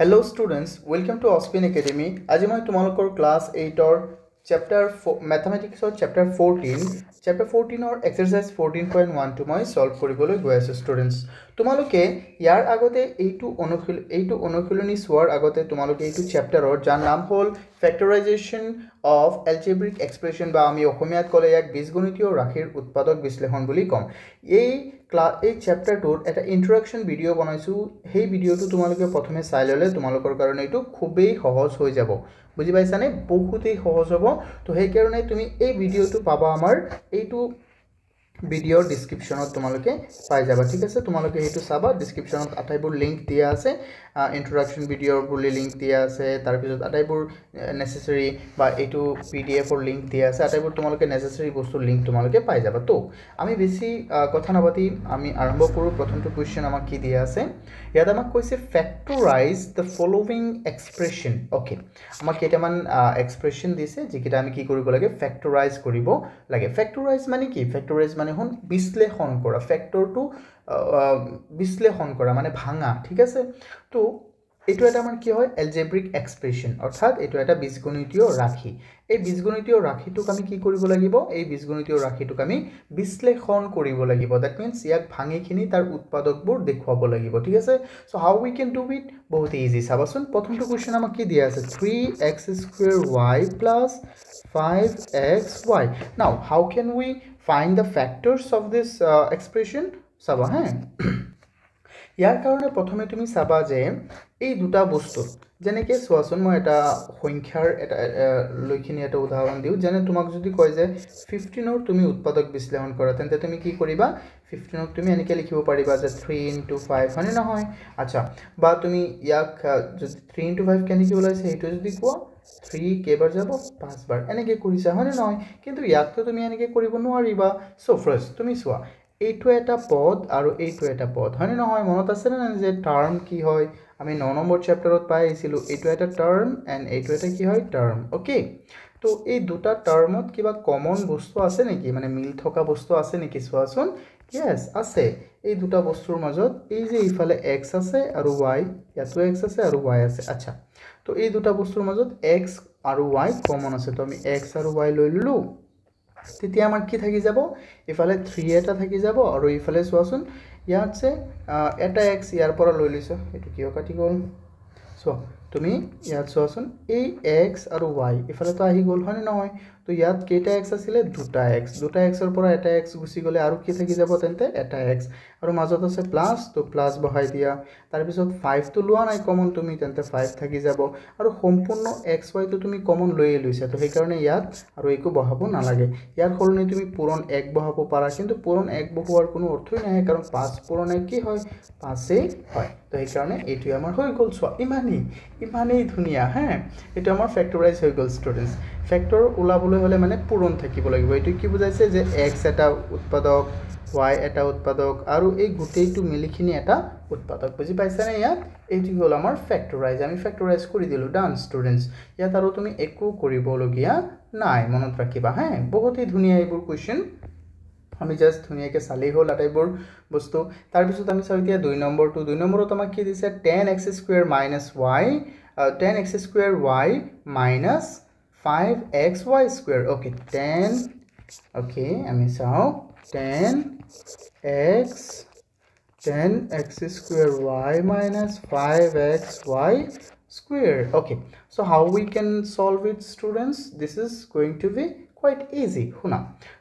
Hello students, welcome to Ospin Academy. আজি মই তোমালোকৰ ক্লাস 8 ৰ chapter mathematics ৰ chapter 14 ৰ exercise 14.1 টো মই solve কৰিবলৈ গৈ আছো students. তোমালোকে ইয়াৰ আগতে এইটো অনুশীলনী চোৱাৰ আগতে তোমালোকে এইটো chapter ৰ যাৰ নাম হ'ল factorization of algebraic expression বা আমি অসমীয়াত ক'লে ইয়াক বীজগণিতীয় ৰাশিৰ উৎপাদক বিশ্লেষণ বুলি কম. এই chapter টোৰ এটা ইন্ট্ৰডাকশন ভিডিও বনাইছো. সেই ভিডিওটো তোমালোকে প্ৰথমে চাই ললে তোমালোকৰ কাৰণে এইটো খুবেই সহজ হৈ যাব. বুজি পাইছানে? বহুতেই সহজ হ'ব. তো সেই কাৰণে তুমি এই ভিডিওটো পাবা আমাৰ এইটো ভিডিওৰ ডেসক্ৰিপশনত তোমালোকে পাই যাবা. ঠিক আছে, তোমালোকে হেতু চাবা. ডেসক্ৰিপশনত আটাইবোৰ লিংক দিয়া আছে, ইন্ট্ৰডাকশন ভিডিওৰ বুলি লিংক দিয়া আছে, তাৰ পিছত আটাইবোৰ নেসেসাৰি বা এইটো পিডিএফ ৰ লিংক দিয়া আছে. আটাইবোৰ তোমালোকে নেসেসাৰি বস্তুৰ লিংক তোমালোকে পাই যাবা. তো আমি বেছি কথা নাপাতি আমি আৰম্ভ কৰো. প্ৰথমটো কোৱেশ্চন আমাক কি দিয়া আছে? ইয়াত আমাক কৈছে ফ্যাক্টৰাইজ দ্য ফলোইং এক্সপ্ৰেশন. ওকে, আমাক কেইটামান এক্সপ্ৰেশন দিছে যিকিটা আমি কি কৰিব লাগে? ফ্যাক্টৰাইজ কৰিব লাগে. ফ্যাক্টৰাইজ মানে কি? ফ্যাক্টৰাইজ মানে হল বিশ্লেষণ কৰা, ফ্যাক্টৰটো বিশ্লেষণ কৰা মানে ভাঙা. ঠিক আছে, তো এইটো এটা আমাৰ কি হয়? এলজেব্ৰিক এক্সপ্ৰেশন, অৰ্থাৎ এইটো এটা বীজগণিতীয় ৰাশি. এই বীজগণিতীয় ৰাশিটোক আমি কি কৰিব লাগিব? এই বীজগণিতীয় ৰাশিটোক আমি বিশ্লেষণ কৰিব লাগিব. দ্যাট মিন্স ইয়াক ভাঙিখিনি তাৰ উৎপাদকবোৰ দেখুৱাব লাগিব. ঠিক আছে, so how we can do it? বহুত ইজি. চাবাচোন, প্ৰথমটো কোৱেশ্চন আমাক কি দিয়া আছে? 3x² plus 5xy. now how can we find the factors of this expression? চাবা হ্যাঁ, ইয়াৰ কাৰণে প্ৰথমে তুমি চাবা যে এই দুটা বস্তু যেনেকৈ চোৱাচোন, মই এটা সংখ্যাৰ এটা লৈখিনি এটা উদাহৰণ দিওঁ. যেনে তোমাক যদি কয় যে 15 ৰ তুমি উৎপাদক বিশ্লেষণ কৰা, তেন্তে তুমি কি কৰিবা? 15 ক তুমি এনেকৈ লিখিব পাৰিবা যে 3 × 5, হয়নে নহয়? আচ্ছা, বা তুমি ইয়াক যদি 3 × 5 কেনেকৈ ওলাইছে সেইটো যদি কোৱা, 3 কেইবাৰ যাব? 5 বাৰ. এনেকৈ কৰিছা, হয়নে নহয়? কিন্তু ইয়াকতো তুমি এনেকৈ কৰিব নোৱাৰিবা. সো ফাৰ্স্ট তুমি চোৱা, এইটো এটা পদ আৰু এইটো এটা পদ, হয়নে নহয়? মনত আছে না যে টাৰ্ম কি হয়? আমি 9 নম্বৰ চ্যাপ্টাৰত পাই আহিছিলো. এইটো এটা টার্ম এন্ড এইটো এটা কি হয়? টার্ম. ওকে, তো এই দুটা টার্মত কিবা কমন বস্তু আছে নেকি? মানে মিল থকা বস্তু আছে নেকি? চোৱাচোন. ইয়েস আছে. এই দুটা বস্তুৰ মাজত এই যে ইফালে x আছে আৰু y, ইয়াতো x আছে আৰু y আছে. আচ্ছা, তো এই দুটা বস্তুৰ মাজত x আৰু y কমন আছে. তো আমি x আৰু y লৈ ললো. তেতিয়া আমাৰ কি থাকি যাব? ইফালে 3 এটা থাকি যাব আৰু ইফালে চোৱাচোন, ইয়াত যে এটা x ইয়াৰ পৰা লৈ লৈছো, এটো কিয় কাটি গ'ল? সো তুমি ইয়াত চোৱাচোন, এই x আৰু y ইফালে তো আহি গ'ল, হয়নে নহয়? তো ইয়াত কেইটা x আছিলে? দুটা x ৰ পৰা এটা x গুচি গ'লে আৰু কি থাকি যাব? তেন্তে এটা x, আৰু মাজত আছে প্লাস, তো প্লাস বহাই দিয়া. তাৰ পিছত 5 তো লোৱা নাই কমন তুমি, তেন্তে 5 থাকি যাব, আৰু সম্পূৰ্ণ xy তো তুমি কমন লৈয়ে লৈছা. তো সেই কাৰণে ইয়াত আৰু একো বহাব নালাগে. ইয়াৰ সলনি তুমি পূৰণ 1 বহাব পাৰা, কিন্তু পূৰণ 1 বহোৱাৰ কোনো অৰ্থই নাই, কাৰণ 5 পূৰণ 1 কি হয়? 5 হয়. তো সেই কাৰণে এইটো আমাৰ হৈ গ'ল. চোৱা, ইমানেই ধুনীয়া. হ্যাঁ, এটা আমাৰ ফ্যাক্টৰাইজ হৈ গ'ল স্টুডেন্টস. ফ্যাক্টৰ ওলাবলৈ হলে মানে পূৰণ থাকিব লাগিব. এইটো কি বুজাইছে? যে x এটা উৎপাদক, y এটা উৎপাদক, আৰু এই গোটেইটো মিলিখিনি এটা উৎপাদক. বুজি পাইছানে? ইয়াত এইটো হ'ল আমাৰ ফ্যাক্টৰাইজ. আমি ফ্যাক্টৰাইজ কৰি দিলো. ডান স্টুডেন্টস, ইয়াত আৰু তুমি একো কৰিবলগীয়া নাই. মনত ৰাখিবা. হ্যাঁ, বহুতেই ধুনীয়া এইবোৰ কোৱেশ্চন, আমি জাস্ট ধুনীয়াকৈ চালেই হ'ল আটাইবোৰ বস্তু. তাৰপিছত আমি চাওঁ এতিয়া 2 নম্বৰটো. 2 নম্বৰত আমাক কি দিছে? 10x² - y, 10x² y minus 5xy². Okay, 10, okay আমি চাওঁ 10x² y minus 5xy². okay, so how we can solve it students? This is going to be quite easy. শুনা,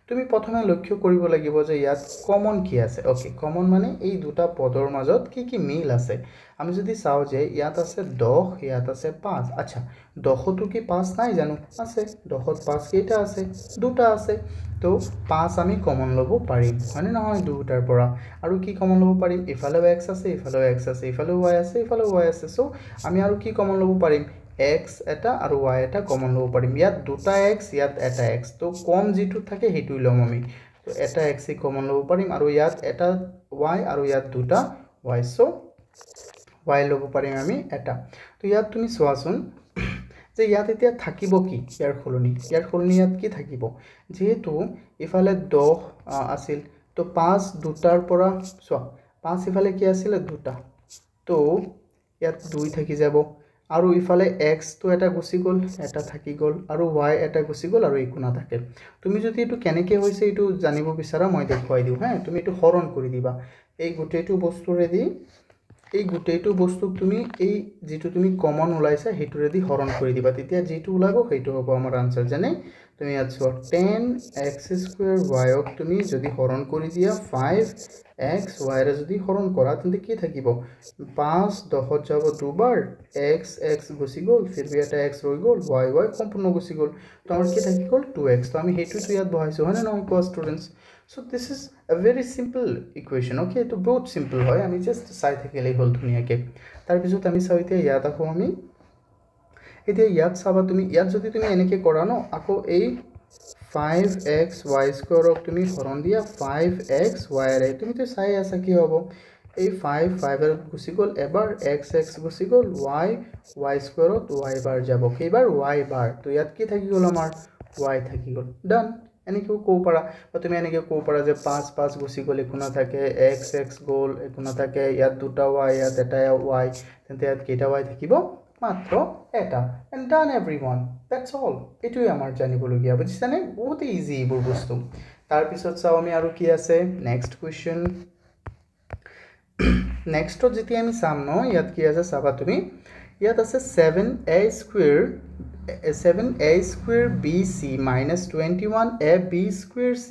তুমি প্ৰথমে লক্ষ্য কৰিব লাগিব যে ইয়াত কমন কি আছে. ওকে, কমন মানে এই দুটা পদৰ মাজত কি কি মিল আছে. আমি যদি চাও যে ইয়াত আছে 10, ইয়াত আছে 5. আচ্ছা, 10তো কি 5 নাই জানো? আছে. 10ত 5 কেইটা আছে? দুটা আছে. তো 5 আমি কমন ল'ব পাৰিম, হয়নে নহয়? দুটাৰ পৰা আৰু কি কমন ল'ব পাৰিম? ইফালেও x আছে, ইফালেও x আছে, ইফালেও y আছে, ইফালেও y আছে. সো আমি আৰু কি কমন ল'ব পাৰিম? x এটা আৰু y এটা কমন ল'ব পাৰিম. ইয়াত দুটা x, ইয়াত এটা x, তো কম যিটো থাকে সেইটোই ল'ম আমি. তো এটা x কমন ল'ব পাৰিম, আৰু ইয়াত এটা y আৰু ইয়াত দুটা y, সো y ল'ব পাৰিম আমি এটা. তো ইয়াত তুমি চোৱাচোন যে ইয়াত এতিয়া থাকিব কি? ইয়াৰ সলনি ইয়াত কি থাকিব? যেহেতু ইফালে 10 আছিল, তো 5 দুটাৰ পৰা চোৱা, 5 ইফালে কি আছিল? দুটা. তো ইয়াত 2 থাকি যাব আৰু ইফালে x তো এটা গুছি গল এটা থাকি গল আৰু y এটা গুছি গল আৰু একো না থাকে তুমি যদি এটো কেনেকে হৈছে এটো জানিব বিচাৰা মই দেখুৱাই দিও হ্যাঁ তুমি এটো হৰণ কৰি দিবা এই গুটেটো বস্তু ৰেডি এই গুটেটো বস্তু তুমি এই যেটো তুমি কমন ওলাইছা হেতু ৰেডি হৰণ কৰি দিবা তেতিয়া যেটো ওলাব হেতু হ'ব আমাৰ আনসাৰ জানে তুমি ইয়াত চোৱা 10x² y ক তুমি যদি হৰণ কৰি দিয়া 5x y ৰে যদি হৰণ কৰা তেন্তে কি থাকিব 5 10 যাব দুবাৰ x x গুছি গল ফিৰ এটা x ৰৈ গল y y সম্পূৰ্ণ গুছি গল তো আমাৰ কি থাকি গল 2x তো আমি হেতু তো ইয়াত বহাইছো হয় না নহয় কোৱা students so this is a very simple equation okay to বহুত simple হয় আমি জাস্ট চাই থাকিলেই হল ধুনিয়াকে তাৰ পিছত আমি চাও এতিয়া ইয়াত আকৌ আমি এতিয়া ইয়াত চাবা তুমি ইয়াত যদি তুমি এনেকে কৰা ন আকৌ এই 5xy² ক তুমি হৰণ দিয়া 5x y ৰে তুমি তো চাই আছা কি হ'ব এই 5 ৰ গুছি গল এবাৰ x x গুছি গল y y² ত y বাৰ যাব কেইবাৰ y বাৰ তো ইয়াত কি থাকি গল আমাৰ y থাকি গল ডান এনেকে কো পাৰা বা তুমি এনেকে কো পাৰা যে 5 5 গুছি গলে কোনা থাকে x x গল কোনা থাকে ইয়াত দুটা y ইয়াত এটা y তেন্তে ইয়াত কেটা y থাকিব মাত্ৰ এটা and done everyone that's all এটুই আমাৰ জানিবলগীয়া বুজিছানে বহুত ইজি এইবোৰ বস্তু তাৰ পিছত চাও আমি আৰু কি আছে নেক্সট কোৱেশ্চন নেক্সট যেতিয়া আমি চাম ন ইয়াত কি আছে চাবা তুমি ইয়াত আছে 7a² bc minus 21ab² c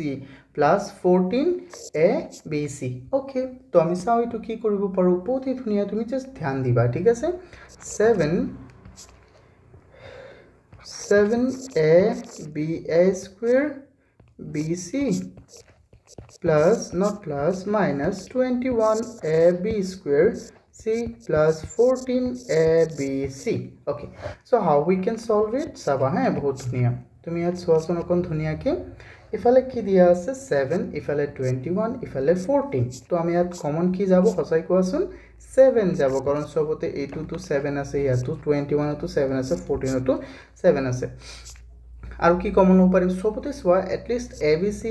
plus 14abc okay তো আমি চাও এটো কি কৰিব পাৰো বহুত ধুনিয়া তুমি জাস্ট ধ্যান দিবা ঠিক আছে 7ab² bc plus not plus minus 21ab² c plus 14abc okay so how we can solve it saba hai bahut dhuniya tumi yat soason kon dhuniya ke ifale ki diya ase 7 ifale 21 ifale 14 to ami yat common ki jabo hosai koason 7 jabo karon sobote a2 to 7 ase yato 21 to 7 ase 14 to 7 ase আৰু কি common হ'ব পাৰিম সবতে সোৱা at least abc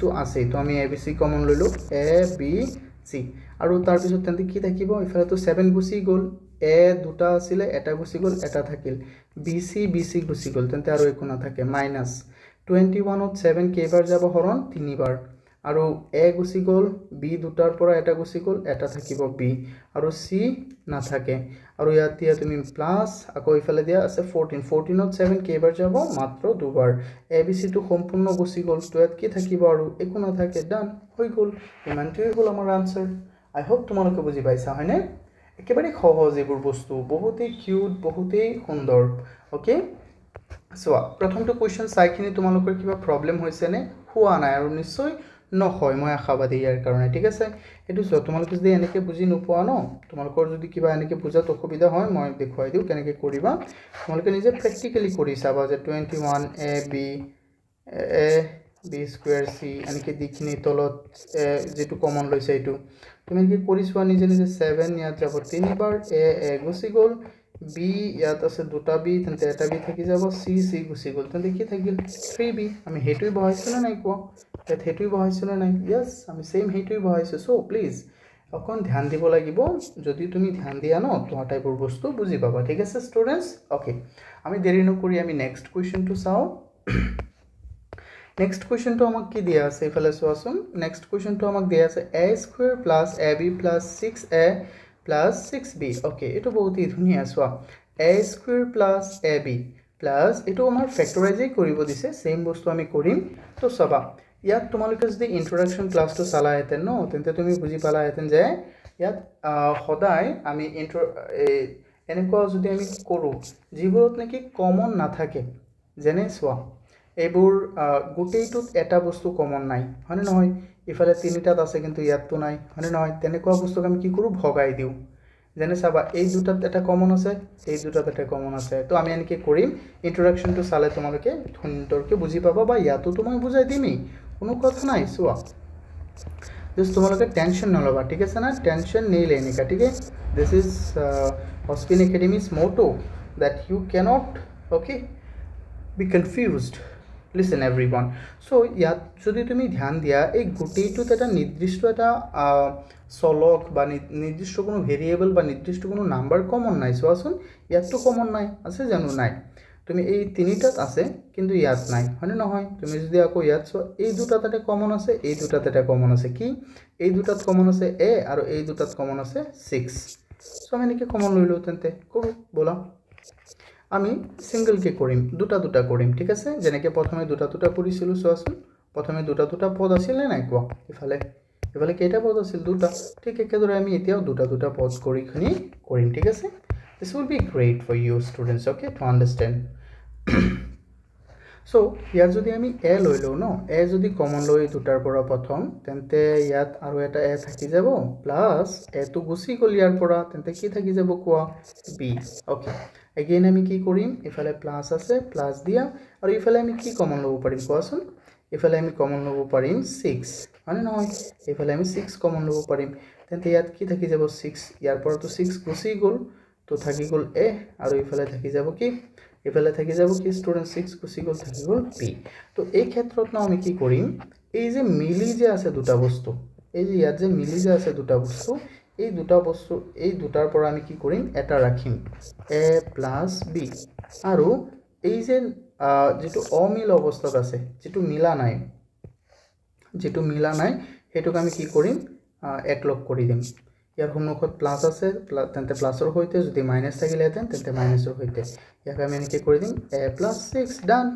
to আছে তো আমি abc common লইলো abc আৰু তাৰ পিছত তেন্তে কি থাকিব ইফালে তো 7 গুছি গল a দুটা আছিল এটা গুছি গল এটা থাকিল bc গুছি গল তেন্তে আৰু একো না থাকে মাইনাস 21 ত 7 কেইবাৰ যাব হৰণ তিনিবাৰ আৰু a গুছি গল b দুটাৰ পৰা এটা গুছি গল এটা থাকিব b আৰু c না থাকে আৰু ইয়াতিয়া তুমি প্লাস আকৌ ইফালে দিয়া আছে 14 ত 7 কেইবাৰ যাব মাত্ৰ দুবাৰ abc তো সম্পূৰ্ণ গুছি গল তো ইয়াত কি থাকিব আৰু একো না থাকে ডান হৈ গল ইমানটোই হল আমাৰ আনসাৰ আই হোপ তোমালোকে বুজি পাইছা হয়নে একেবাৰে সহজ এইবোৰ বস্তু বহুতেই কিউট বহুতেই সুন্দৰ ওকে সো প্ৰথমটো কোৱেশ্চন চাইখিনি তোমালোকৰ কিবা প্ৰবলেম হৈছে নে হোৱা নাই আৰু নিশ্চয় নহয় মই আশাবাদী ইয়াৰ কাৰণে ঠিক আছে এটো সো তোমালোকে যদি এনেকে বুজি নোপোৱা ন তোমালোকৰ যদি কিবা এনেকে বুজাত অসুবিধা হয় মই দেখুৱাই দিও কেনেকে কৰিবা তোমালোকে নিজে প্ৰ্যাকটিক্যালি কৰি চাবা যে 21ab b² c এনেকে দিখিনি তলত যেটো কমন লৈছে এটো তুমি কি কৰিছোৱা নিজে নিজে 7 ইয়াত যাব তিনিবাৰ a গুছি গল b ইয়াত আছে দুটা b তেন্তে এটা b থাকি যাব c গুছি গল তেন্তে কি থাকিল 3b আমি হেতুই বহাইছো না নাই কোৱা এত হেতুই বহাইছো না নাই यस আমি সেম হেতুই বহাইছো সো প্লিজ অকন ধ্যান দিব লাগিব যদি তুমি ধ্যান দিয়া ন তো টাইপৰ বস্তু বুজি পাবা ঠিক আছে স্টুডেন্টস ওকে আমি দেৰি নকৰি আমি নেক্সট কোৱেশ্চনটো চাও নেক্সট কোৱেশ্চনটো আমাক কি দিয়া আছে ইফালে চোৱাচোন নেক্সট কোৱেশ্চনটো আমাক দিয়া আছে a² plus ab plus 6a plus 6b okay এটো বহুতই ধুনিয়া সোৱা a² plus ab plus এটো আমাৰ ফ্যাক্টৰাইজে কৰিব দিছে সেম বস্তু আমি কৰিম তো সবা ইয়াত তোমালোকে যদি ইন্ট্ৰোডাকশন ক্লাসটো চালা হেতেন ন তেন্তে তুমি বুজি পালা হেতেন যে ইয়াত সদায় আমি এনেকুৱা যদি আমি কৰো যিবোৰত নেকি কমন না থাকে যেনে সোৱা এইবোৰ গুটেইটোত এটা বস্তু কমন নাই হয়নে নহয় ইফালে তিনিটাত আছে কিন্তু ইয়াতটো নাই হয়নে নহয় তেনেকুৱা বস্তুক আমি কি কৰো ভগাই দিও যেনে চাবা এই দুটাত এটা কমন আছে এই দুটাত এটা কমন আছে তো আমি এনেকে কৰিম ইন্ট্ৰোডাকশনটো চালে তোমালোকে ধুনতৰকে বুজি পাবা বা ইয়াতো তোমাক বুজাই দিমি কোনো কথা নাই সোৱা just তোমালোকে টেনশন নলবা ঠিক আছে না টেনশন নেই লেনে का ठीक है this is Ospin Academy's motto that you cannot okay be confused listen everyone so ইয়াত যদি তুমি ধ্যান দিয়া এই গুটেইটো এটা নিৰ্দিষ্ট এটা চলক বা নিৰ্দিষ্ট কোনো ভেৰিয়েবল বা নিৰ্দিষ্ট কোনো নাম্বাৰ কমন নাই চোৱাচোন ইয়াততো কমন নাই আছে জানো নাই তুমি এই তিনিটাত আছে কিন্তু ইয়াত নাই হয়নে নহয় তুমি যদি আকৌ ইয়াত চোৱা এই দুটাতে কমন আছে এই দুটাতে কমন আছে কি এই দুটাত কমন আছে a আৰু এই দুটাত কমন আছে 6 সো আমি নেকি কমন লইলো তেন্তে কৰো বলা আমি সিঙ্গেল কে কৰিম দুটা দুটা কৰিম ঠিক আছে যেনেকৈ প্ৰথমে দুটা দুটা কৰিছিলো চোৱাচোন প্ৰথমে দুটা দুটা পদ আছিল নাই কোৱা ইফালে কেইটা পদ আছিল দুটা ঠিক একেদৰে আমি এতিয়াও দুটা দুটা পদ কৰিখনি কৰিম ঠিক আছে this will be great for you students okay to understand so ইয়াত যদি আমি a লৈ লও ন a যদি কমন লৈ দুটাৰ পৰা প্ৰথম তেন্তে ইয়াত আৰু এটা a থাকি যাব প্লাস a তো গুছি গল ইয়াৰ পৰা তেন্তে কি থাকি যাব কোৱা b okay again আমি কি কৰিম ইফালে প্লাস আছে প্লাস দিয়া আৰু ইফালে আমি কি কমন লব পাৰিম কোৱাচোন ইফালে আমি কমন লব পাৰিম 6 মানে নহয় ইফালে আমি 6 কমন লব পাৰিম তেন্তে ইয়াত কি থাকি যাব 6 ইয়াৰ পৰা তো 6 গুছি গল তো থাকি গল a আৰু ইফালে থাকি যাব কি ইফালে থাকি যাব কি স্টুডেন্ট 6 গুছি গল থাকি গল b তো এই ক্ষেত্ৰত না আমি কি কৰিম এই যে মিলি যে আছে দুটা বস্তু এই যে ইয়াত যে মিলি যে আছে দুটা বস্তু এই দুটাৰ পৰা আমি কি কৰিম এটা ৰাখিম a + b আৰু এই যে যেটো অমিল অৱস্থাত আছে যেটো মিলা নাই হেতুক আমি কি কৰিম একলগ কৰি দিম ইয়াৰ সন্মুখত প্লাস আছে তেন্তে প্লাসৰ হৈতে যদি মাইনাস থাকিলে তেন্তে মাইনাসৰ হৈতে ইয়াক আমি এনেকৈ কৰি দিম a + 6 ডান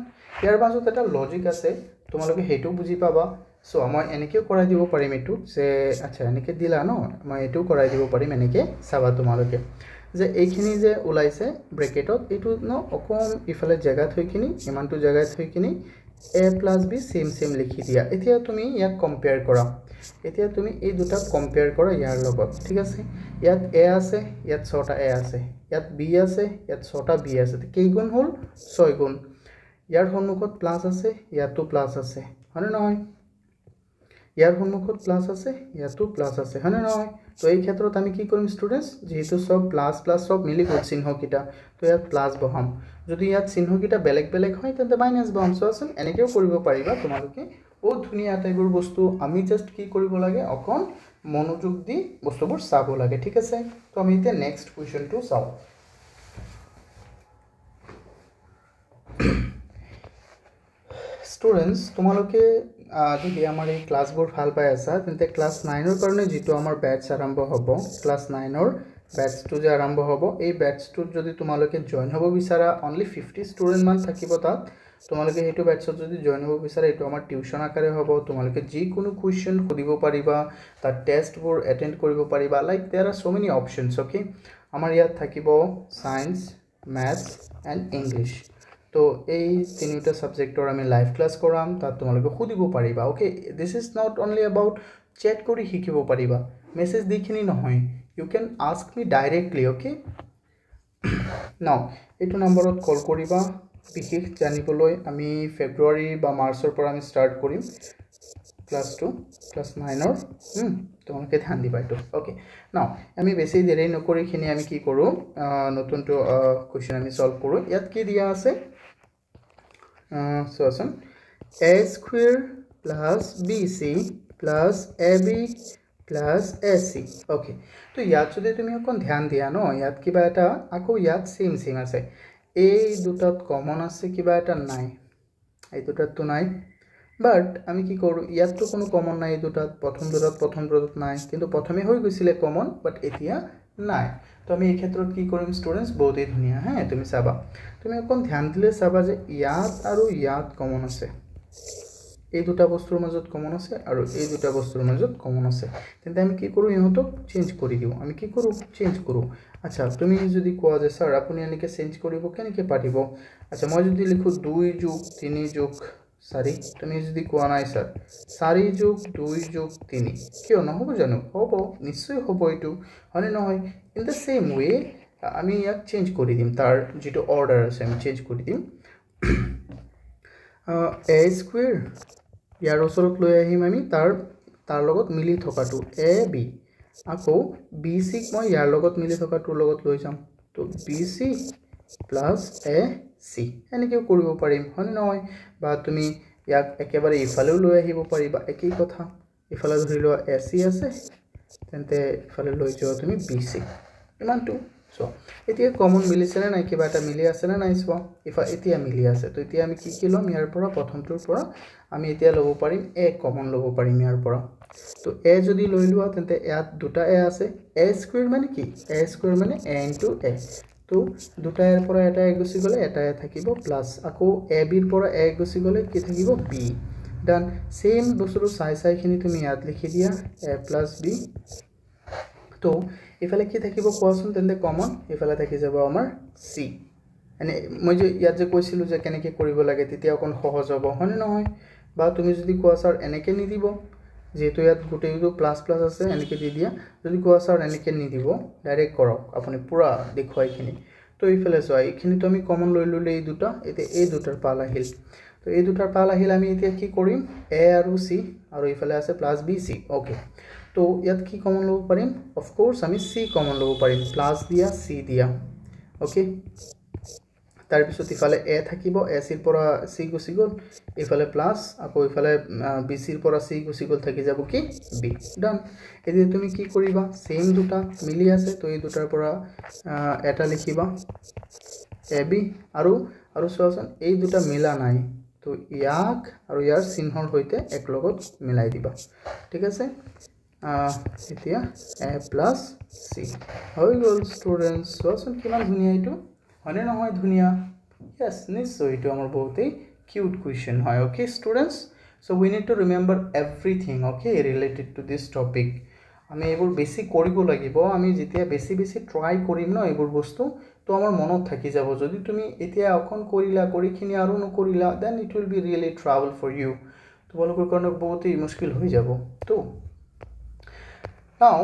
ইয়াৰ মাজত এটা লজিক আছে তোমালোকে হেতু বুজি পাবা সো মই এনেকৈ কৰাই দিব পাৰিম এটো যে আচ্ছা এনেকৈ দিলা ন মই এটো কৰাই দিব পাৰিম এনেকৈ চাবা তোমালোকে যে এইখিনি যে ওলাইছে ব্ৰেকেটত এটো ন অকম ইফালে জায়গা থৈকিনি ইমানটো জায়গা থৈকিনি a + b সেম লিখি দিয়া এতিয়া তুমি ইয়াক কম্পেয়াৰ কৰা এতিয়া তুমি এই দুটা কম্পেয়াৰ কৰা ইয়াৰ লগত ঠিক আছে ইয়াত a আছে ইয়াত 6টা a আছে ইয়াত b আছে ইয়াত 6টা b আছে কেই গুণ হল 6 গুণ ইয়াৰ সন্মুখত প্লাস আছে ইয়াতো প্লাস আছে হয়নে নহয় ইয়াৰ সন্মুখত প্লাস আছে ইয়াতো প্লাস আছে হয়নে নহয় তো এই ক্ষেত্ৰত আমি কি কৰিম স্টুডেন্টস যেহেতু সব প্লাস প্লাস সব মিলি গল চিহ্ন কিটা তো ইয়াত প্লাস বহাম যদি ইয়াত চিহ্ন কিটা বেলেগ হয় তেন্তে মাইনাস বহাম সোৱাচোন এনেকেও কৰিব পাৰিবা তোমালোকে বহুত ধুনিয়া টাইপৰ বস্তু আমি জাস্ট কি কৰিব লাগে অকন মনোযোগ দি বস্তুবোৰ চাব লাগে ঠিক আছে তো আমি এতিয়া নেক্সট কোৱেশ্চনটো চাও স্টুডেন্টস তোমালোকে যদি আমাৰ এই ক্লাছবোৰ ভাল পাই আছা তেন্তে ক্লাস 9 ৰ কাৰণে যেটো আমাৰ ব্যাচ আৰম্ভ হ'ব ক্লাস 9 ৰ ব্যাচটো যে আৰম্ভ হ'ব এই ব্যাচটোত যদি তোমালোকে জয়েন হ'ব বিচাৰা অনলি 50 ষ্টুডেন্ট মান থাকিব তাত তোমালোকে হেতু ব্যাচত যদি জয়েন হ'ব বিচাৰা এটো আমাৰ টিউশন আকাৰে হ'ব তোমালোকে যি কোনো কোৱেশ্চন খুদিব পাৰিবা তাৰ টেষ্টবোৰ এটেন্ড কৰিব পাৰিবা like there are so many options okay আমাৰ ইয়াত থাকিব সায়েন্স ম্যাথছ এন্ড ইংলিশ তো এই তিনিটা সাবজেক্টৰ আমি লাইভ ক্লাস কৰাম তাত তোমালোকে খুদিব পাৰিবা okay this is not only about chat কৰি শিকিব পাৰিবা মেসেজ দিখিনি নহয় you can ask me directly okay now এটো নম্বৰত কল কৰিবা বিশেষ জানিবলৈ আমি ফেব্ৰুৱাৰী বা মাৰ্চৰ পৰা আমি স্টাৰ্ট কৰিম ক্লাস 9 ৰ তোমালোকে ধ্যান দিবা এটো ওকে নাও আমি বেছি দেৰি নকৰি খিনি আমি কি কৰো নতুনটো কোৱেশ্চন আমি সলভ কৰো ইয়াত কি দিয়া আছে সোৱাচোন a square plus bc plus ab plus ac okay তো ইয়াত যদি তুমি অকন ধ্যান দিয়া ন ইয়াত কিবা এটা আকৌ ইয়াত সেম আছে এই দুটাত কমন আছে কিবা এটা নাই এই দুটাত তো নাই বাট আমি কি কৰো ইয়াত তো কোনো কমন নাই এই দুটাত প্ৰথম দুটাত নাই কিন্তু প্ৰথমে হৈ গৈছিলে কমন বাট এতিয়া নাই তো আমি এই ক্ষেত্ৰত কি কৰিম স্টুডেন্টস বহুতই ধুনিয়া হ্যাঁ তুমি চাবা তুমি অকন ধ্যান দিলে চাবা যে ইয়াত আৰু ইয়াত কমন আছে এই দুটা বস্তুৰ মাজত কমন আছে আৰু এই দুটা বস্তুৰ মাজত কমন আছে তেন্তে আমি কি কৰো ইহতক চেঞ্জ কৰি দিও আমি কি কৰো চেঞ্জ কৰো আচ্ছা তুমি যদি কোৱা যে স্যাৰ আপুনি এনেকে চেঞ্জ কৰিব কেনেকে পাৰিব আচ্ছা মই যদি লিখো 2 + 3 + 4 তুমি যদি কোৱা নাই স্যার 4 + 2 + 3 কিয় নহব জানো হ'ব নিশ্চয় হ'ব এটো হয়নে নহয় ইন দা সেম ওয়ে আমি ইয়াক চেঞ্জ কৰি দিম তাৰ যেটো অৰ্ডাৰ আছে আমি চেঞ্জ কৰি দিম a স্কয়াৰ ইয়াৰ ওচৰত লৈ আহিম আমি তাৰ লগত মিলি থকাটো ab আকৌ bc মই ইয়াৰ লগত মিলি থকাটোৰ লগত লৈ যাম তো bc + ac এনেকৈ কৰিব পাৰিম হয়নে নহয় বা তুমি ইয়াক একেবাৰে ইফালেও লৈ আহিব পাৰিবা একই কথা ইফালে ধৰি লোৱা ac আছে তেন্তে ইফালে লৈ যোৱা তুমি BC ইমানটো সো এতিয়া কমন মিলিছে না নাই কিবা এটা মিলি আছে না নাই সো এতিয়া মিলি আছে তো এতিয়া আমি কি লম ইয়াৰ পৰা প্ৰথমটোৰ পৰা আমি এতিয়া লব পাৰিম a কমন লব পাৰিম ইয়াৰ পৰা তো a যদি লৈ লোৱা তেন্তে ইয়াত দুটা a আছে a স্কয়াৰ মানে কি a স্কয়াৰ মানে a * a তো দুটা এৰ পৰা এটা a গুছি গলে এটা a থাকিব প্লাস আকৌ a b ৰ পৰা a গুছি গলে কি থাকিব b ডান সেম বস্তুটো চাইখিনি তুমি ইয়াত লিখি দিয়া a + b তো ইফালে কি থাকিব কোৱাচোন তেন্তে কমন ইফালে থাকি যাব আমাৰ c মানে মই যে ইয়াত যে কৈছিলো যে কেনেকৈ কৰিব লাগে তেতিয়া অকন সহজ হ'ব হয়নে নহয় বা তুমি যদি কোৱা স্যাৰ এনেকৈ নি দিব যেহেতু ইয়াত গোটেইটো প্লাস প্লাস আছে এনেকৈ দি দিয়া যদি কোৱা স্যাৰ এনেকৈ নি দিব ডাইৰেক্ট কৰক আপুনি পুৰা দেখুৱাইখিনি তো ইফালে চোৱা এইখিনি তো আমি কমন লৈ ললে এই দুটা এতিয়া এই দুটাৰ পাল আহিল তো এই দুটাৰ পাল আহিল আমি এতিয়া কি কৰিম a আৰু c আৰু ইফালে আছে +bc ওকে তো ইয়াত কি কমন লব পাৰিম অফ কোৰ্স আমি c কমন লব পাৰিম প্লাস দিয়া c দিয়া ওকে তাৰ পিছত ইফালে a থাকিব a c ৰ পৰা c গুছি গল ইফালে প্লাস আকৌ ইফালে bc ৰ পৰা c গুছি গল থাকি যাব কি b ডান এতিয়া তুমি কি কৰিবা সেম দুটা মিলি আছে তো এই দুটাৰ পৰা এটা লিখিবা ab আৰু চোৱাচোন এই দুটা মিলা নাই তো ইয়াক আৰু ইয়াৰ চিহ্নৰ হৈতে এক লগত মিলাই দিবা ঠিক আছে এতিয়া a + c হৈ গল স্টুডেন্টস চোৱাচোন কিমান ধুনীয়া এইটো হয়নে নহয় ধুনীয়া yes নিশ্চয় এইটো আমাৰ বহুতেই কিউট কোৱেশ্চন হয় okay students so we need to remember everything okay related to this topic আমি এইবোৰ বেছি কৰিব লাগিব আমি যেতিয়া বেছি ট্ৰাই কৰিম ন এইবোৰ বস্তু তো আমাৰ মনত থাকি যাব যদি তুমি এতিয়া অকন কৰিলা কৰিখিনি আৰু নকৰিলা then it will be really trouble for you তোমালোকৰ কাৰণে বহুতেই মুশকিল হৈ যাব তো now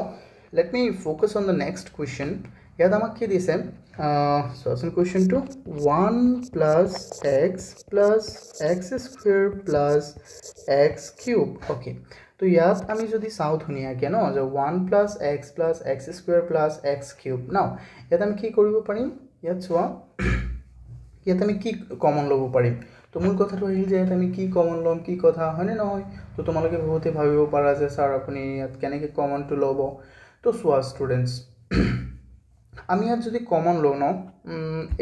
let me focus on the next question ইয়াত আমাক কি দিছে so some question to 1 + x + x² + x³ okay তো ইয়াত আমি যদি চাও ধুনিয়াকে ন যে 1 + x + x² + x³ নাও ইয়াত আমি কি কৰিব পাৰিম ইয়াত চোৱা ইয়াত আমি কি কমন লব পাৰিম তো মূল কথাটো আহিল যে আমি কি কমন লম কি কথা হয়নে নহয় তো তোমালোকে বহুতে ভাবিব পাৰা যে স্যাৰ আপুনি ইয়াত কেনেকৈ কমনটো লব তো চোৱা স্টুডেন্টস আমি ইয়াত যদি কমন লও ন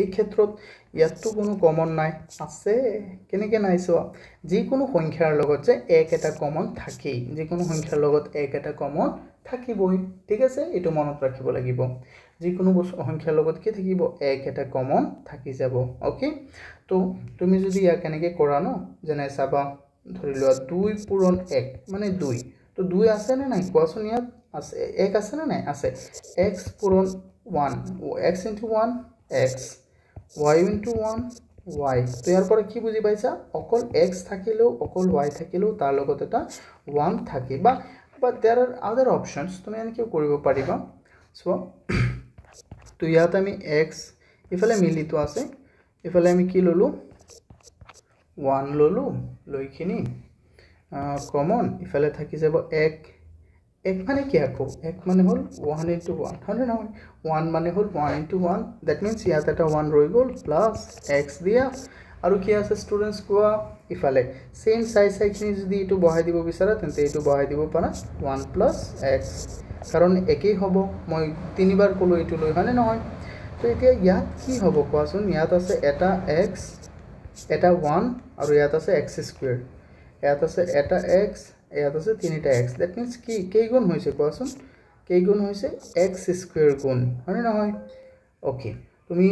এই ক্ষেত্ৰত ইয়াতটো কোনো কমন নাই আছে কেনেকৈ নাই চোৱা যিকোনো সংখ্যাৰ লগত যে এক এটা কমন থাকেই যিকোনো সংখ্যাৰ লগত এক এটা কমন থাকিবই ঠিক আছে এটো মনত ৰাখিব লাগিব যিকোনো সংখ্যাৰ লগত কি থাকিব এক এটা কমন থাকি যাব ওকে তো তুমি যদি ইয়া কেনেকৈ কৰা ন যেনে চাবা ধৰি লোৱা 2 পূৰণ 1 মানে 2 তো 2 আছে নে নাই কোৱাচোন ইয়াত আছে এক আছে নে নাই আছে x পূৰণ 1 x into 1 x y into 1 y তো ইয়াৰ পৰা কি বুজি পাইছা অকল x থাকিলেও অকল y থাকিলেও তাৰ লগত এটা 1 থাকে বা there are other options তুমি এনেকৈ কৰিব পাৰিবা সো তো ইয়াত আমি x ইফালে মিলিত আছে ইফালে আমি কি ললো 1 ললো লৈখিনি কমন ইফালে থাকি যাব 1 এক মানে কি আকো এক মানে হল 1 into 1 হয়নে নহয় 1 মানে হল 1 into 1 that means ইয়াত এটা 1 ৰৈ গল প্লাস x দিয়া আৰু কি আছে স্টুডেন্টস কোৱা ইফালে সেম সাইখিনি যদি এটো বহাই দিব বিচাৰা তেন্তে এটো বহাই দিব পাৰা 1 + x কাৰণ একেই হ'ব মই তিনিবাৰ কলো এটো লৈ হয়নে নহয় তো এতিয়া ইয়াত কি হ'ব কোৱাচোন ইয়াত আছে এটা x এটা 1 আৰু ইয়াত আছে x², ইয়াত আছে এটা x, ইয়াত আছে তিনিটা x, that means কি কেই গুণ হৈছে কোৱাচোন কেই গুণ হৈছে x² গুণ হয়নে নহয় ওকে তুমি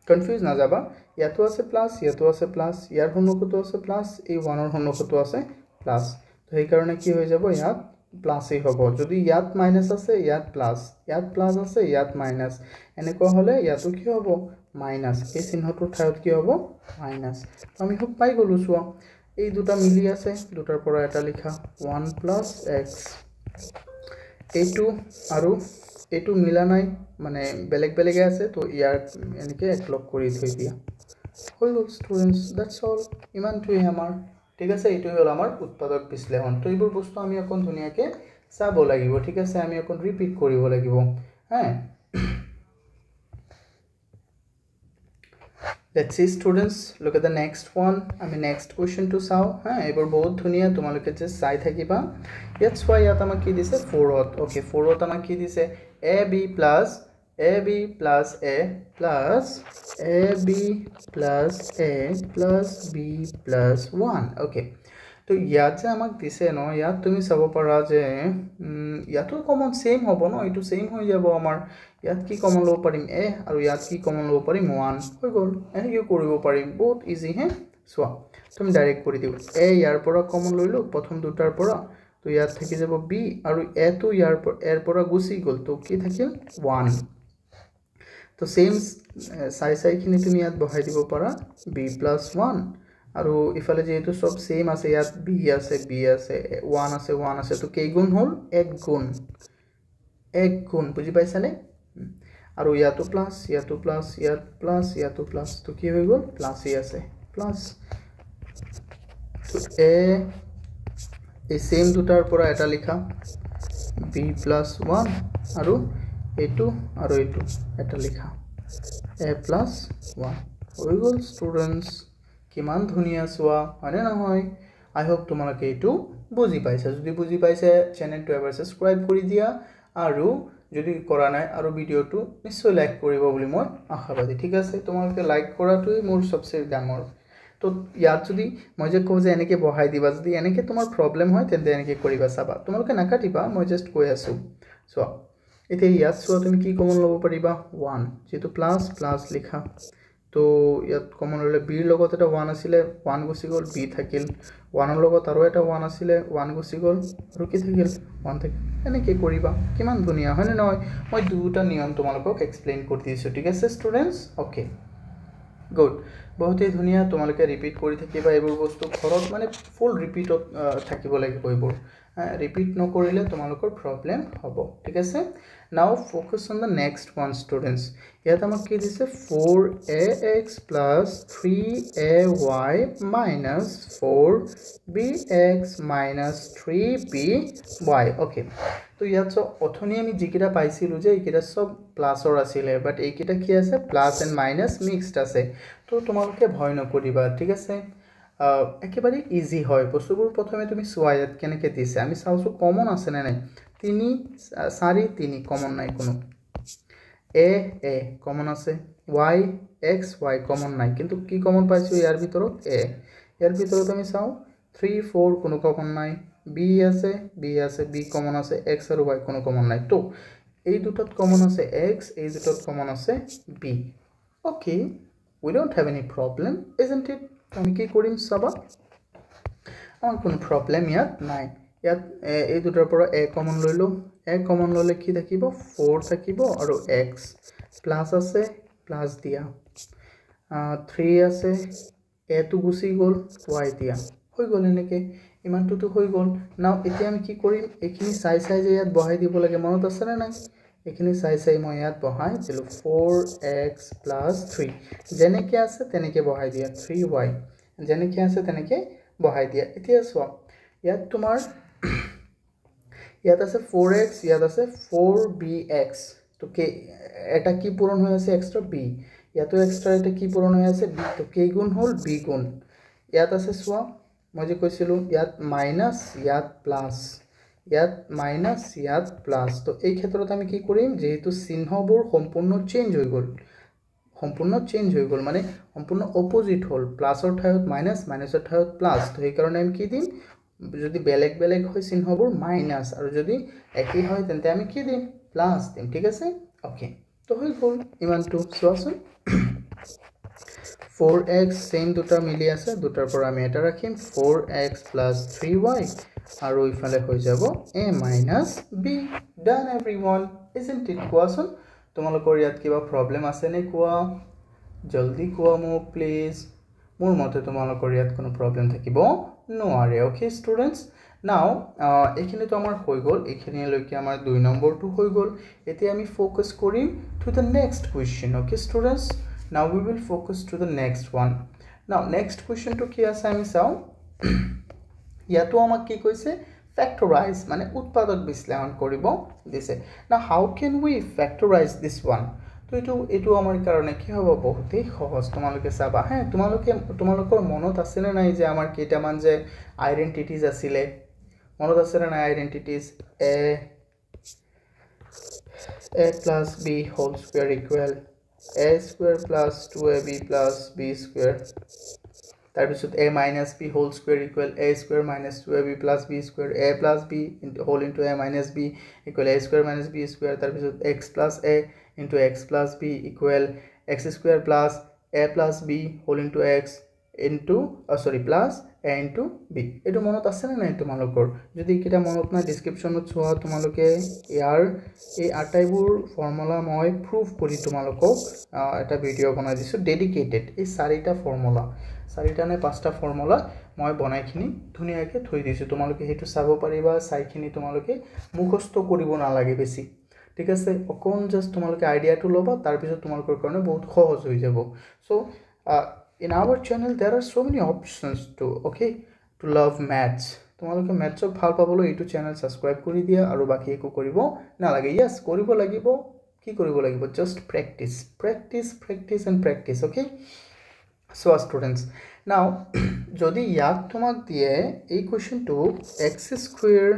কনফিউজ না যাবা ইয়াতো আছে প্লাস ইয়াতো আছে প্লাস ইয়াৰ সন্মুখতো আছে প্লাস এই 1 ৰ সন্মুখতো আছে প্লাস তো এই কাৰণে কি হৈ যাব ইয়াত প্লাসই হ'ব যদি ইয়াত মাইনাস আছে ইয়াত প্লাস আছে ইয়াত মাইনাস এনেকুৱা হলে ইয়াতো কি হ'ব মাইনাস এই চিহ্নটোৰ ঠাইত কি হ'ব মাইনাস আমি হক পাই গলো চোৱা এই দুটা মিলি আছে দুটাৰ পৰা এটা লিখা 1 + x এইটো আৰু এইটো মিলা নাই মানে বেলেগ বেলেগ আছে তো ইয়াৰ এনেকৈ একলগ কৰি থৈ দিয়া হৈ গল স্টুডেন্টস দ্যাটস অল ইমানটোই আমাৰ ঠিক আছে এইটো হল আমাৰ উৎপাদক বিশ্লেষণ তো এইবোৰ বস্তু আমি অকন ধুনিয়াকে চাব লাগিব ঠিক আছে আমি অকন ৰিপিট কৰিব লাগিব হ্যাঁ Let's see students, look at the next one. আমি next question to চাও হ্যাঁ এবাৰ বহুত ধুনিয়া তোমালোকে যে চাই থাকিবা ইয়াত চোৱা ইয়াত আমাক কি দিছে 4ত ওকে 4ত আমাক কি দিছে ab plus a plus a plus b plus 1 okay তো ইয়াত যে আমাক দিছে ন ইয়াত তুমি চাব পাৰা যে ইয়াতো কমন সেম হ'ব ন এটো সেম হৈ যাব আমাৰ ইয়াত কি কমন লব পাৰিম a আৰু ইয়াত কি কমন লব পাৰিম 1 হৈ গল এনে কি কৰিব পাৰিম বহুত ইজি হে সোৱা তুমি ডাইৰেক্ট কৰি দিও a ইয়াৰ পৰা কমন লৈলো প্ৰথম দুটাৰ পৰা তো ইয়াত থাকি যাব b আৰু a তো ইয়াৰ পৰা গুছি গল তো কি থাকিল 1 তো সেম সাই খিনি তুমি ইয়াত বহাই দিব পাৰা b + 1 আৰু ইফালে যেহেতু সব সেম আছে ইয়াত b আছে 1 আছে তো কেই গুণ হল এক গুণ বুজি পাইছানে আৰু ইয়াতো প্লাস ইয়াতো প্লাস তো কি হৈ গল প্লাসই আছে প্লাস তো এই সেম দুটাৰ পৰা এটা লিখা b + 1 আৰু এইটো এটা লিখা a + 1 হৈ গল স্টুডেন্টস কিমান ধুনিয়া সোৱা হয়নে নহয় আই হোপ তোমালোকে এটো বুজি পাইছা যদি বুজি পাইছে চ্যানেলটো এবাৰ সাবস্ক্ৰাইব কৰি দিয়া আৰু যদি কৰা নাই আৰু ভিডিওটো নিশ্চয় লাইক কৰিব বুলি মই আশাবাদী ঠিক আছে তোমালোকে লাইক কৰাটোই মোৰ সবচে ডাঙৰ তো ইয়াত যদি মই যে কও যে এনেকে বহাই দিবা যদি এনেকে তোমাৰ প্ৰবলেম হয় তেন্তে এনেকে কৰিবা চাবা তোমালোকে নাকাটিবা মই জাস্ট কৈ আছো সো এতিয়া ইয়াত সো তুমি কি কমন লব পাৰিবা 1 যেটো প্লাস লিখা তো ইয়াত কমন হলে b ৰ লগত এটা 1 আছিল 1 গুছি গল b থাকিল 1 ৰ লগত আৰু এটা 1 আছিল 1 গুছি গল আৰু কি থাকিল 1 থাকিল এনেকে কৰিবা কিমান ধুনিয়া হয়নে নহয় মই দুটা নিয়ম তোমালোকক এক্সপ্লেইন কৰি দিছো ঠিক আছে স্টুডেন্টস ওকে গুড বহুতই ধুনিয়া তোমালোকে ৰিপিট কৰি থাকিবা এইবোৰ বস্তু ঘৰত মানে ফুল ৰিপিটত থাকিব লাগিব এইবোৰ ৰিপিট নকৰিলে তোমালোকৰ প্ৰবলেম হ'ব ঠিক আছে নাও focus on the next one students ইয়াত আমাক কি দিছে 4ax plus 3ay minus 4bx minus 3by okay তো ইয়াত সব অথনি আমি যিকিটা পাইছিলো যে এইকিটা সব প্লাসৰ আছিল বাট এইকিটা কি আছে প্লাস এন্ড মাইনাস মিক্সড আছে তো তোমালোকে ভয় নকৰিবা ঠিক আছে একেবাৰে ইজি হয় বস্তুবোৰ প্ৰথমে তুমি সোৱায়াত কেনেকে দিছে আমি চাওছো কমন আছে না নাই 3 4 3 কমন নাই কোনো a কমন আছে y x y কমন নাই কিন্তু কি কমন পাইছো ইয়াৰ ভিতৰত a ইয়াৰ ভিতৰত আমি চাও 3 4 কোনো কমন নাই b আছে b কমন আছে x আৰু y কোনো কমন নাই তো এই দুটাত কমন আছে x এই দুটাত কমন আছে b okay we don't have any problem isn't it আমি কি কৰিম চাবা আমাৰ কোনো প্ৰবলেম ইয়াত নাই ইয়াত এই দুটাৰ পৰা a কমন লৈলো a কমন ললে কি থাকিব 4 থাকিব আৰু x প্লাস আছে প্লাস দিয়া 3 আছে a তো গুছি গল y দিয়া হৈ গল এনেকে ইমানটো তো হৈ গল নাও এতিয়া আমি কি কৰিম এখিনি সাই যে ইয়াত বহাই দিব লাগে মনত আছে না নাই এখিনি সাই মই ইয়াত বহাই দিলো 4x + 3 যেনেকে আছে তেনেকে বহাই দিয়া 3y যেনেকে আছে তেনেকে বহাই দিয়া এতিয়া সোৱা ইয়াত তোমাৰ ইয়াত আছে 4x ইয়াত আছে 4bx তো কে এটা কি পূৰণ হৈ আছে এক্সট্ৰা b ইয়াতো এক্সট্ৰা এটা কি পূৰণ হৈ আছে b তো কে গুণ হল b গুণ ইয়াত আছে সোৱা মই যে কৈছিলো ইয়াত মাইনাস ইয়াত প্লাস ইয়াত মাইনাস ইয়াত প্লাস তো এই ক্ষেত্ৰত আমি কি কৰিম যেহেতু চিহ্নবোৰ সম্পূৰ্ণ চেঞ্জ হৈ গল মানে সম্পূৰ্ণ অপোজিট হল প্লাসৰ ঠাইত মাইনাস মাইনাসৰ ঠাইত প্লাস তো এই কাৰণে আমি কি দিম যদি বেলেগ হয় চিহ্নবোৰ মাইনাস আৰু যদি একই হয় তেন্তে আমি কি দিম প্লাস দিম ঠিক আছে ওকে তো হৈ গল ইমানটো সোৱাচোন 4x সেম দুটা মিলি আছে দুটাৰ পৰা আমি এটা ৰাখিম 4x + 3y আৰু ইফালে হৈ যাব a - b done everyone isn't it কোৱাচোন তোমালোকৰ ইয়াত কিবা প্ৰবলেম আছে নে কোৱা জলদি কোৱা মোক প্লিজ মোৰ মতে তোমালোকৰ ইয়াত কোনো প্ৰবলেম থাকিব নোৱাৰে ওকে স্টুডেন্টস নাও এখিনি তো আমাৰ হৈ গল এখিনি লৈকে আমাৰ 2 নম্বৰটো হৈ গল এতিয়া আমি ফোকাস কৰিম to the next question okay students now we will focus to the next one now next question to কি আছে আমি চাও ইয়াতো আমাক কি কৈছে factorize মানে উৎপাদক বিশ্লেষণ কৰিব দিছে now how can we factorize this one তো এইটো আমাৰ কাৰণে কি হ'ব বহুতেই সহজ তোমালোকে চাবা হ্যাঁ তোমালোকৰ মনত আছে নে নাই যে আমাৰ কেইটামান যে আইডেন্টিটিজ আছিলে মনত আছে নে নাই identities a plus b whole square equal a square plus 2ab plus b square তাৰপিছত a minus b whole square equal a square minus 2ab plus b square a plus b whole into a minus b equal a square minus b square তাৰপিছত x plus a into x plus b equal x square plus a plus b whole into x into plus a into b এটো মনত আছে না নাই তোমালোকৰ যদি কিটা মনত না ডেসক্ৰিপচনত চোৱা তোমালোকে ইয়াৰ এই আটাইবোৰ ফৰ্মুলা মই প্ৰুফ কৰি তোমালোকক এটা ভিডিও বনাই দিছো ডেডিকেটেড এই চাৰিটা ফৰ্মুলা চাৰিটা নে পাঁচটা ফৰ্মুলা মই বনাইখিনি ধুনিয়াকৈ থৈ দিছো তোমালোকে হেতু চাব পাৰিবা চাইখিনি তোমালোকে মুখস্থ কৰিব নালাগে বেছি ঠিক আছে অকন জাস্ট তোমালোকে আইডিয়াটো লবা তাৰ পিছত তোমালোকৰ কাৰণে বহুত সহজ হৈ যাব so in our channel there are so many options to love maths তোমালোকে mathsক ভাল পাবলৈ এইটো চ্যানেল সাবস্ক্ৰাইব কৰি দিয়া আৰু বাকি একো কৰিব নালাগে yes কৰিব লাগিব কি কৰিব লাগিব just practice and practice okay so students now যদি ইয়াক তোমাক দিয়ে এই কোৱেশ্চনটো x square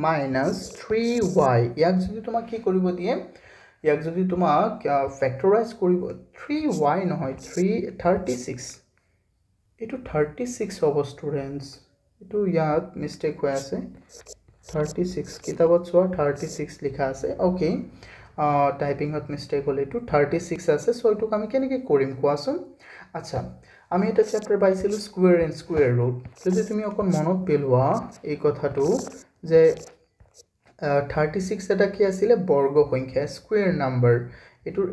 minus 3y ইয়াক যদি তোমাক কি কৰিব দিয়ে ইয়াক যদি তোমাক ফ্যাক্টৰাইজ কৰিব 3y নহয় 36 এটো 36 হ'ব স্টুডেন্টস এটো ইয়াত মিস্টেক হৈ আছে 36 কিতাবত চোৱা 36 লিখা আছে ওকে টাইপিংত মিস্টেক হল এটো 36 আছে সো এটো আমি কেনেকৈ কৰিম কোৱাচোন আচ্ছা আমি এটা চ্যাপ্টাৰ পাইছিলো স্কয়াৰ এন্ড স্কয়াৰ ৰুট যদি তুমি অকন মনত পেলোৱা এই কথাটো যে 36 এটা কি আছিল বৰ্গ সংখ্যা স্কয়াৰ নাম্বাৰ এটোৰ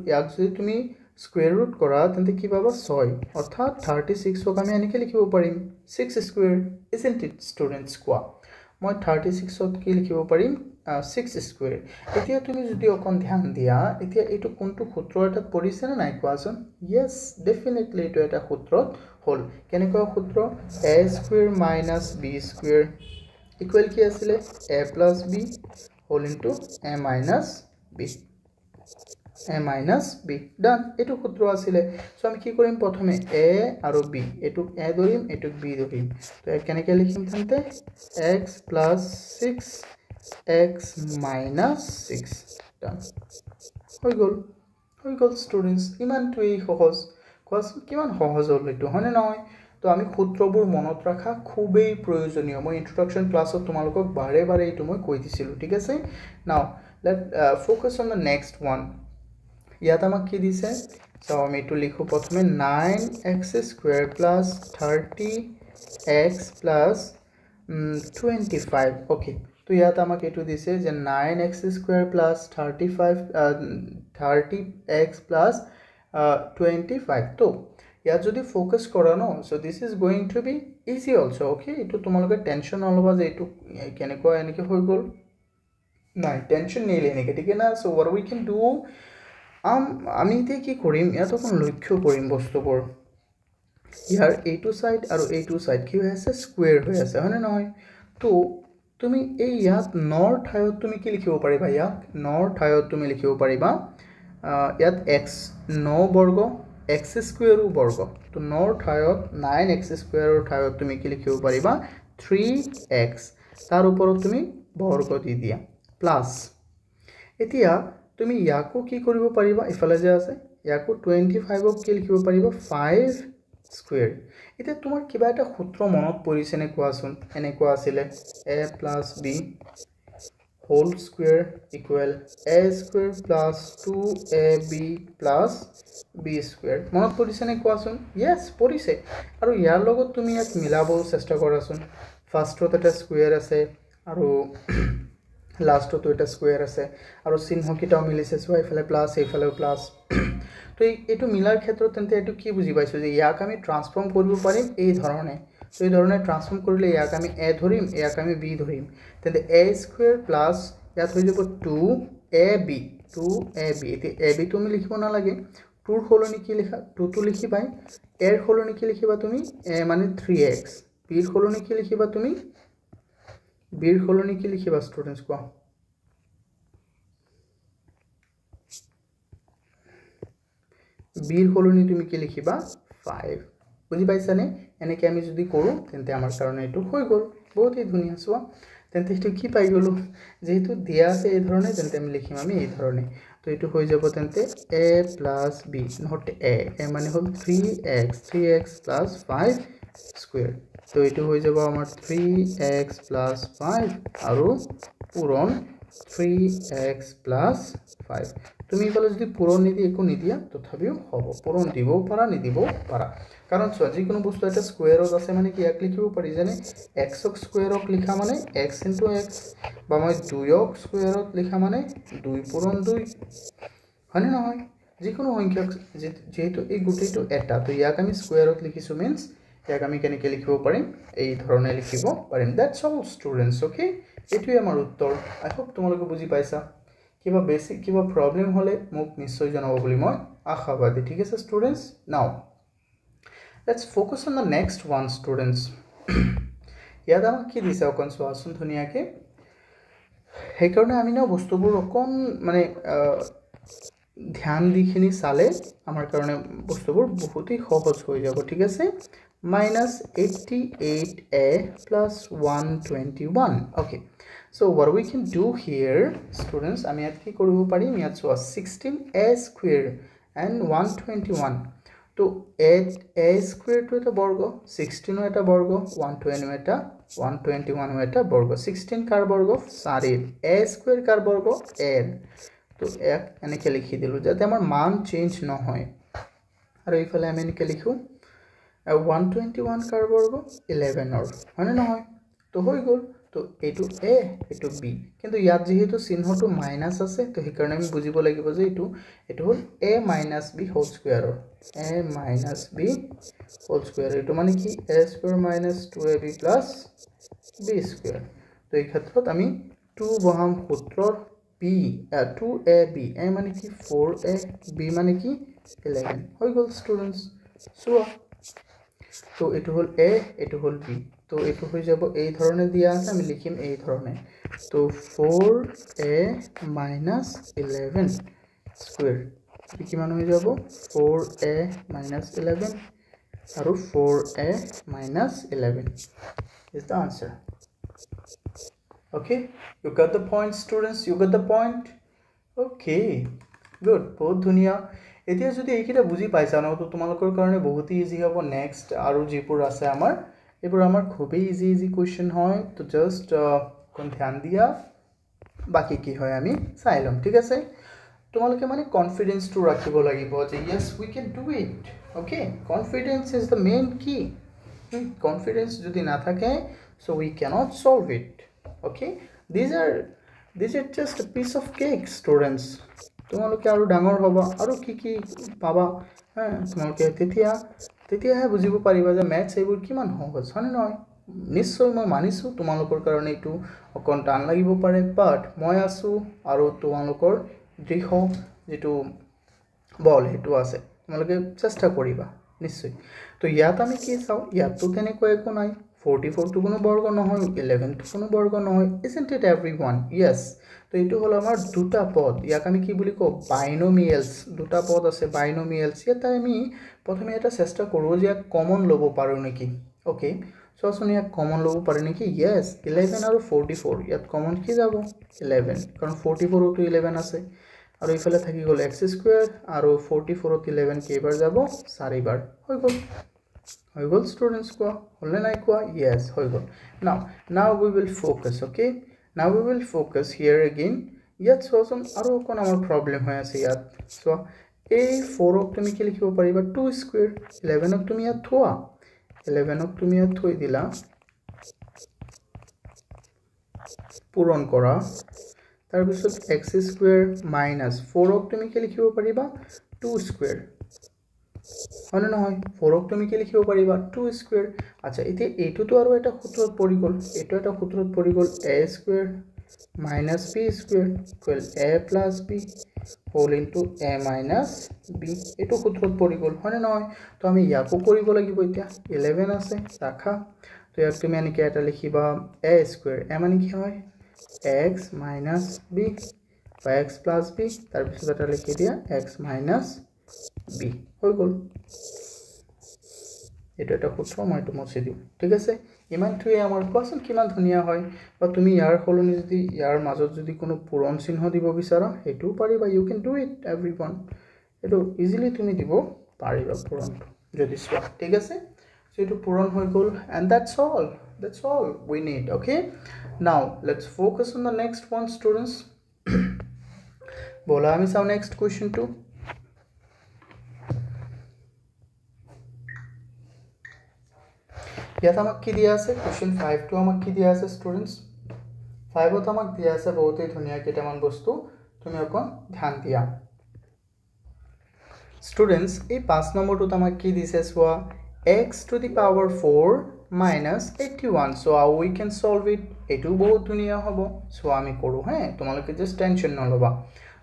ইয়াক যদি তুমি স্কয়াৰ ৰুট কৰা তেন্তে কি পাবা 6 অৰ্থাৎ 36 ক আমি এনেকৈ লিখিব পাৰিম 6 স্কয়াৰ isn't it students কোৱা মই 36 ত কি লিখিব পাৰিম 6 স্কয়াৰ এতিয়া তুমি যদি অকন ধ্যান দিয়া এতিয়া এটো কোনটো সূত্ৰ এটাত পৰিছে না নাই কোৱাচোন yes definitely এটো এটা সূত্ৰত হল কেনেকুৱা সূত্ৰ a square minus b square equal কি আছিলে a plus b whole into a minus b done এটো সূত্ৰ আছিলে সো আমি কি কৰিম প্ৰথমে a আৰু b এটুক a ধৰিম এটুক b ধৰিম তো কেনেকৈ লিখিম তেন্তে x plus 6x minus 6 done হৈ গল স্টুডেন্টস ইমানটোই সহজ কোৱাচোন কিমান সহজ হল এটো হয়নে নহয় তো আমি সূত্ৰবোৰ মনত ৰাখা খুবেই প্ৰয়োজনীয় মই ইন্ট্ৰোডাকশন ক্লাছত তোমালোকক বাৰে এটো মই কৈ দিছিলো ঠিক আছে now let focus on the next one ইয়াত আমাক কি দিছে সো আমি এটো লিখো প্ৰথমে 9x square plus 30x plus 25 okay তো ইয়াত আমাক এটো দিছে যে 9x square plus 30x plus 25 তো ইয়াত যদি ফোকাস কৰা ন so this is going to be easy also okay এটো তোমালোকে টেনশন নলবা যে এটো কেনেকৈ এনেকৈ হৈ গল নাই টেনশন নেই এনেকৈ ঠিক না so what we can do আমি তে কি কৰিম ইয়াত অকন লক্ষ্য কৰিম বস্তুবোৰ ইয়াৰ এইটো সাইড আৰু এইটো সাইড কি হৈ আছে স্কয়াৰ হৈ আছে হয়নে নহয় তো তুমি এই ইয়াত নৰ ঠাইত তুমি কি লিখিব পাৰিবা ইয়াক নৰ ঠাইত তুমি লিখিব পাৰিবা ইয়াত x 9 বৰ্গ x স্কয়াৰ বৰ্গ তো নৰ ঠাইত 9x স্কয়াৰৰ ঠাইত তুমি কি লিখিব পাৰিবা 3x তাৰ ওপৰত তুমি বৰ্গ দি দিয়া প্লাস এতিয়া তুমি ইয়াকো কি কৰিব পাৰিবা ইফালে যে আছে ইয়াকো 25 ক কি লিখিব পাৰিবা 5 স্কয়াৰ এতিয়া তোমাৰ কিবা এটা সূত্ৰ মনত পৰিছে নে কোৱাচোন এনেকুৱা আছিল a plus b whole square equal a square plus 2ab plus b square মনত পৰিছে নে কোৱাচোন yes পৰিছে আৰু ইয়াৰ লগত তুমি এক মিলাব চেষ্টা কৰাচোন ফাৰ্ষ্টত এটা স্কয়াৰ আছে আৰু লাষ্টটো এটা স্কয়াৰ আছে আৰু চিহ্ন কিটাও মিলিছে সো ইফালে প্লাস ইফালে প্লাস তো এটো মিলাৰ ক্ষেত্ৰত তেন্তে এটো কি বুজি পাইছো যে ইয়াক আমি ট্ৰান্সফৰ্ম কৰিব পাৰিম এই ধৰণে তো এই ধৰণে ট্ৰান্সফৰ্ম কৰিলে ইয়াক আমি a ধৰিম ইয়াক আমি b ধৰিম তেন্তে a স্কয়াৰ প্লাস ইয়াত হৈ যাব 2ab এতি ab তুমি লিখিব না লাগে 2 ৰ হলনি কি লিখা 2 টো লিখি পাই a ৰ হলনি কি লিখিবা তুমি a মানে 3x b ৰ হলনি কি লিখিবা তুমি b ৰ হলনি কি লিখিবা স্টুডেন্টস কোৱা বিৰ হলনি তুমি কি লিখিবা 5 বুজি পাইছানে এনেকৈ আমি যদি কৰো তেন্তে আমাৰ কাৰণে এটো হৈ গল বহুতই ধুনিয়া সোৱা তেন্তে এটো কি পাই গলো যেহেতু দিয়া আছে এই ধৰণে তেন্তে আমি লিখিম আমি এই ধৰণে তো এটো হৈ যাব তেন্তে a + b নট a মানে হল 3x 5 স্কয়াৰ তো এটো হৈ যাব আমাৰ 3x + 5 আৰু পূৰণ 3x + 5 তুমি ইফালে যদি পূৰণ নিদি একো নিদিয়া তথাপিও হ'ব পূৰণ দিবও পাৰা নিদিবও পাৰা কাৰণ যি কোনো বস্তু এটা স্কয়াৰত আছে মানে কি এক লিখিব পাৰি জানে x ক স্কয়াৰত লিখা মানে x * x বা মই 2 ক স্কয়াৰত লিখা মানে 2 পূৰণ 2 হয়নে নহয় যিকোনো সংখ্যক যেহেতু এই গোটেইটো এটা তো ইয়াক আমি স্কয়াৰত লিখিছো মিন্স ইয়াক আমি কেনেকৈ লিখিব পাৰিম এই ধৰণে লিখিব পাৰিম দ্যাটস অল ষ্টুডেন্টস ওকে এটোই আমাৰ উত্তৰ আই হোপ তোমালোকে বুজি পাইছা কিবা বেসিক কিবা প্ৰবলেম হলে মোক নিশ্চয় জনাব বুলি মই আশাবাদী ঠিক আছে ষ্টুডেন্টস নাও let's focus on the next one students ইয়াত আমাক কি দিছে অকন সোৱাচোন ধুনিয়াকে সেই কাৰণে আমি না বস্তুবোৰ অকন মানে ধ্যান দিখিনি চালে আমাৰ কাৰণে বস্তুবোৰ বহুতই সহজ হৈ যাব ঠিক আছে -88a + 121 okay so what we can do here students আমি ইয়াত কি কৰিব পাৰিম ইয়াত সোৱা 16a square and 121 তো a square to eta borgo 16 eta borgo 120 eta 121 eta borgo 16 car borgo 4 a square car borgo a তো এক এনেকে লিখি দিলু যাতে আমাৰ মান চেঞ্জ নহয় আৰু ইফালে আমি এনেকে লিখো 121 कार borgo 11 or মানে নহয় তো হৈ গল তো এটো a এটো b কিন্তু ইয়াত যেহেতু চিহ্নটো মাইনাস আছে তো সেই কাৰণে আমি বুজিব লাগিব যে এটো হল a - b whole square a - b whole square এটো মানে কি a square - 2ab + b square তো এই ক্ষেত্ৰত আমি 2 বহাম সূত্ৰৰ b 2ab a মানে কি 4a b মানে কি 11 হৈ গল ষ্টুডেন্টস সো তো এটো হল a এটো হল b তো এটো হৈ যাব এই ধৰণে দিয়া আছে আমি লিখিম এই ধৰণে তো 4a - 11 স্কয়াৰ কি মান হৈ যাব 4a - 11 আৰু 4a - 11 is the answer okay you got the point students you got the point okay good বহুত ধুনিয়া এতিয়া যদি এইকিটা বুজি পাইছা ন তো তোমালোকৰ কাৰণে বহুত ইজি হ'ব নেক্সট আৰু জিপুৰ আছে আমাৰ এবোৰ আমাৰ খুবই ইজি কোৱেশ্চন হয় তো জাস্ট কোন ধ্যান দিয়া বাকি কি হয় আমি চাই লম ঠিক আছে তোমালোকে মানে কনফিডেন্স টু ৰাখিব লাগিব যে yes we can do it okay confidence is the main key confidence যদি না থাকে so we cannot solve it okay these are just a piece of cake students তোমালোকে আৰু ডাঙৰ হবা আৰু কি পাবা তোমালোকে তেতিয়াহে বুজিব পাৰিবা যে ম্যাথছ এইবোৰ কিমান সহজ হয় নহয় নিশ্চয় মই মানিছো তোমালোকৰ কাৰণে এটো অকন টান লাগিব পাৰে বাট মই আছো আৰু তোমালোকৰ দৃঢ় যেটো বল হেতু আছে তোমালোকে চেষ্টা কৰিবা নিশ্চয় তো ইয়াত আমি কি চাও ইয়াতো তেনেকৈ একো নাই 44 to কোনো বৰ্গ নহয় 11 to কোনো বৰ্গ নহয় isn't it everyone yes তো এটো হল আমাৰ দুটা পদ ইয়াক আমি কি বুলি কও বাইনোমিয়ালস দুটা পদ আছে বাইনোমিয়ালস এটা আমি প্ৰথমে এটা চেষ্টা কৰো যে কমন লব পাৰো নেকি ওকে সো আসুন ইয়াক কমন লব পাৰো নেকি yes 11 আৰু 44 ইয়াত কমন কি যাব 11 কাৰণ 44 to 11 আছে আৰু ইফালে থাকি গল x স্কয়াৰ আৰু 44 to 11 কেইবাৰ যাব 4 বাৰ হৈ গল students কোৱা হলে নাই কোৱা yes হৈ গল now we will focus okay now we will focus here again ইয়াত সোচন আৰু কোন আমাৰ প্ৰবলেম হৈ আছে ইয়াত সো এই 4 ক তুমি কি লিখিব পাৰিবা 2 স্কয়াৰ 11 ক তুমি ইয়াত থোৱা 11 ক তুমি ইয়াত থৈ দিলা পূৰণ কৰা তাৰ পিছত x স্কয়াৰ - 4 ক তুমি কি লিখিব পাৰিবা 2 স্কয়াৰ হনে নহয় 4 ক তুমি কি লিখিব পাৰিবা 2 স্কয়াৰ আচ্ছা এতিয়া এটোটো আৰু এটা সূত্ৰত পৰি গল এটো এটা সূত্ৰত পৰি গল a square - b square equal a + b whole into a - b এটো সূত্ৰত পৰি গল হনে নহয় তো আমি ইয়াকো কৰিব লাগিব এতিয়া 11 আছে ৰাখা তো ইয়াক তুমি এনেকৈ এটা লিখিবা a স্কয়াৰ a মানে কি হয় x - b বা x + b তাৰ পিছত এটা লিখি দিয়া x - বি হৈ গ'ল এটা এটা সূত্ৰ মই এইটো মুছি দিওঁ ঠিক আছে ইমানটোৱে আমাৰ কোৱাচোন কিমান ধুনীয়া হয় বা তুমি ইয়াৰ সলনি যদি ইয়াৰ মাজত যদি কোনো পূৰণ চিহ্ন দিব বিচাৰা সেইটোও পাৰিবা you can do it everyone এইটো ইজিলি তুমি দিব পাৰিবা পূৰণটো যদি চোৱা ঠিক আছে সো এইটো পূৰণ হৈ গ'ল and that's all we need okay now let's focus on the next one students bola ami sao next question to ইয়াত আমাক কি দিয়া আছে কোশ্চেন 5 টো আমাক কি দিয়া আছে স্টুডেন্টস 5 ত আমাক দিয়া আছে বহুতই ধুনিয়া কেইটামান বস্তু তুমি অকন ধ্যান দিয়া স্টুডেন্টস এই 5 নম্বৰটো আমাক কি দিছে সোয়া x to the power 4 minus 81 so how we can solve it এটো বহুত ধুনিয়া হবে সো আমি করু হ্যাঁ তোমালোকে জাস্ট টেনশন নলবা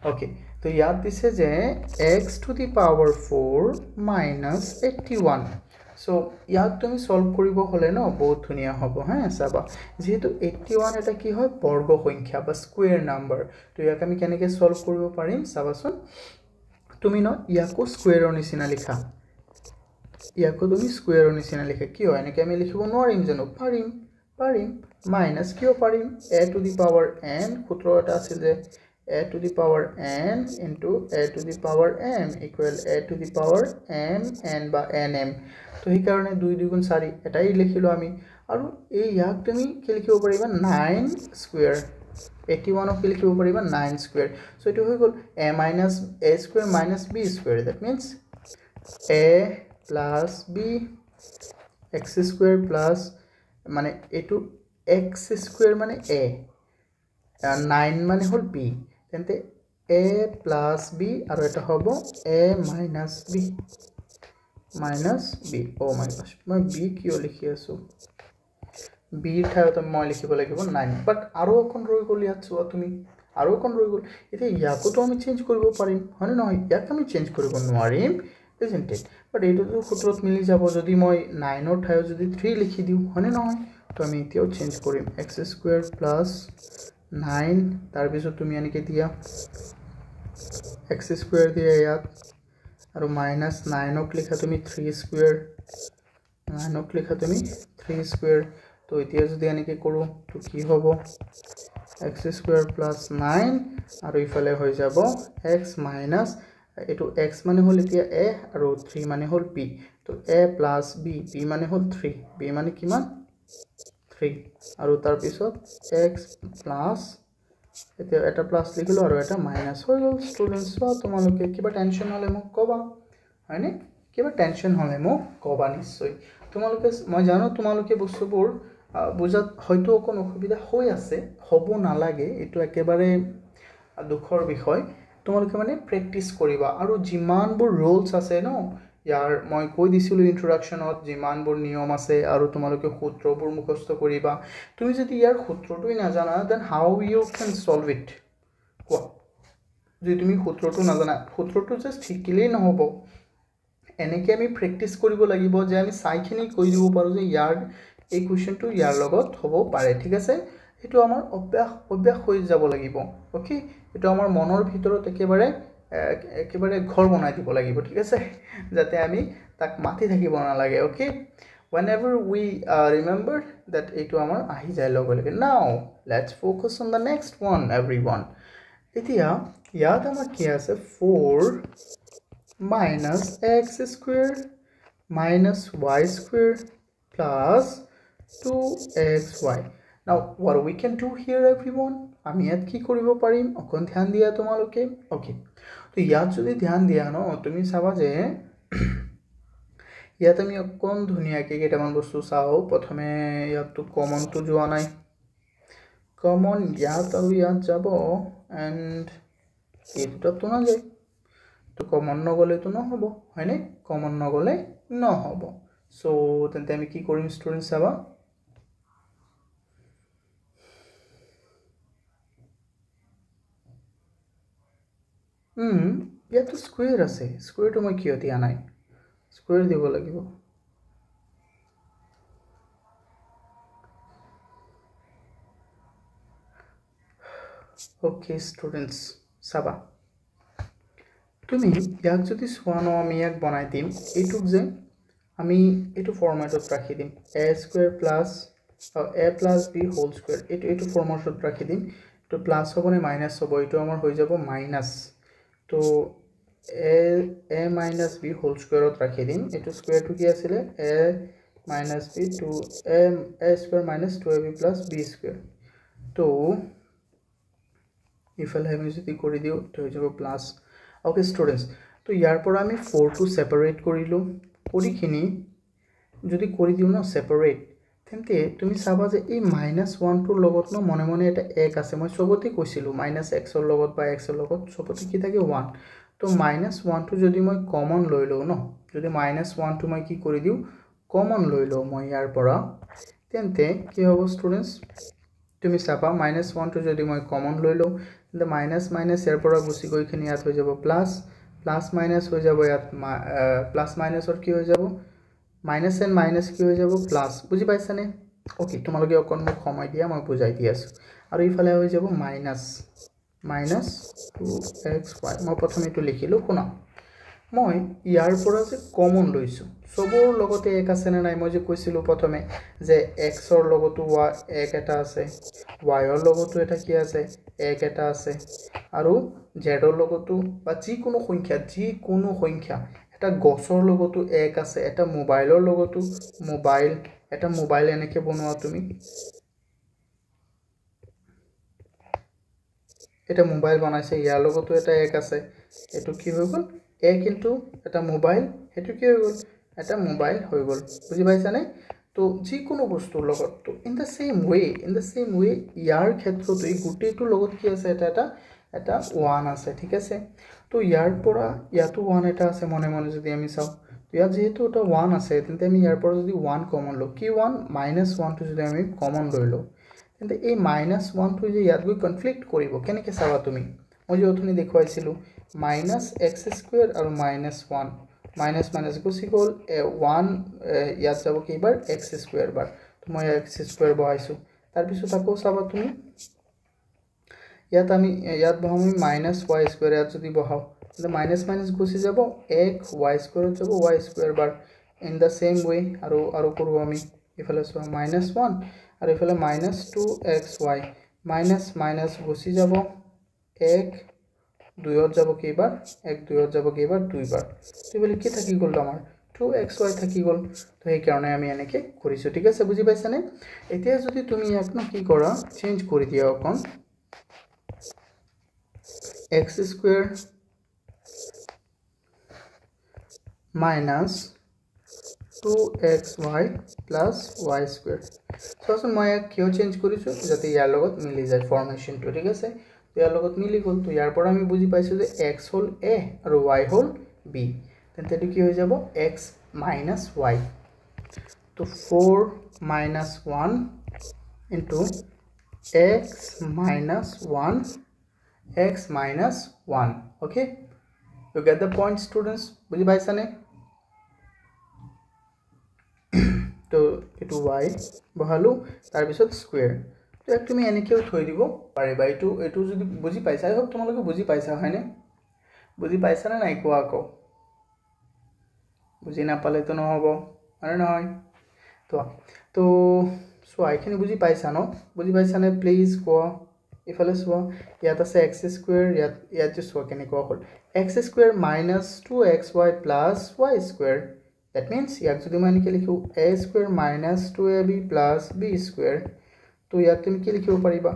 ওকে তো ইয়াত দিছে যে x to the power 4 minus 81 so ইয়াক তুমি সলভ কৰিব হলে ন বহুত ধুনিয়া হ'ব হ্যাঁ চাবা যেহেতু 81 এটা কি হয় বৰ্গ সংখ্যা বা স্কয়াৰ নাম্বাৰ তো ইয়াক আমি কেনেকৈ সলভ কৰিব পাৰিম চাবাচোন তুমি ন ইয়াকো স্কয়াৰৰ নিচিনা লিখা ইয়াকো তুমি স্কয়াৰৰ নিচিনা লিখা কি হয় এনেকৈ আমি লিখিব নোৱাৰিম জানো পাৰিম মাইনাস কিয় পাৰিম a to the power n সূত্ৰ এটা আছিল যে a to the power n into a to the power m equal a to the power m n বা nm তো এই কারণে 2 2 4 এটাই লিখিলো আমি আৰু এই ইয়াক তুমি কি লিখিব পাৰিবা 9 স্কয়াৰ 81 ক লিখিব পাৰিবা 9 স্কয়াৰ সো এটো হৈ গল a minus a square minus b square that means a plus b x square plus মানে এটো x square মানে a 9 মানে হল b তেন্তে a plus b আৰু এটা হ'ব a minus b oh my gosh মই b কিয় লিখি আছো b ঠাইত মই লিখিব লাগিব 9 বাট আৰু অকন ৰৈ গল ইয়াত চোৱা তুমি আৰু অকন ৰৈ গল এতিয়া ইয়াকো তো আমি চেঞ্জ কৰিব পাৰিম হয়নে নহয় ইয়াক আমি চেঞ্জ কৰিব নোৱাৰিম isn't it but এইটো তো সূত্ৰত মিলি যাব যদি মই 9 ৰ ঠাইত যদি 3 লিখি দিও হয়নে নহয় তো আমি এতিয়াও চেঞ্জ কৰিম x square plus 9 তাৰ পিছত তুমি এনেকে দিয়া x square দিয়া ইয়াত আৰু minus 9 ক লিখা তুমি 3 square 9 ক লিখা তুমি 3 square তো এতিয়া যদি এনেকে কৰো তো কি হ'ব x square plus 9 আৰু ইফালে হৈ যাব x minus এটো x মানে হল এতিয়া a আৰু 3 মানে হল b তো a plus b b মানে হল 3 b মানে কিমান 3 আৰু তাৰ পিছত x plus এতিয়া এটা প্লাস লিখিলো আৰু এটা মাইনাস হৈ গল স্টুডেন্টস বা তোমালোকে কিবা টেনশন হলে মোক কবা হয়নে কিবা টেনশন হলে মোক কবা নিশ্চয় তোমালোকে মই জানো তোমালোকে বস্তুবোৰ বুজাত হয়তো অকন অসুবিধা হৈ আছে হ'ব নালাগে এটো একেবাৰে দুখৰ বিষয় তোমালোকে মানে প্ৰেক্টিস কৰিবা আৰু জিমানবোৰ ৰুলস আছে ন ইয়াৰ মই কৈ দিছিলো ইন্ট্ৰোডাকশনত জিমানবোৰ নিয়ম আছে আৰু তোমালোকে সূত্ৰবোৰ মুখস্থ কৰিবা তুমি যদি ইয়াৰ সূত্ৰটোই নাজানা then how you can solve it কোৱা যদি তুমি সূত্ৰটো নাজানা সূত্ৰটো জাস্ট শিকিলেই নহব এনেকে আমি প্ৰেক্টিস কৰিব লাগিব যে আমি সাইখিনি কৈ দিব পাৰো যে ইয়াৰ এই কোৱেশ্চনটো ইয়াৰ লগত হ'ব পাৰে ঠিক আছে এটো আমাৰ অভ্যাস হৈ যাব লাগিব ওকে এটো আমাৰ মনৰ ভিতৰত একেবাৰে ঘৰ বনাই দিব লাগিব ঠিক আছে যাতে আমি তাক মাতি থাকিব না লাগে okay whenever we remember that eto amar ahi jay logolege now let's focus on the next one everyone etia yat amar ki ase 4 minus x square minus y square plus 2xy now what we can do here everyone ami yat ki koribo parim okon dhyan dia tomaloke okay to yat jodi dhyan dia no tumi saba je ইয়াত আমি অকন ধুনিয়াকে কেটামান বস্তু চাও প্ৰথমে ইয়াতটো common তো যোৱা নাই কমন ইয়াত আৰু ইয়াত যাব এন্ড এটা তো না যায় তো কমন নগলে তো নহব হয়নে কমন নগলে নহব সো তেন্তে আমি কি কৰিম স্টুডেন্ট চাবা ইয়াতো স্কয়াৰ আছে স্কয়াৰটো মই কিয় দিয়া নাই স্কয়াৰ দিব লাগিব ওকে স্টুডেন্টস সাবা তুমি ইয়াক যদি চোৱা ন আমি ইয়াক বনাই দিম এইটোক যে আমি এইটো ফৰ্মেটত ৰাখি দিম a square plus a plus b whole square এইটো ফৰ্মেটত ৰাখি দিম তো প্লাস হ'ব নে মাইনাস হ'ব এইটো আমাৰ হৈ যাব মাইনাস তো a minus b হোল স্কয়াৰত ৰাখি দিম এইটো স্কয়াৰটো কি আছিল a minus b to a square minus 2ab plus b square তো ইফালে আমি যদি কৰি দিও তো হৈ যাব প্লাস ওকে স্টুডেন্টস তো ইয়াৰ পৰা আমি 4 টো সেপাৰেট কৰিলো কৰিখিনি যদি কৰি দিও না সেপাৰেট তেন্তে তুমি চাবা যে এই -1 টোৰ লগত ন মনে মনে এটা 1 আছে মই সবতে কৈছিলো -x ৰ লগত বা x ৰ লগত সবতে কি থাকে 1 তো -1 টো যদি মই কমন লৈ লও ন যদি -1 টো মই কি কৰি দিও কমন লৈ লও মই ইয়াৰ পৰা তেন্তে কি হ'ব স্টুডেন্টস তুমি চাবা -1 টো যদি মই কমন লৈ লও তেন্তে মাইনাস ইয়াৰ পৰা গুছি গৈ খিনি ইয়াত হৈ যাব প্লাস মাইনাস হৈ যাব ইয়াত প্লাস মাইনাসৰ কি হৈ যাব মাইনাস এন্ড মাইনাস কি হৈ যাব প্লাস বুজি পাইছানে ওকে তোমালোকে অকন মোক সময় দিয়া মই বুজাই দি আছো আৰু ইফালে হৈ যাব মাইনাস 2xy মই প্ৰথমে এটো লিখিলো শুনা মই ইয়াৰ পৰা যে কমন লৈছো সবৰ লগতে এক আছে না নাই মই যে কৈছিলো প্ৰথমে যে x ৰ লগতো এক এটা আছে y ৰ লগতো এটা কি আছে এক এটা আছে আৰু z ৰ লগতো বা যি কোনো সংখ্যা এটা গছৰ লগতো এক আছে এটা মোবাইলৰ লগতো মোবাইল এনেকে বনোৱা তুমি এটা মোবাইল বনাইছে ইয়াৰ লগতো এটা এক আছে এটো কি হৈ গল এক ইনটু এটা মোবাইল হেতু কি হৈ গল এটা মোবাইল হৈ গল বুজি পাইছানে তো যি কোনো বস্তুৰ লগত তো ইন দা সেম ওয়ে ইয়াৰ ক্ষেত্ৰত এই গুটেটো লগত কি আছে এটা 1 আছে ঠিক আছে তো ইয়াৰ পৰা ইয়াতো 1 এটা আছে মনে মনে যদি আমি চাও তো ইয়াত যেহেতু এটা 1 আছে তেন্তে আমি ইয়াৰ পৰা যদি 1 কমন লও কি 1 -1 টো যদি আমি কমন লৈ লও তেন্তে এই -1 টো যে ইয়াত গৈ কনফ্লিক্ট কৰিব কেনেকৈ চাবা তুমি মই যে অথনি দেখুৱাইছিলো -x² আৰু -1 মাইনাস গুছি গল 1 ইয়াত যাব কেইবাৰ x² বাৰ তো মই x² বহাইছো তাৰ পিছত আকৌ চাবা তুমি ইয়াত বহাম -y² ইয়াত যদি বহাও তেন্তে মাইনাস গুছি যাব 1y² যাব y² bar in the same way আৰু কৰো আমি ইফালে সো -1 আৰু ইফালে -2xy মাইনাস গুছি যাব 1 2ত যাব কেইবাৰ 1 2ত যাব কেইবাৰ দুইবাৰ তো বলি কি থাকি গল আমাৰ 2xy থাকি গল তো এই কাৰণে আমি এনেকে কৰিছো ঠিক আছে বুজি পাইছানে এতিয়া যদি তুমি ইয়াক ন কি কৰা চেঞ্জ কৰি দিয়া অকন x² minus 2xy plus y² so মই কিয় চেঞ্জ কৰিছো যাতে ইয়াৰ লগত মিলি যায় ফৰ্মেশনটো ঠিক আছে তো ইয়াৰ লগত মিলি গল তো ইয়াৰ পৰা আমি বুজি পাইছো যে x হল a আৰু y হল b তেন্তে এটো কি হৈ যাব x minus y তো 4 minus 1 into x minus 1 okay you get the point students বুজি পাইছানে তো এটো y বহালো তাৰ পিছত স্কয়াৰ তো এক তুমি এনেকেও থৈ দিব পাৰিবা এটো যদি বুজি পাইছা আই হোপ তোমালোকে বুজি পাইছা হয়নে বুজি পাইছা না নাই কোৱা আকৌ বুজি না পালে তো নহব আৰে নহয় তো সো আইখিনি বুজি পাইছা ন বুজি পাইছা নে প্লিজ কোৱা ইফালে সোৱা ইয়াত আছে x² ইয়াত যে সোৱা কেনেকুৱা হ'ল x² minus 2xy plus y² that means ইয়াক যদি মই এনেকৈ লিখো a² minus 2ab plus b² তো ইয়াত তুমি কি লিখিব পাৰিবা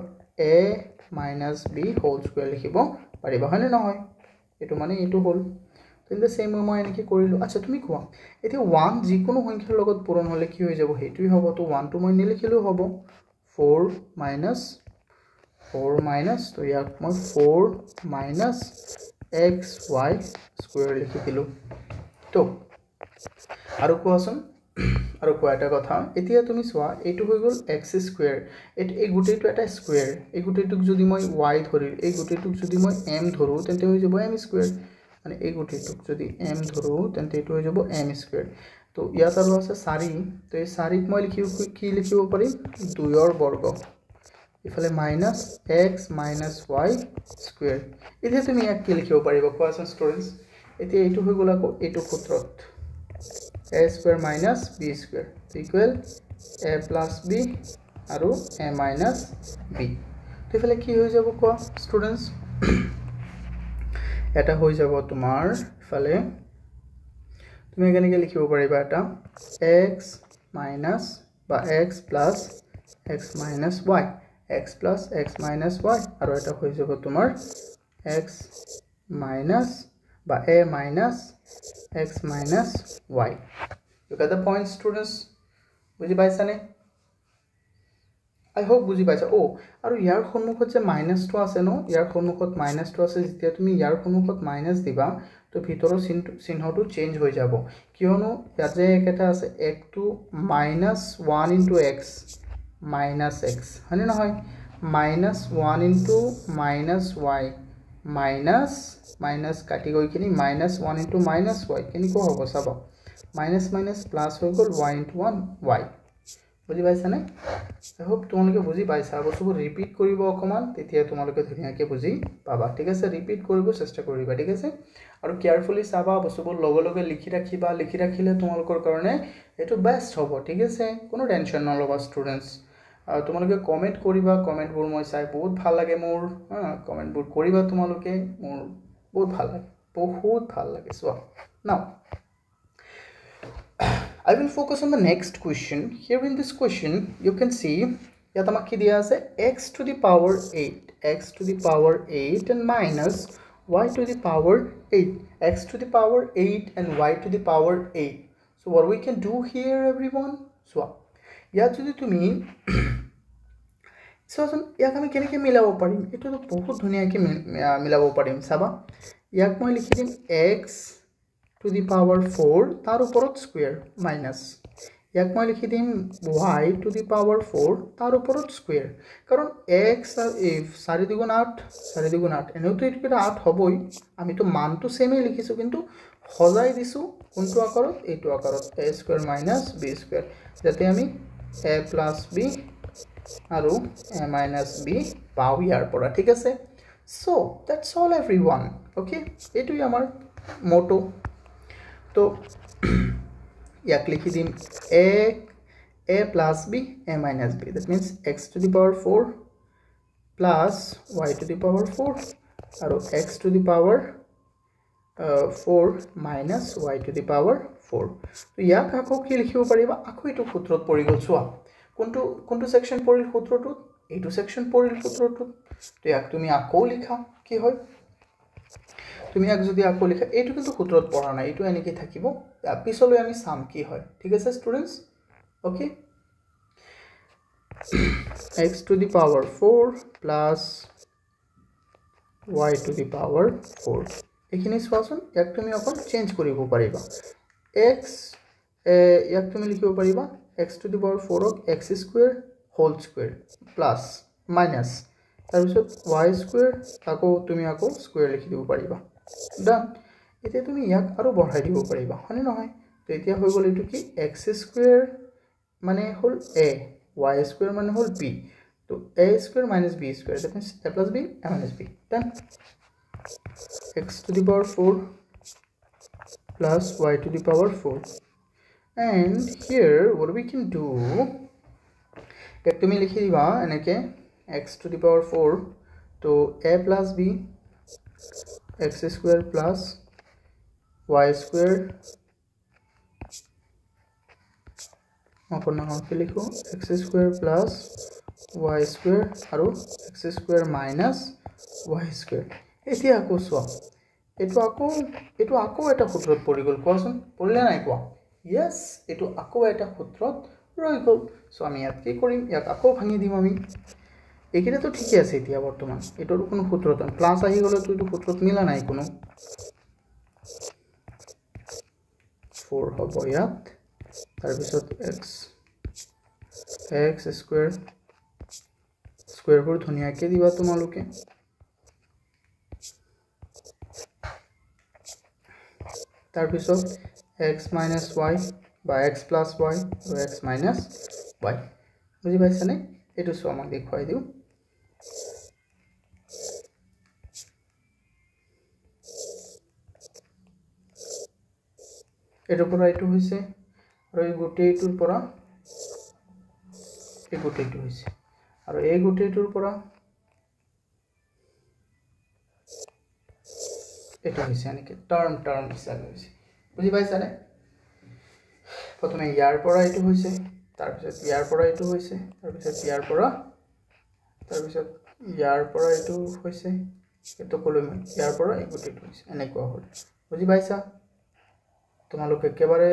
a minus b whole square লিখিব পাৰিবা হয়নে নহয় এটো মানে এটো হ'ল তো ইন দা সেম ওয়ে মই এনেকৈ কৰিলো আচ্ছা তুমি কোৱা এতিয়া 1 যিকোনো সংখ্যাৰ লগত পূৰণ হলে কি হৈ যাব হেতুই হ'ব তো 1 টো মই নিলিখিলেও হ'ব 4 minus তো ইয়াক মই 4 minus xy² লিখি দিলো তো আৰু কোৱাচোন আৰু কোৱা এটা কথা এতিয়া তুমি চোৱা এটো হৈ গল x² এই গুটেটো এটা স্কয়াৰ এই গুটেটোক যদি মই y ধৰি এই গুটেটোক যদি মই m ধৰো তেন্তে হৈ যাব m² মানে এই গুটেটোক যদি m ধৰো তেন্তে এটো হৈ যাব m² তো ইয়াত আৰু আছে 4 তো এই 4ক মই কি লিখিব পাৰিম 2 ৰ বৰ্গ ইফালে minus x minus y square এতিয়া তুমি ইয়াক কি লিখিব পাৰিবা কোৱাচোন ষ্টুডেন্টস এতিয়া এইটো হৈ গ'ল আকৌ এইটো সূত্ৰত a square minus b square equal a plus b আৰু a মাইনাস b ইফালে কি হৈ যাব কোৱা ষ্টুডেন্টস এটা হৈ যাব তোমাৰ ইফালে তুমি কেনেকৈ লিখিব পাৰিবা এটা x মাইনাস বা x plus x minus y x plus x minus y আৰু এটা হৈ যাব তোমাৰ x minus বা a minus x minus y you got the point students বুজি পাইছানে I hope বুজি পাইছা ও আৰু ইয়াৰ সন্মুখত যে মাইনাসটো আছে ন ইয়াৰ সন্মুখত মাইনাসটো আছে যেতিয়া তুমি ইয়াৰ সন্মুখত মাইনাস দিবা তো ভিতৰৰ চিহ্নটো চেঞ্জ হৈ যাব কিয়নো ইয়াতে একটা আছে x2 -1 into x minus x হয়নে নহয় minus 1 into minus y minus কাটি গৈ কিনি minus 1 into minus y কেনেকৈ হ'ব চাবা minus minus plus হৈ গ'ল y into 1 y বুজি পাইছানে I hope তোমালোকে বুজি পাইছা বস্তুবোৰ ৰিপিট কৰিব অকমান তেতিয়া তোমালোকে ধুনীয়াকৈ বুজি পাবা ঠিক আছে ৰিপিট কৰিব চেষ্টা কৰিবা ঠিক আছে আৰু কেয়াৰফুলি চাবা বস্তুবোৰ লগে লগে লিখি ৰাখিলে তোমালোকৰ কাৰণে এটো বেষ্ট হ'ব ঠিক আছে কোনো টেনচন নলবা ষ্টুডেন্টস তোমালোকে কমেন্ট কৰিবা কমেন্টবোৰ মই চাই বহুত ভাল লাগে মোৰ কমেন্টবোৰ কৰিবা তোমালোকে মোৰ বহুত ভাল লাগে so now I will focus on the next question. Here in this question, you can see yat amak ki diya ase x to the power 8 and minus y to the power 8 x to the power 8 and y to the power 8. So what we can do here everyone? So yat jodi tumi so yak ami keneke milabo parim eto to bahut dhuniya ke milabo parim saba yak moi likhi dim x to the power 4 tar uporot square minus yak moi likhi dim y to the power 4 tar uporot square karon x if 4 2 8 eno to etu eta 8 hoboi ami to man to same likhisu kintu hojai disu kuntu akarot etu akarot a square minus b square jate ami a plus b aru a minus b pau yar pora thik ase so that's all everyone okay etu amar motto तो याक लिखि दिम a plus b a minus b that means x to the power 4 plus y to the power 4 আৰু x to the power 4 minus y to the power 4 তো ইয়াক আকৌ কি লিখিব পাৰিবা আকৌ এটো সূত্ৰত পৰি গল চোৱা কোনটো সেকশন পৰিল সূত্ৰটো এইটো সেকশন পৰিল সূত্ৰটো তো ইয়াক তুমি আকৌ লিখা কি হয় তুমি এক যদি আকো লিখা এটো কিন্তু সূত্ৰত পঢ়া নাই এটো এনেকৈ থাকিব পিছলৈ আমি সাম কি হয় ঠিক আছে students okay x to the power 4 plus y to the power 4 এখিনি সোৱাচোন এক তুমি অকল চেঞ্জ কৰিব পাৰিবা x এক তুমি লিখিব পাৰিবা x to the power 4 ক x square whole square plus minus তাৰপিছত y square আকৌ তুমি আকৌ square লিখি দিব পাৰিবা done এতিয়া তুমি ইয়াক আৰু বঢ়াই দিব পাৰিবা হনে নহয় তো এতিয়া হৈ গল এটো কি x square মানে হল a y square মানে হল b তো a square minus b square that means a plus b a minus b done x to the power 4 plus y to the power 4 and here what we can do এক তুমি লিখি দিবা এনেকে x to the power 4 তো a plus b x square plus y square के लिखो x square plus y square আৰু x square minus y square এতিয়া আকৌ সোৱা এটো আকৌ এটা সূত্ৰত পৰি গল কোৱাচোন পৰিলে নাই কোৱা yes এটো আকৌ এটা সূত্ৰত ৰৈ গল সো আমি ইয়াত কি কৰিম ইয়াক আকৌ ভাঙি দিম আমি একেটা তো ঠিকই আছে এতিয়া বৰ্তমান এটোৰ কোনো সূত্ৰত প্লাস আহি গলে তো এটো সূত্ৰত মিলা নাই কোনো 4 হ'ব ইয়াত তাৰ পিছত x square বোৰ ধুনিয়াকৈ দিবা তোমালোকে তাৰ পিছত x minus y বা x plus y আৰু x minus y বুজি পাইছানে এটো সো আমাক দেখুৱাই দিও এটোৰ পৰা এটো হৈছে আৰু এই গোটেইটোৰ পৰা এই গোটেইটো হৈছে আৰু এই গোটেইটোৰ পৰা এটা হৈছে এনেকে টাৰ্ম হিচাপে হৈছে বুজি পাইছানে প্ৰথমে ইয়াৰ পৰা এটো হৈছে তাৰ পিছত ইয়াৰ পৰা এটো হৈছে তাৰ পিছত ইয়াৰ পৰা এটো হৈছে এটো কলম ইয়াৰ পৰা এই গোটেইটো হৈছে এনেকুৱা হ'ল বুজি পাইছা তোমালোকে একেবাৰে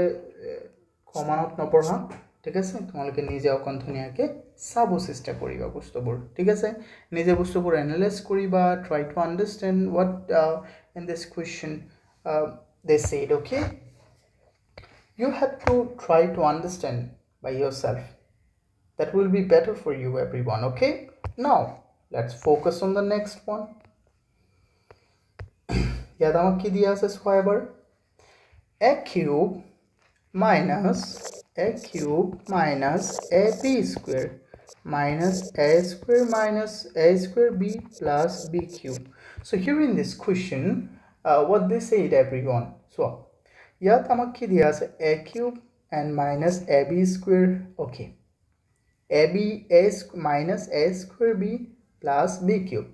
কমানত নপঢ়া ঠিক আছে তোমালোকে নিজে অকন ধুনিয়াকে চাব চেষ্টা কৰিবা বস্তুবোৰ ঠিক আছে নিজে বস্তুবোৰ এনালাইজ কৰিবা try to understand what in this question they said okay you have to try to understand by yourself that will be better for you everyone okay now let's focus on the next one ইয়াত আমাক কি দিয়া আছে square a cube minus ab square minus a square b plus b cube. So here in this question what they said everyone so yat amak ki diya ase a cube and minus ab square okay minus a square b plus b cube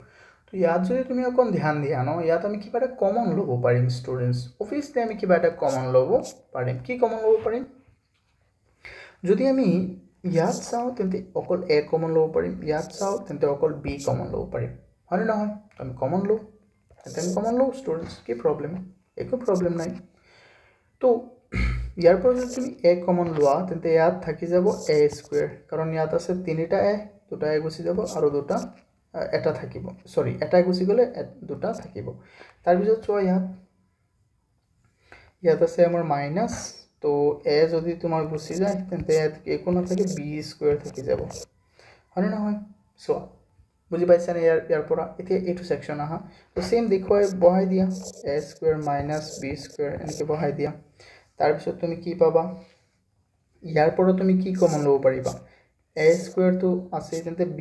তো ইয়াত যদি তুমি অকন ধ্যান দিয়া ন ইয়াত আমি কিবা এটা কমন লব পাৰিম স্টুডেন্টস অবভিয়াসলি আমি কিবা এটা কমন লব পাৰিম কি কমন লব পাৰিম যদি আমি ইয়াত চাও তেন্তে অকল a কমন লব পাৰিম ইয়াত চাও তেন্তে অকল b কমন লব পাৰিম হয় না হয় আমি কমন লও তেন্তে আমি কমন লও স্টুডেন্টস কি প্রবলেম একো প্রবলেম নাই তো ইয়াৰ পৰা যদি তুমি a কমন লোৱা তেন্তে ইয়াত থাকি যাব a স্কয়াৰ কাৰণ ইয়াত আছে তিনিটা a দুটা a গুছি যাব আৰু দুটা এটা থাকিব সৰি এটা গুছি গলে দুটা থাকিব তাৰ পিছত চোৱা ইয়াত আছে আমাৰ মাইনাস তো a যদি তোমাৰ গুছি যায় তেন্তে একো না থাকে b স্কয়াৰ থাকি যাব হয় না হয় চোৱা বুজি পাইছা না ইয়াৰ পৰা এতিয়া এটো সেকশন আহা তো সেম দেখুৱাই বহাই দিয়া a square minus b square এনেকে বহাই দিয়া তাৰ পিছত তুমি কি পাবা ইয়াৰ পৰা তুমি কি কমন লব পাৰিবা a স্কয়ার তো আছে তেন্তে b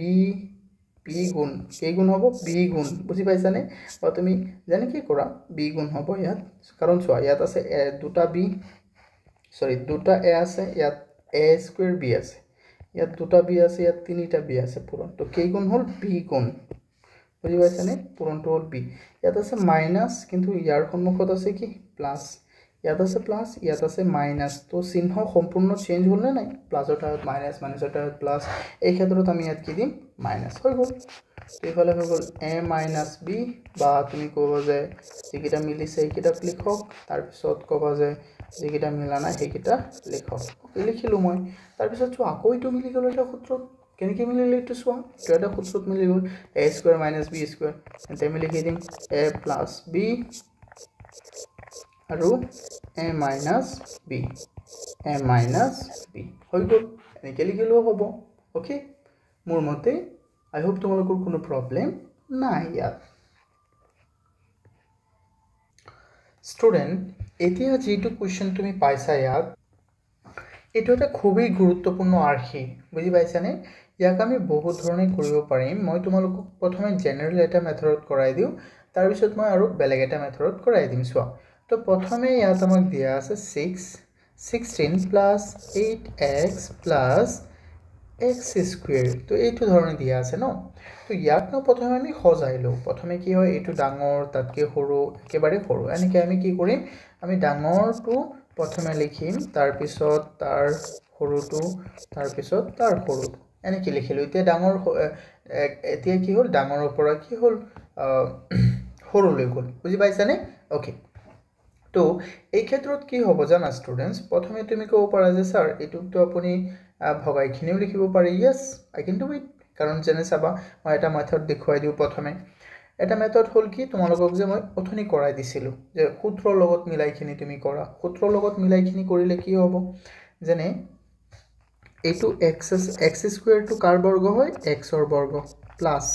গুণ k গুণ হ'ব b গুণ বুজি পাইছা নে বা তুমি জানি কি কৰা b গুণ হ'ব ইয়াত কাৰণ চোৱা ইয়াত আছে দুটা b সরি দুটা a আছে ইয়াত a স্কয়ার b আছে ইয়াত দুটা b আছে ইয়াত তিনিটা b আছে পূৰণ তো k গুণ হল b গুণ বুজি পাইছা নে পূৰণটো হল b ইয়াত আছে মাইনাস কিন্তু ইয়াৰ সন্মুখত আছে কি প্লাস ইয়াত আছে প্লাস ইয়াত আছে মাইনাস তো চিহ্ন সম্পূৰ্ণ চেঞ্জ হল না নাই প্লাসৰ ঠাইত মাইনাস মাইনাসৰ ঠাইত প্লাস এই ক্ষেত্ৰত আমি ইয়াত কি দিম মাইনাস হৈ গল এইফালে হৈ গল a minus b বা তুমি কবা যে যেকিটা মিলিছে এইকিটা লিখক তাৰ পিছত কবা যে যেকিটা মিলা নাই সেইকিটা লিখক লিখিলো মই তাৰ পিছত চোৱা আকৌ ইটো মিলি গল এটা সূত্ৰত কেনেকৈ মিলিলে ইটো চোৱা তো এটা সূত্ৰত মিলি গল a square minus b square তেন্তে আমি লিখি দিম a plus b আৰু a minus b হৈ গল এনেকৈ লিখিলো হ'ব ওকে মোৰ মতে I hope তোমালোকৰ কোনো প্ৰবলেম নাই ইয়াত স্টুডেন্ট এতিয়া যেটো কোৱেশ্চন তুমি পাইছা ইয়াত এটো এটা খুবই গুৰুত্বপূৰ্ণ আৰ্হি বুজি পাইছানে ইয়াক আমি বহুত ধৰণে কৰিব পাৰিম মই তোমালোকক প্ৰথমে জেনাৰেল এটা মেথডত কৰাই দিও তাৰ পিছত মই আৰু বেলেগ এটা মেথডত কৰাই দিম চোৱা তো প্ৰথমে ইয়াত আমাক দিয়া আছে 16 plus 8x plus x square তো এইটো ধৰণে দিয়া আছে ন তো ইয়াক ন প্ৰথমে আমি খজাইলো প্ৰথমে কি হয় এইটো ডাঙৰ তাতকে সৰু একেবাৰে সৰু এনেকৈ আমি কি কৰিম আমি ডাঙৰটো প্ৰথমে লিখিম তাৰ পিছত তাৰ সৰুটো তাৰ পিছত তাৰ সৰুটো এনেকৈ লিখিলো এতিয়া ডাঙৰ এতিয়া কি হ'ল ডাঙৰৰ পৰা কি হ'ল সৰু লৈ গ'ল বুজি পাইছানে ওকে তো এই ক্ষেত্ৰত কি হ'ব জানা স্টুডেন্টস প্ৰথমে তুমি কব পাৰা যে স্যাৰ এটুক তো আপুনি ভগাইখিনিও লিখিব পাৰি yes I can do it কাৰণ জেনে চাবা মই এটা মেথড দেখুৱাই দিও প্ৰথমে এটা মেথড হল কি তোমালোকক যে মই অথনি কৰাই দিছিলো যে সূত্ৰৰ লগত মিলাইখিনি তুমি কৰা সূত্ৰৰ লগত মিলাইখিনি কৰিলে কি হ'ব যেনে এইটো x স্কয়াৰ টু কাৰ বৰ্গ হয় x ৰ বৰ্গ প্লাস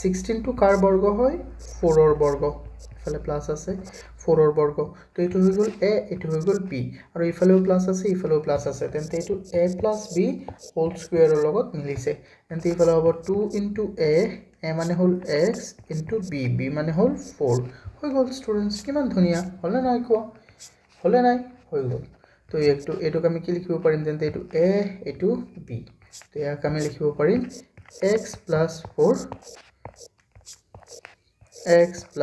16 টু কাৰ বৰ্গ হয় 4 ৰ বৰ্গ ইফালে প্লাস আছে 4 ৰ বৰ্গ তো এইটো হৈ গল a এইটো হৈ গল b আৰু ইফালেও প্লাস আছে ইফালেও প্লাস আছে তেন্তে এইটো a plus b হোল স্কয়াৰৰ লগত মিলিছে তেন্তে ইফালে হ'ব 2 into a মানে হল x into b b মানে হল 4 হৈ গল স্টুডেন্টস কিমান ধুনিয়া হলে নাই কোৱা হলে নাই হৈ গ'ল তো এইটোক আমি কি লিখিব পাৰিম তেন্তে এইটো a এইটো b তো ইয়াক আমি লিখিব পাৰিম x + 4 x +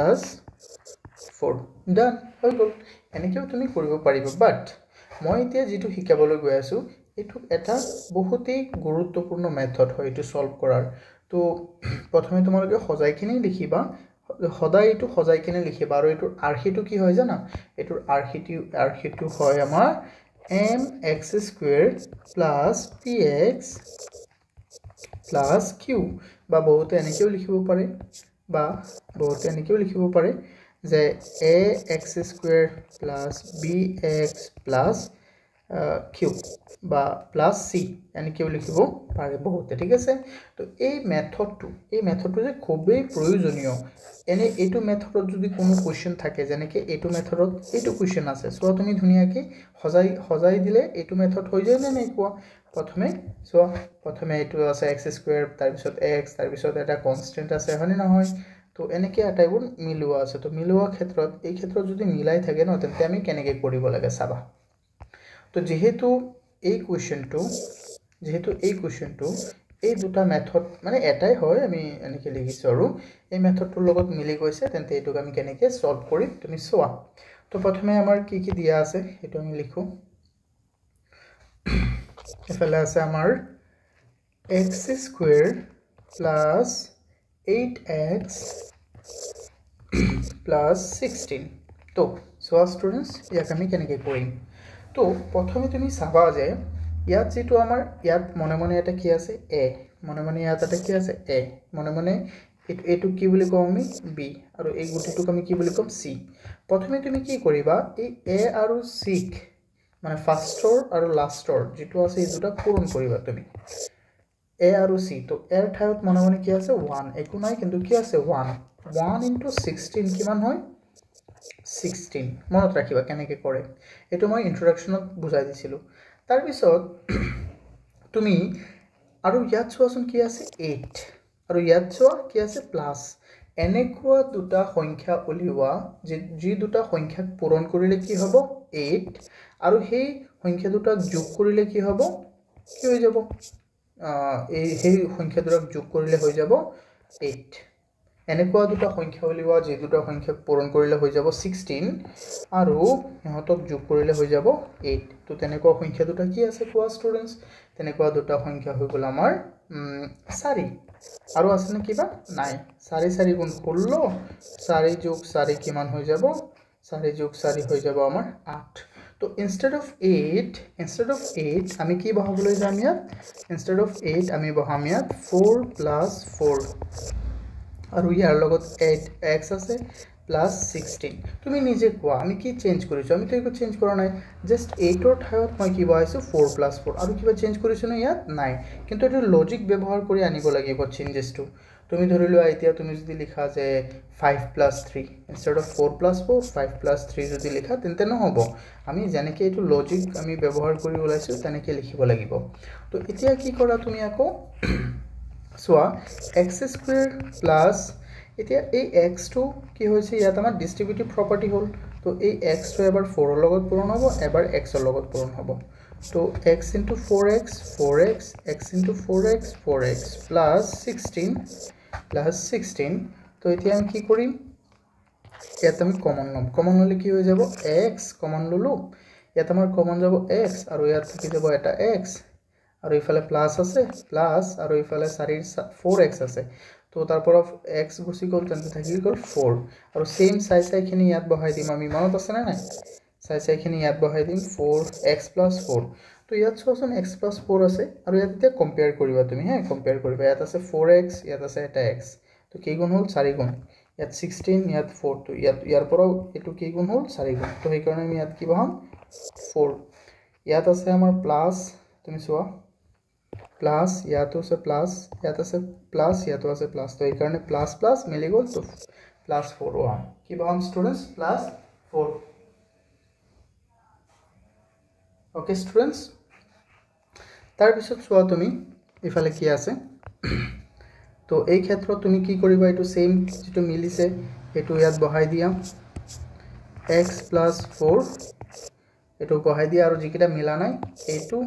4 ডান হৈ গ'ল এনেকেও তুমি কৰিব পাৰিবা বাট মই এতিয়া যেটো শিকাবলৈ গৈ আছো এটো এটা বহুতেই গুৰুত্বপূৰ্ণ মেথড হয় এটো সলভ কৰাৰ তো প্ৰথমে তোমালোকে সজাইখিনি লিখিবা সদায় এটো সজাইখিনি লিখিবা আৰু এটোৰ আৰ্হিটো কি হয় জানা এটোৰ আৰ্হিটো হয় আমাৰ mx² + px + q বা বহুতে এনেকেও লিখিব পাৰে যে ax² + bx + q বা + c এনেকেও লিখিব পাৰে বহুতে ঠিক আছে তো এই মেথডটো যে খুবেই প্ৰয়োজনীয় এনে এইটো মেথডত যদি কোনো কোৱেশ্চন থাকে যেনেকৈ এইটো মেথডত এইটো কোৱেশ্চন আছে সো তুমি ধুনিয়াকৈ সজাই দিলে এইটো মেথড হৈ যায় নে নাই কোৱা প্ৰথমে এইটো আছে x² তাৰ পিছত x তাৰ পিছত এটা কনস্ট্যান্ট আছে হয়নে নহয় তো এনেকৈ আটাইবোৰ মিলোৱা আছে তো মিলোৱা ক্ষেত্ৰত এই ক্ষেত্ৰত যদি মিলাই থাকে ন তেন্তে আমি কেনেকৈ কৰিব লাগে চাবা তো যেহেতু এই কোৱেশ্চনটো এই দুটা মেথড মানে এটাই হয় আমি এনেকৈ লিখিছো আৰু এই মেথডটোৰ লগত মিলি গৈছে তেন্তে এইটোক আমি কেনেকৈ সলভ কৰিম তুমি চোৱা তো প্ৰথমে আমাৰ কি কি দিয়া আছে এটো আমি লিখো এফালে আছে আমাৰ x² + 8x + 16 তো চোৱা ষ্টুডেন্টস ইয়াক আমি কেনেকৈ কৰিম তো প্ৰথমে তুমি চাবা যে ইয়াত যেটো আমাৰ ইয়াত মনে এটা কি আছে a মনে ইয়াত এটা কি আছে a মনে এটো কি বুলি কম আমি b আৰু এই গুটিটোক আমি কি বুলি কম c প্ৰথমে তুমি কি কৰিবা এই a আৰু c মানে ফাৰ্ষ্টৰ আৰু লাষ্টৰ যেটো আছে এই দুটা পূৰণ কৰিবা তুমি a আৰু c তো এৰ ঠাইত মনে কি আছে 1 একো নাই কিন্তু কি আছে 1 * 16 কিমান হয় 16 মনত ৰাখিবা কেনেকৈ কৰে এটো মই ইন্ট্ৰোডাকচনত বুজাই দিছিলো তাৰ পিছত তুমি আৰু ইয়াত চোৱাচোন কি আছে 8 আৰু ইয়াত চোৱা কি আছে প্লাস এনেকুৱা দুটা সংখ্যা উলিওৱা যি দুটা সংখ্যাক পূৰণ কৰিলে কি হ'ব 8 আৰু সেই সংখ্যা দুটা যোগ কৰিলে কি হ'ব কি হৈ যাব এই সংখ্যা দুটা যোগ কৰিলে হৈ যাব 8 এনেকুৱা দুটা সংখ্যা উলিওৱা যে দুটা সংখ্যাক পূৰণ কৰিলে হৈ যাব 16 আৰু ইহঁতক যোগ কৰিলে হৈ যাব 8 তো তেনেকুৱা সংখ্যা দুটা কি আছে কোৱা ষ্টুডেন্টস তেনেকুৱা দুটা সংখ্যা হৈ গ'ল আমাৰ 4 আৰু আছে নে কিবা নাই 4 4 গুণ 16 4 যোগ 4 কিমান হৈ যাব 4 যোগ 4 হৈ যাব আমাৰ 8 তো instead of 8 আমি কি বহাবলৈ যাম ইয়াত instead of 8 আমি বহাম ইয়াত 4 + 4 আৰু ইয়াৰ লগত 8x আছে প্লাস 16 তুমি নিজে কোৱা আমি কি চেঞ্জ কৰিছো আমি তো একো চেঞ্জ কৰা নাই জাস্ট 8 ৰ ঠাইত মই কি বহাইছো 4 + 4 আৰু কিবা চেঞ্জ কৰিছো না ইয়াত নাই কিন্তু এটা লজিক ব্যৱহাৰ কৰি আনিব লাগিব চেঞ্জেসটো তুমি ধৰিলোৱা এতিয়া তুমি যদি লিখা যে 5 + 3 instead of 4 + 4 5 + 3 যদি লিখা তেন্তে নহব আমি যেনেকৈ এটো লজিক আমি ব্যৱহাৰ কৰি ওলাইছো তেনেকৈ লিখিব লাগিব তো এতিয়া কি কৰা তুমি আকৌ সোয়া x² প্লাস এতিয়া এই x টো কি হৈছে ইয়াত আমাৰ ডিস্ট্ৰিবিউটিভ প্ৰপাৰ্টি হ'ল তো এই x টো এবাৰ 4 ৰ লগত পূৰণ হ'ব এবাৰ x ৰ লগত পূৰণ হ'ব তো x * 4x 4x x * 4x 4x plus 16 তো এতিয়া আমি কি কৰিম ইয়াত আমি কমন ললে কি হৈ যাব x কমন ললো ইয়াত আমাৰ কমন যাব x আৰু ইয়াত থাকি যাব এটা x আৰু ইফালে প্লাস আছে প্লাস আৰু ইফালে 4x আছে তো তাৰপৰ x গুছি গল তেন্তে থাকি গল 4 আৰু সেম সাই খিনি ইয়াত বহাই দিম আমি মনত আছে না নাই সাই খিনি ইয়াত বহাই দিম 4x + 4 তো ইয়াত চোৱাচোন x + 4 আছে আৰু ইয়াত এতিয়া কম্পেয়াৰ কৰিবা তুমি হ্যাঁ কম্পেয়াৰ কৰিবা ইয়াত আছে 4x ইয়াত আছে এটা x তো কি গুণ হল 4 গুণ ইয়াত 16 ইয়াত 4 তো ইয়াৰ পৰা এটো কি গুণ হল 4 গুণ তো এই কাৰণে আমি ইয়াত কি বহাম 4 ইয়াত আছে আমাৰ প্লাস তুমি চোৱা প্লাস ইয়াতো আছে প্লাস ইয়াত আছে প্লাস ইয়াতো আছে প্লাস তো এই কাৰণে প্লাস প্লাস মিলি গল তো +4 ওয়ান কি বহাম স্টুডেন্টস +4 ওকে স্টুডেন্টস তাৰ পিছত চোৱা তুমি ইফালে কি আছে তো এই ক্ষেত্ৰত তুমি কি কৰিবা এটো সেম যেটো মিলিছে এটো ইয়াত বহাই দিয়া x + 4 এটো বহাই দিয়া আৰু যিকিটা মিলা নাই এইটো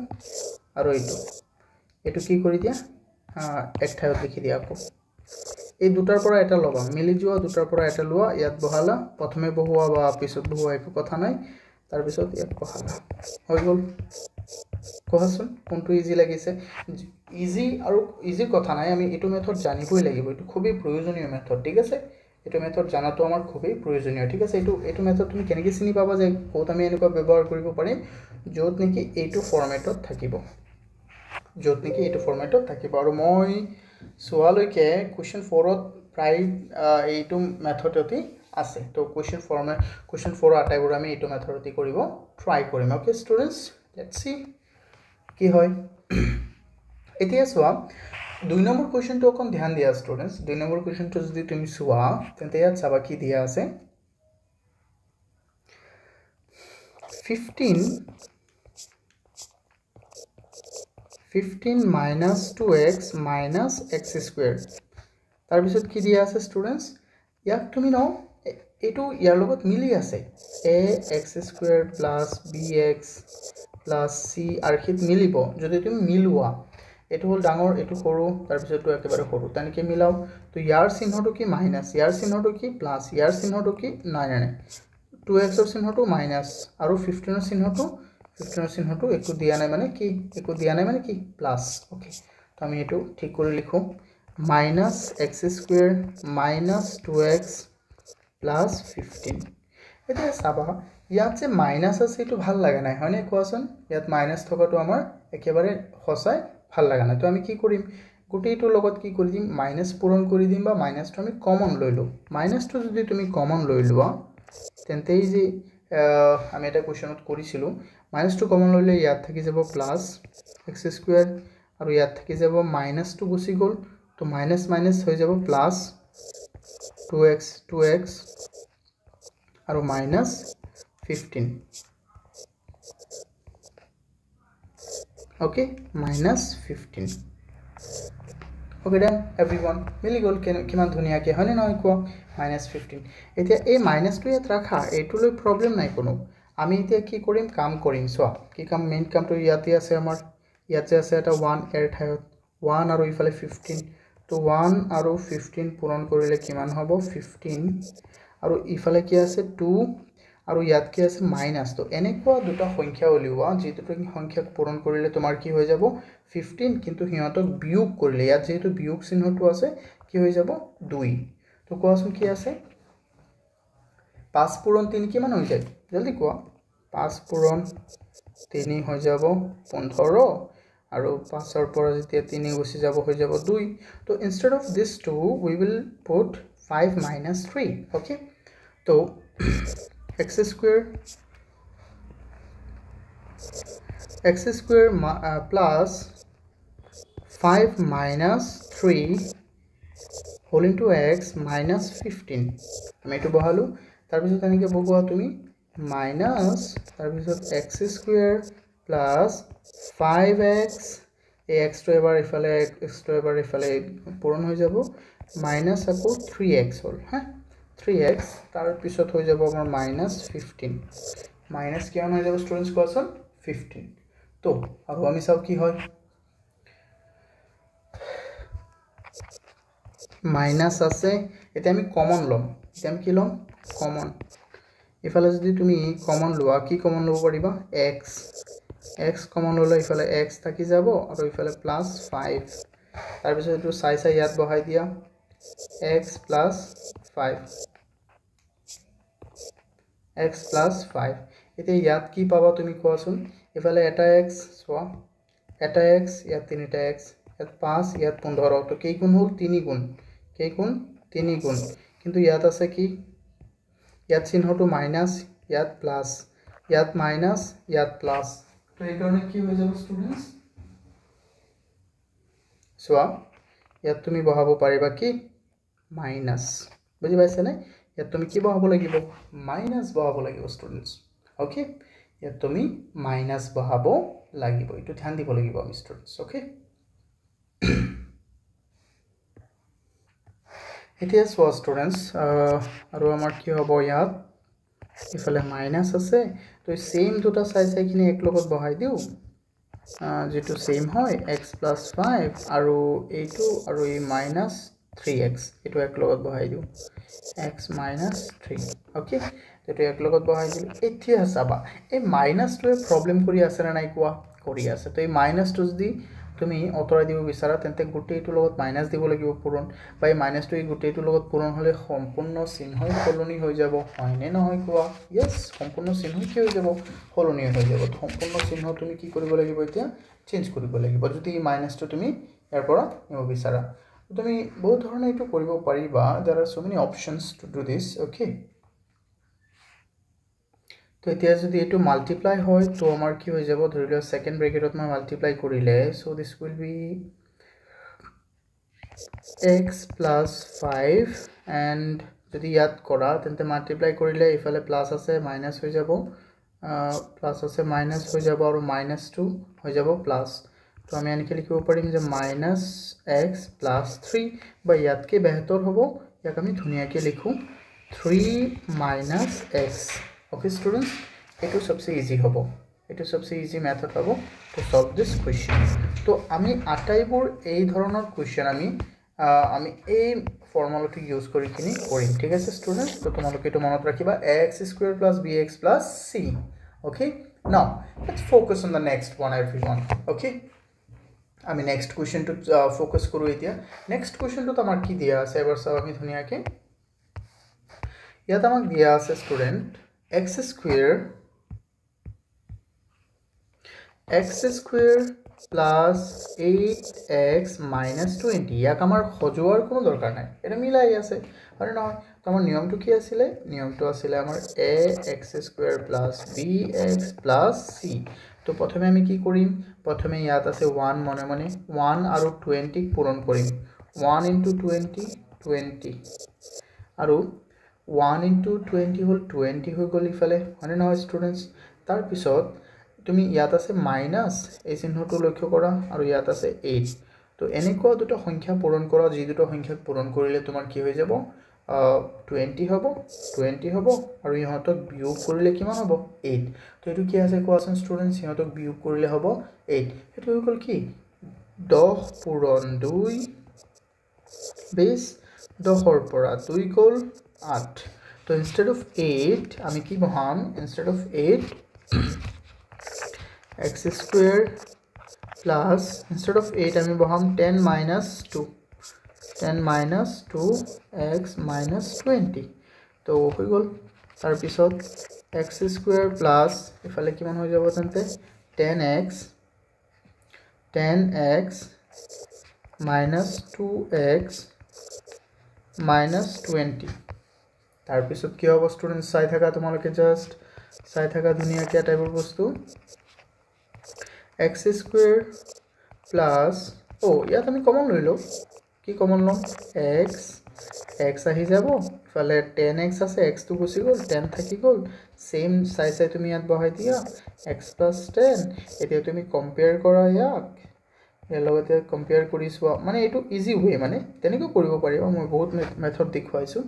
আৰু এইটো কি কৰি দিয়া এক ঠাইত লিখি দিয়া আকৌ এই দুটাৰ পৰা এটা লবা মিলি যোৱা দুটাৰ পৰা এটা লোৱা ইয়াত বহালা প্ৰথমে বহুৱা বা পিছত বহুৱা একো কথা নাই তাৰ পিছত ইয়াত বহালা হৈ গল কোৱাচোন কোনটো ইজি লাগিছে ইজি আৰু ইজি কথা নাই আমি এটো মেথড জানিবই লাগিব এটো খুবই প্ৰয়োজনীয় মেথড ঠিক আছে এটো মেথড জানাটো আমাৰ খুবই প্ৰয়োজনীয় ঠিক আছে এটো মেথড তুমি কেনেকৈ চিনি পাবা যে কোত আমি এনেকুৱা ব্যৱহাৰ কৰিব পাৰিম যত নেকি এইটো ফৰম্যাটত থাকিব আৰু মই সোৱালৈকে কোৱেশ্চন 4 ত প্ৰায় এইটো মেথডটি আছে তো কোৱেশ্চন 4 আটাইবোৰ আমি এইটো মেথডটি কৰিব ট্ৰাই কৰিম ওকে ষ্টুডেন্টস লেটস সি কি হয় এতিয়া সোৱা 2 নম্বৰ কোৱেশ্চনটো অকন ধ্যান দিয়া ষ্টুডেন্টস 2 নম্বৰ কোৱেশ্চনটো যদি তুমি সোৱা তেন্তে ইয়াত চাবা কি দিয়া আছে 15 minus 2x minus x squared তাৰ পিছত কি দিয়া আছে ষ্টুডেন্টস ইয়াক তুমি ন এটো ইয়াৰ লগত মিলি আছে ax squared plus bx plus c আৰখিত মিলিব যদি তুমি মিলুৱা এটো হল ডাঙৰ এটো সৰু তাৰ পিছতটো একেবাৰে সৰু তানিকে মিলাও তো ইয়াৰ চিহ্নটো কি মাইনাস ইয়াৰ চিহ্নটো কি প্লাস ইয়াৰ চিহ্নটো কি নাই 2x ৰ চিহ্নটো মাইনাস আৰু 15 ৰ চিহ্নটো একো দিয়া নাই মানে কি প্লাস ওকে তো আমি এটো ঠিক কৰি লিখো minus x squared minus 2x plus 15 এটা সাবা ইয়াত যে মাইনাস আছে এটো ভাল লাগা নাই হয়নে কোৱাচোন ইয়াত মাইনাস থকাটো আমাৰ একেবাৰে হসাই ভাল লাগা নাই তো আমি কি কৰিম গুটেইটো লগত কি কৰি দিম মাইনাস পূৰণ কৰি দিম বা মাইনাসটো আমি কমন লৈ লও মাইনাসটো যদি তুমি কমন লৈ লোৱা তেন্তে এই যে আমি এটা কোৱেশ্চনত কৰিছিলো মাইনাসটো কমন লইলে ইয়াত থাকি যাব প্লাস x স্কয়াৰ আৰু ইয়াত থাকি যাব মাইনাসটো গুছি গল তো মাইনাস মাইনাস হৈ যাব প্লাস 2x আৰু minus 15 okay minus 15 okay then everyone মিলি গল কিমান ধুনিয়া কে হয়নে নহয় কোৱা minus 15 এতিয়া এই মাইনাস টো ইয়াত ৰাখা এইটো লৈ প্ৰবলেম নাই কোনো আমি এতিয়া কি কৰিম কাম কৰিম সোৱা কি কাম মেইন কামটো ইয়াতে আছে আমাৰ ইয়াতে আছে এটা 1 এৰ ঠাইত 1 আৰু ইফালে 15 তো 1 আৰু 15 পূৰণ কৰিলে কিমান হ'ব 15 আৰু ইফালে কি আছে 2 আৰু ইয়াত কি আছে মাইনাস তো এনেকুৱা দুটা সংখ্যা উলিওৱা যেটো সংখ্যাক পূৰণ কৰিলে তোমাৰ কি হৈ যাব 15 কিন্তু হিয়তক বিয়োগ কৰিলে ইয়াত যেটো বিয়োগ চিহ্নটো আছে কি হৈ যাব 2 তো কোৱাচোন কি আছে 5 পূৰণ 3 কিমান হৈ যায় জলদি কোৱা 5 পূৰণ 3 হৈ যাব 15 আৰু 5 ৰ পৰা যেতিয়া 3 গুছি যাব হৈ যাব 2 তো instead of this 2 we will put 5 minus 3 okay তো x square plus 5 minus 3 whole into x minus 15 আমি এটো বহালো তাৰ পিছত এনেকে বহোৱা তুমি minus তাৰ পিছত x square plus 5x x to এবাৰ ইফালে x to এবাৰ ইফালে পূৰণ হৈ যাব minus আকৌ 3x হল হা 3x তাৰ পিছত হৈ যাব আমাৰ -15 মাইনাস কিমান হৈ যাব স্টুডেন্টস কোৱাচোন 15 তো আৰু আমি চাও কি হয় মাইনাস আছে এটা আমি কমন লম এটা আমি কি লম কমন ইফালে যদি তুমি কমন লোৱা কি কমন লব পাৰিবা x কমন ললে ইফালে x থাকি যাব আৰু ইফালে +5 তাৰ পিছত এটো চাই ইয়াত বহাই দিয়া x + 5 এতিয়া ইয়াত কি পাবা তুমি কোৱাচোন ইফালে এটা x সোৱা এটা x ইয়াত তিনিটা x ইয়াত 5 ইয়াত 15 তো কেই গুণ হল 3 গুণ কেই গুণ 3 গুণ কিন্তু ইয়াত আছে কি ইয়াত চিহ্নটো মাইনাস ইয়াত প্লাস ইয়াত মাইনাস ইয়াত প্লাস তো এই কারণে কি হৈ যাব স্টুডেন্টস সোৱা ইয়াত তুমি বহাব পাৰিবা কি মাইনাস বুজি পাইছা নে ইয়াত তুমি কি বহাব লাগিব মাইনাস বহাব লাগিব স্টুডেন্টস ওকে ইয়াত তুমি মাইনাস বহাব লাগিব এটো ধ্যান দিব লাগিব আমি স্টুডেন্টস ওকে এতিয়া সোৱা স্টুডেন্টস আৰু আমাৰ কি হ'ব ইয়াত ইফালে মাইনাস আছে তো সেম দুটা চাইখিনি এক লগত বহাই দিও যেটো সেম হয় x + 5 আৰু এইটো আৰু এই -3x এটো এক লগত বহাই দিও x - 3 ওকে এটো এক লগত বহাই দিল এতিয়া চাবা এই মাইনাসটোৱে প্ৰবলেম কৰি আছে না নাই কোৱা কৰি আছে তো এই মাইনাসটো যদি তুমি অতৰাই দিব বিচাৰা তেন্তে গুটেইটো লগত মাইনাস দিব লাগিব পূৰণ বা এই মাইনাসটো এই গুটেইটো লগত পূৰণ হলে সম্পূৰ্ণ চিহ্নই সলনি হৈ যাব হয়নে নহয় কোৱা यस সম্পূৰ্ণ চিহ্ন কি হৈ যাব সলনি হৈ যাব সম্পূৰ্ণ চিহ্ন তুমি কি কৰিব লাগিব এতিয়া চেঞ্জ কৰিব লাগিব যদি এই মাইনাসটো তুমি ইয়াৰ পৰা নিব বিচাৰা তুমি বহুত ধৰণে এটো কৰিব পাৰিবা there are so many options to do this okay তো এতিয়া যদি এটো মাল্টিপ্লাই হয় তো আমাৰ কি হৈ যাব ধৰি লোৱা সেকেন্ড ব্ৰ্যাকেটত মই মাল্টিপ্লাই কৰিলে so this will be x + 5 and যদি ইয়াত কৰা তেন্তে মাল্টিপ্লাই কৰিলে ইফালে প্লাস আছে মাইনাস হৈ যাব প্লাস আছে মাইনাস হৈ যাব আৰু -2 হৈ যাব প্লাস তো আমি এনেকৈ লিখিব পাৰিম যে -x + 3 বা ইয়াতকে বেহতৰ হ'ব ইয়াক আমি ধুনিয়াকৈ লিখো 3 - x okay students এটো সবচে ইজি হ'ব এটো সবচে ইজি মেথড হ'ব to solve this question তো আমি আটাইবোৰ এই ধৰণৰ কোৱেশ্চন আমি এই ফৰ্মুলাটো ইউজ কৰি কিনি কৰিম ঠিক আছে স্টুডেন্ট তো তোমালোকে এটো মনত ৰাখিবা x² + bx + c okay now let's focus on the next one everyone okay আমি next question to focus কৰো এতিয়া next question তো আমাৰ কি দিয়া আছে এবাৰ চাও আমি ধুনিয়াকৈ ইয়াত আমাক দিয়া আছে student x² plus 8x minus 20 ইয়াক আমাৰ খজোৱাৰ কোনো দৰকাৰ নাই এটা মিলাই আছে আৰু নহয় তো আমাৰ নিয়মটো কি আছিল নিয়মটো আছিল আমাৰ ax² plus bx plus c তো প্ৰথমে আমি কি কৰিম প্ৰথমে ইয়াত আছে 1 মনে মনে 1 আৰু 20 পূৰণ কৰিম 1 * 20 20 আৰু 1 * 20 হল 20 হৈ গল ইফালে মানে নহয় স্টুডেন্টস তাৰ পিছত তুমি ইয়াত আছে মাইনাস এই চিহ্নটো লক্ষ্য কৰা আৰু ইয়াত আছে 8 তো এনেকুৱা দুটো সংখ্যা পূৰণ কৰা যি দুটো সংখ্যা পূৰণ কৰিলে তোমাৰ কি হৈ যাব 20 হ'ব আৰু ইহঁতক বিয়োগ কৰিলে কিমান হ'ব 8 তো এটো কি আছে কোৱাচোন স্টুডেন্টস ইহঁতক বিয়োগ কৰিলে হ'ব 8 এটো হৈ গল কি 10 * 2 20 10 ৰ পৰা 2 গল 8 তো instead of 8 আমি কি বহাম instead of 8 x² plus instead of 8 আমি বহাম 10 - 2 x - 20 তো হৈ গল তাৰ পিছত x² plus ইফালে কিমান হৈ যাব তেন্তে 10x - 2x - 20 তাৰ পিছত কি হ'ব স্টুডেন্টস চাই থাকা তোমালোকে জাস্ট চাই থাকা ধুনিয়াকৈ টাইপৰ বস্তু x² plus ইয়াত আমি কমন লৈ লও কি কমন লম x আহি যাব ইফালে 10x আছে x টো গুচি গল 10 থাকি গল সেম চাই তুমি ইয়াত বহাই দিয়া x + 10 এতিয়া তুমি কম্পেয়াৰ কৰা ইয়াক ইয়াৰ লগতে কম্পেয়াৰ কৰি চোৱা মানে এটো ইজি ওয়ে মানে তেনেকৈ কৰিব পাৰিবা মই বহুত মেথড দেখুৱাইছো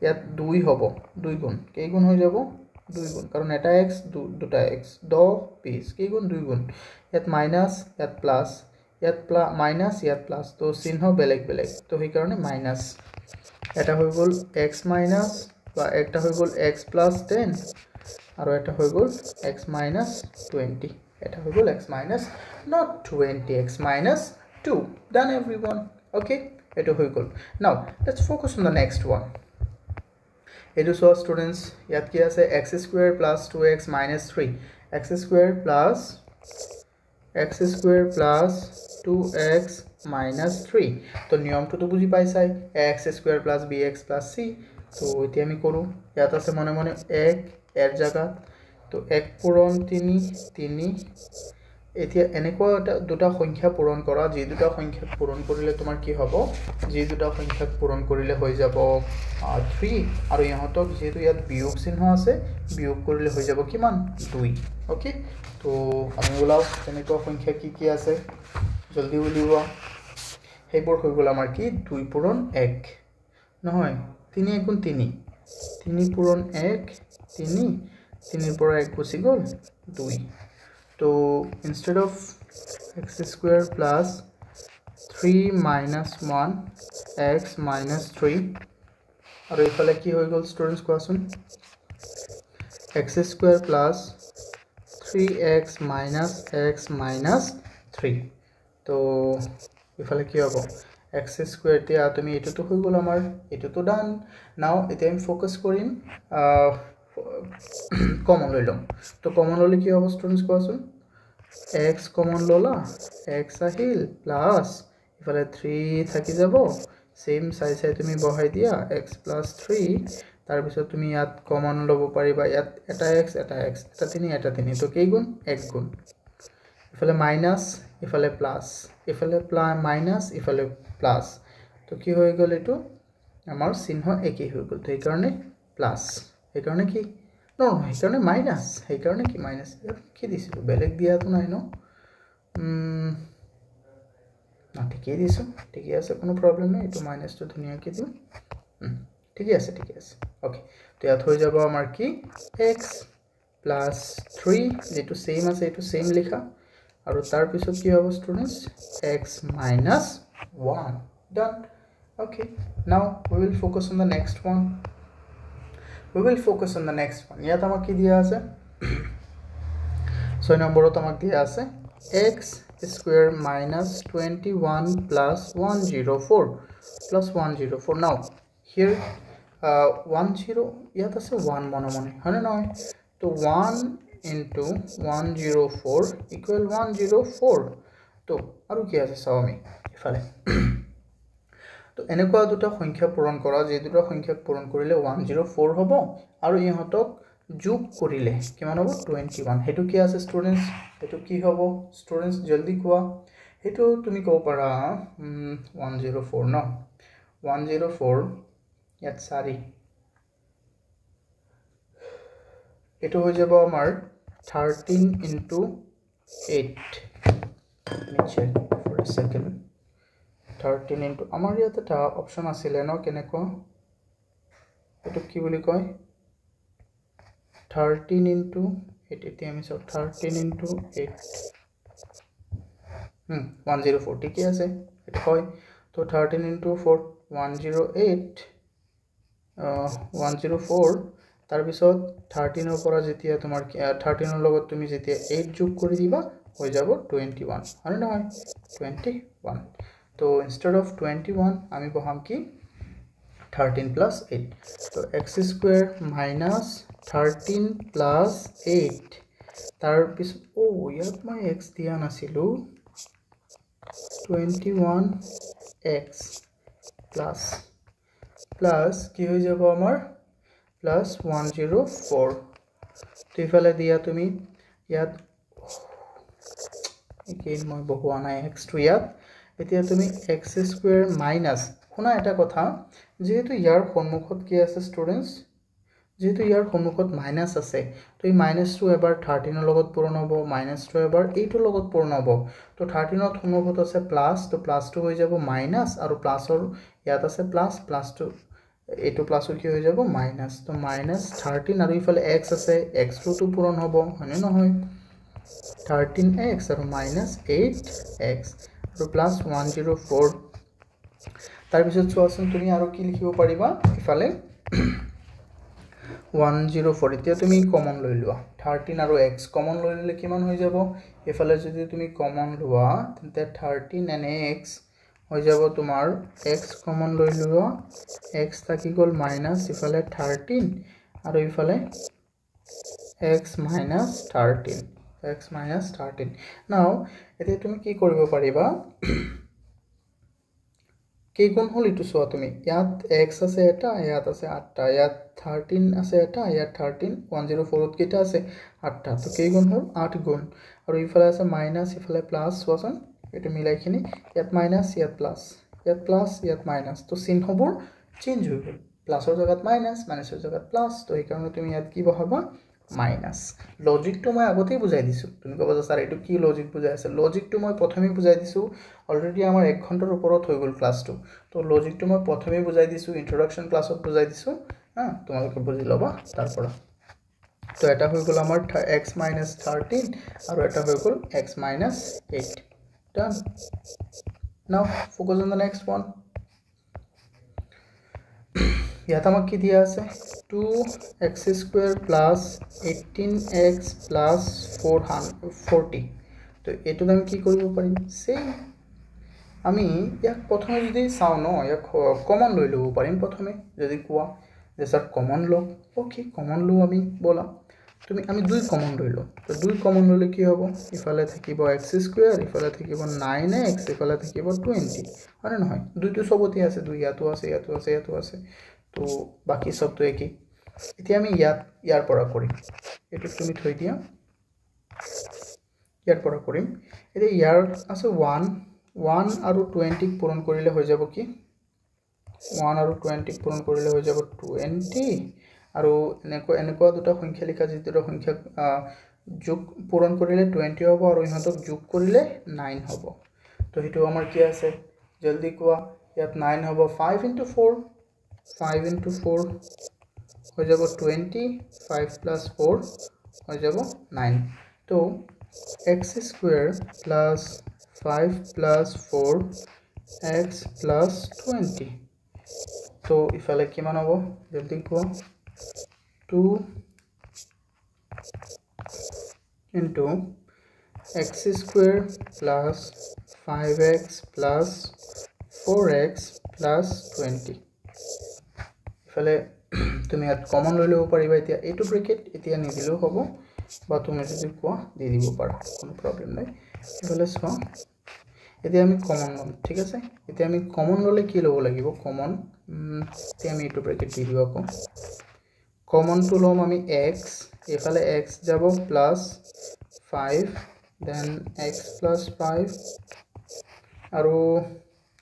ইয়াত 2 হ'ব 2 গুণ কেই গুণ হৈ যাব 2 গুণ কাৰণ এটা x দুটা x 10 20 কেই গুণ 2 গুণ ইয়াত মাইনাস ইয়াত প্লাস ইয়াত মাইনাস ইয়াত প্লাস তো চিহ্ন বেলেগ বেলেগ তো সেই কাৰণে মাইনাস এটা হৈ গল x মাইনাস বা একটা হৈ গল x + 10 আৰু এটা হৈ গল x - 20 এটা হৈ গল x - not 20 x - 2 done everyone okay এটো হৈ গল now let's focus on the next one এটো সো স্টুডেন্টস ইয়াত কি আছে x² plus 2x - 3 x² plus 2x - 3 তো নিয়মটো তো বুজি পাইছাই x² plus bx plus c তো এতিয়া আমি কৰো ইয়াত আছে মনে মনে 1 এৰ জায়গা তো 1 পূৰণ 3 এতিয়া এনেকুৱা দুটা সংখ্যা পূৰণ কৰা যে দুটা সংখ্যা পূৰণ কৰিলে তোমাৰ কি হ'ব যে দুটা সংখ্যা পূৰণ কৰিলে হৈ যাব 3 আৰু ইহঁতক যেহেতু ইয়াত বিয়োগ চিহ্ন আছে বিয়োগ কৰিলে হৈ যাব কিমান 2 ওকে তো আমি ওলাও তেনেকুৱা সংখ্যা কি আছে জলদি উলিওৱা হেবোৰ হৈ গল আমাৰ কি 2 পূৰণ 1 নহয় 3 * 3 3 পূৰণ 1 3 3 পৰা 1 গুচি গ'ল 2 তো instead of x square plus 3 minus 1 x minus 3 আৰু ইফালে কি হৈ গ'ল ষ্টুডেন্টস কোৱাচোন x square plus 3x minus x minus 3 তো ইফালে কি হ'ব x square তে তুমি এটো হৈ গ'ল আমাৰ এটো তো ডান নাও এটা আমি ফোকাস কৰিম কমন লৈ লম তো কমন ললে কি হ'ব ষ্টুডেন্টস কোৱাচোন x কমন ললা x আহিল প্লাস ইফালে 3 থাকি যাব সেম সাইজ তুমি বহাই দিয়া x plus 3 তাৰ পিছত তুমি ইয়াত কমন লব পাৰিবা ইয়াত এটা x এটা 3 তো কেই গুণ 1 গুণ ইফালে মাইনাস ইফালে প্লাস ইফালে মাইনাস ইফালে প্লাস তো কি হৈ গ'ল এটো আমাৰ চিহ্ন একেই হৈ গ'ল তো এই কাৰণে প্লাস এই কাৰণে কি নো এই কাৰণে মাইনাস এই কাৰণে কি মাইনাস কি দিছিলো বেলেগ দিয়াটো নাই ন না ঠিকই দিছো ঠিকই আছে কোনো প্ৰবলেম নাই এটো মাইনাস তো ধুনিয়াকৈ দিও ঠিকই আছে ওকে তো ইয়াত হৈ যাব আমাৰ কি x plus 3 যেটো সেম আছে এটো সেম লিখা আৰু তাৰ পিছত কি হ'ব students x minus 1 done okay now we will focus on the next one ইয়াত আমাক কি দিয়া আছে 6 নম্বৰত আমাক দিয়া আছে x square minus 21 plus 104 now here 10 ইয়াত আছে 1 মনে হয়নে নহয় তো 1 into 104 equal 104 তো আৰু কি আছে চাও আমি ইফালে তো এনেকুৱা দুটা সংখ্যা পূৰণ কৰা যে দুটা সংখ্যা পূৰণ কৰিলে 104 হ'ব আৰু ইহতক যোগ কৰিলে কিমান হ'ব 21 হেতু কি আছে ষ্টুডেন্টস হেতু কি হ'ব ষ্টুডেন্টস জলদি কোৱা হেতু তুমি কব পাৰা 104 ন 104 ইয়াত সাৰি এটো হৈ যাব আমাৰ 13 into 8 let me check for a second 13 into আমাৰ ইয়াতে এটা অপচন আছিল ন কেনেকুৱা এটো কি বুলি কয় 13 into 8 এতিয়া আমি সব 13 into 8 104 ঠিক আছে এটা হয় তো 13 into 4 108 104 তাৰ পিছত 13 ৰ পৰা যেতিয়া তোমাৰ 13 ৰ লগত তুমি যেতিয়া 8 যোগ কৰি দিবা হৈ যাব 21 হয় নহয় 21 তো instead of 21 আমি বহাম কি 13 plus 8 তো x square minus 13 plus 8 তাৰ পিছত ইয়াত মই x দিয়া নাছিলো 21x plus কি হৈ যাব আমাৰ plus 104 তো ইফালে দিয়া তুমি ইয়াত again মই বহুৱা নাই x to ইয়াত এতিয়া তুমি x square minus শুনা এটা কথা যেহেতু ইয়াৰ সন্মুখত কি আছে ষ্টুডেন্টস যেহেতু ইয়াৰ সন্মুখত মাইনাস আছে তো এই মাইনাস টো এবাৰ 13 ৰ লগত পূৰণ হ'ব মাইনাস টো এবাৰ 8 ৰ লগত পূৰণ হ'ব তো 13 ৰ সন্মুখত আছে প্লাস তো প্লাস টো হৈ যাব মাইনাস আৰু প্লাসৰ ইয়াত আছে প্লাস টো এটো প্লাসৰ কি হৈ যাব মাইনাস তো মাইনাস 13 আৰু ইফালে x আছে x টো পূৰণ হ'ব হয়নে নহয় 13x আৰু minus 8x আৰু plus 104 তাৰ পিছত চোৱাচোন তুমি আৰু কি লিখিব পাৰিবা ইফালে 104 এতিয়া তুমি কমন লৈ লোৱা 13 আৰু x কমন লৈ ললে কিমান হৈ যাব ইফালে যদি তুমি কমন লোৱা তেন্তে 13 and x হৈ যাব তোমাৰ x কমন লৈ লোৱা x থাকি গল মাইনাস ইফালে 13 আৰু ইফালে x minus 13 now এতিয়া তুমি কি কৰিব পাৰিবা কি কোন হল ইটো সোয়া তুমি ইয়াত x আছে এটা ইয়াত আছে 8টা ইয়াত 13 আছে এটা ইয়াত 13 104 কেটা আছে 8টা তো কি গুণ হল 8 গুণ আৰু ইফালে আছে মাইনাস ইফালে প্লাস সোয়াচোন এটা মিলাইখিনি ইয়াত মাইনাস ইয়াত মাইনাস তো চিহ্নবোৰ চেঞ্জ হৈ গল প্লাসৰ জায়গাত মাইনাসৰ জায়গাত প্লাস তো এই কাৰণে তুমি ইয়াত কি বহাবা মাইনাস লজিকটো মই আগতেই বুজাই দিছো তুমি কবা যে স্যার এটো কি লজিক বুজাই আছে লজিকটো মই প্ৰথমে বুজাই দিছো অলৰেডি আমাৰ 1 ঘণ্টাৰ ওপৰত হৈ গল ক্লাসটো তো লজিকটো মই প্ৰথমে বুজাই দিছো ইন্ট্ৰোডাকশন ক্লাছত বুজাই দিছো তোমালোকে বুজি লবা তাৰপৰা তো এটা হৈ গ'ল আমাৰ x minus 13 আৰু এটা হৈ গ'ল x minus 8 done. Now focus on the next one. ইয়াত আমাক কি দিয়া আছে 2x² plus 18x plus 440 তো এটো আমি কি কৰিব পাৰিম সেম আমি ইয়াক প্ৰথমে যদি চাও ন ইয়াক কমন লৈ লব পাৰিম প্ৰথমে যদি কোৱা যে স্যার কমন লো ওকে কমন লো আমি বলা তুমি আমি দুই কমন লৈ লো তো দুই কমন ললে কি হ'ব ইফালে থাকিব x² ইফালে থাকিব 9x ইফালে থাকিব 20 মানে নহয় দুইটো সবতে আছে দুই ইয়াতো আছে ইয়াতো আছে ইয়াতো আছে তো বাকি সব তো একই এতিয়া আমি ইয়াৰ পৰা কৰিম এটো তুমি থৈ দিয়া ইয়াৰ পৰা কৰিম এতিয়া ইয়াৰ আছে 1 আৰু 20 পূৰণ কৰিলে হৈ যাব কি 1 আৰু 20 পূৰণ কৰিলে হৈ যাব 20 আৰু এনেকুৱা দুটা সংখ্যা লিখা যি দুটা সংখ্যা যোগ পূৰণ কৰিলে 20 হ'ব আৰু ইহঁতক যোগ কৰিলে 9 হ'ব তো হেতু আমাৰ কি আছে জলদি কোৱা ইয়াত 9 হ'ব 5 into 4 5 into 4 হৈ যাব 20 5 plus 4 হৈ যাব 9 তো x² plus 5 plus 4 x plus 20 তো ইফালে কিমান হ'ব জলদি কোৱা 2 into x² plus 5x plus 4x plus 20 ইফালে তুমি ইয়াত কমন লৈ লব পাৰিবা এতিয়া এইটো ব্ৰেকেট এতিয়া নিদিলেও হ'ব বা তুমি যদি কোৱা দি দিব পাৰা কোনো প্ৰবলেম নাই ইফালে চোৱা এতিয়া আমি কমন লম ঠিক আছে এতিয়া আমি কমন ললে কি লব লাগিব কমন এতিয়া আমি এইটো ব্ৰেকেট দি দিব আকৌ কমন টু লম আমি x ইফালে x যাব প্লাস 5 then x plus 5 আৰু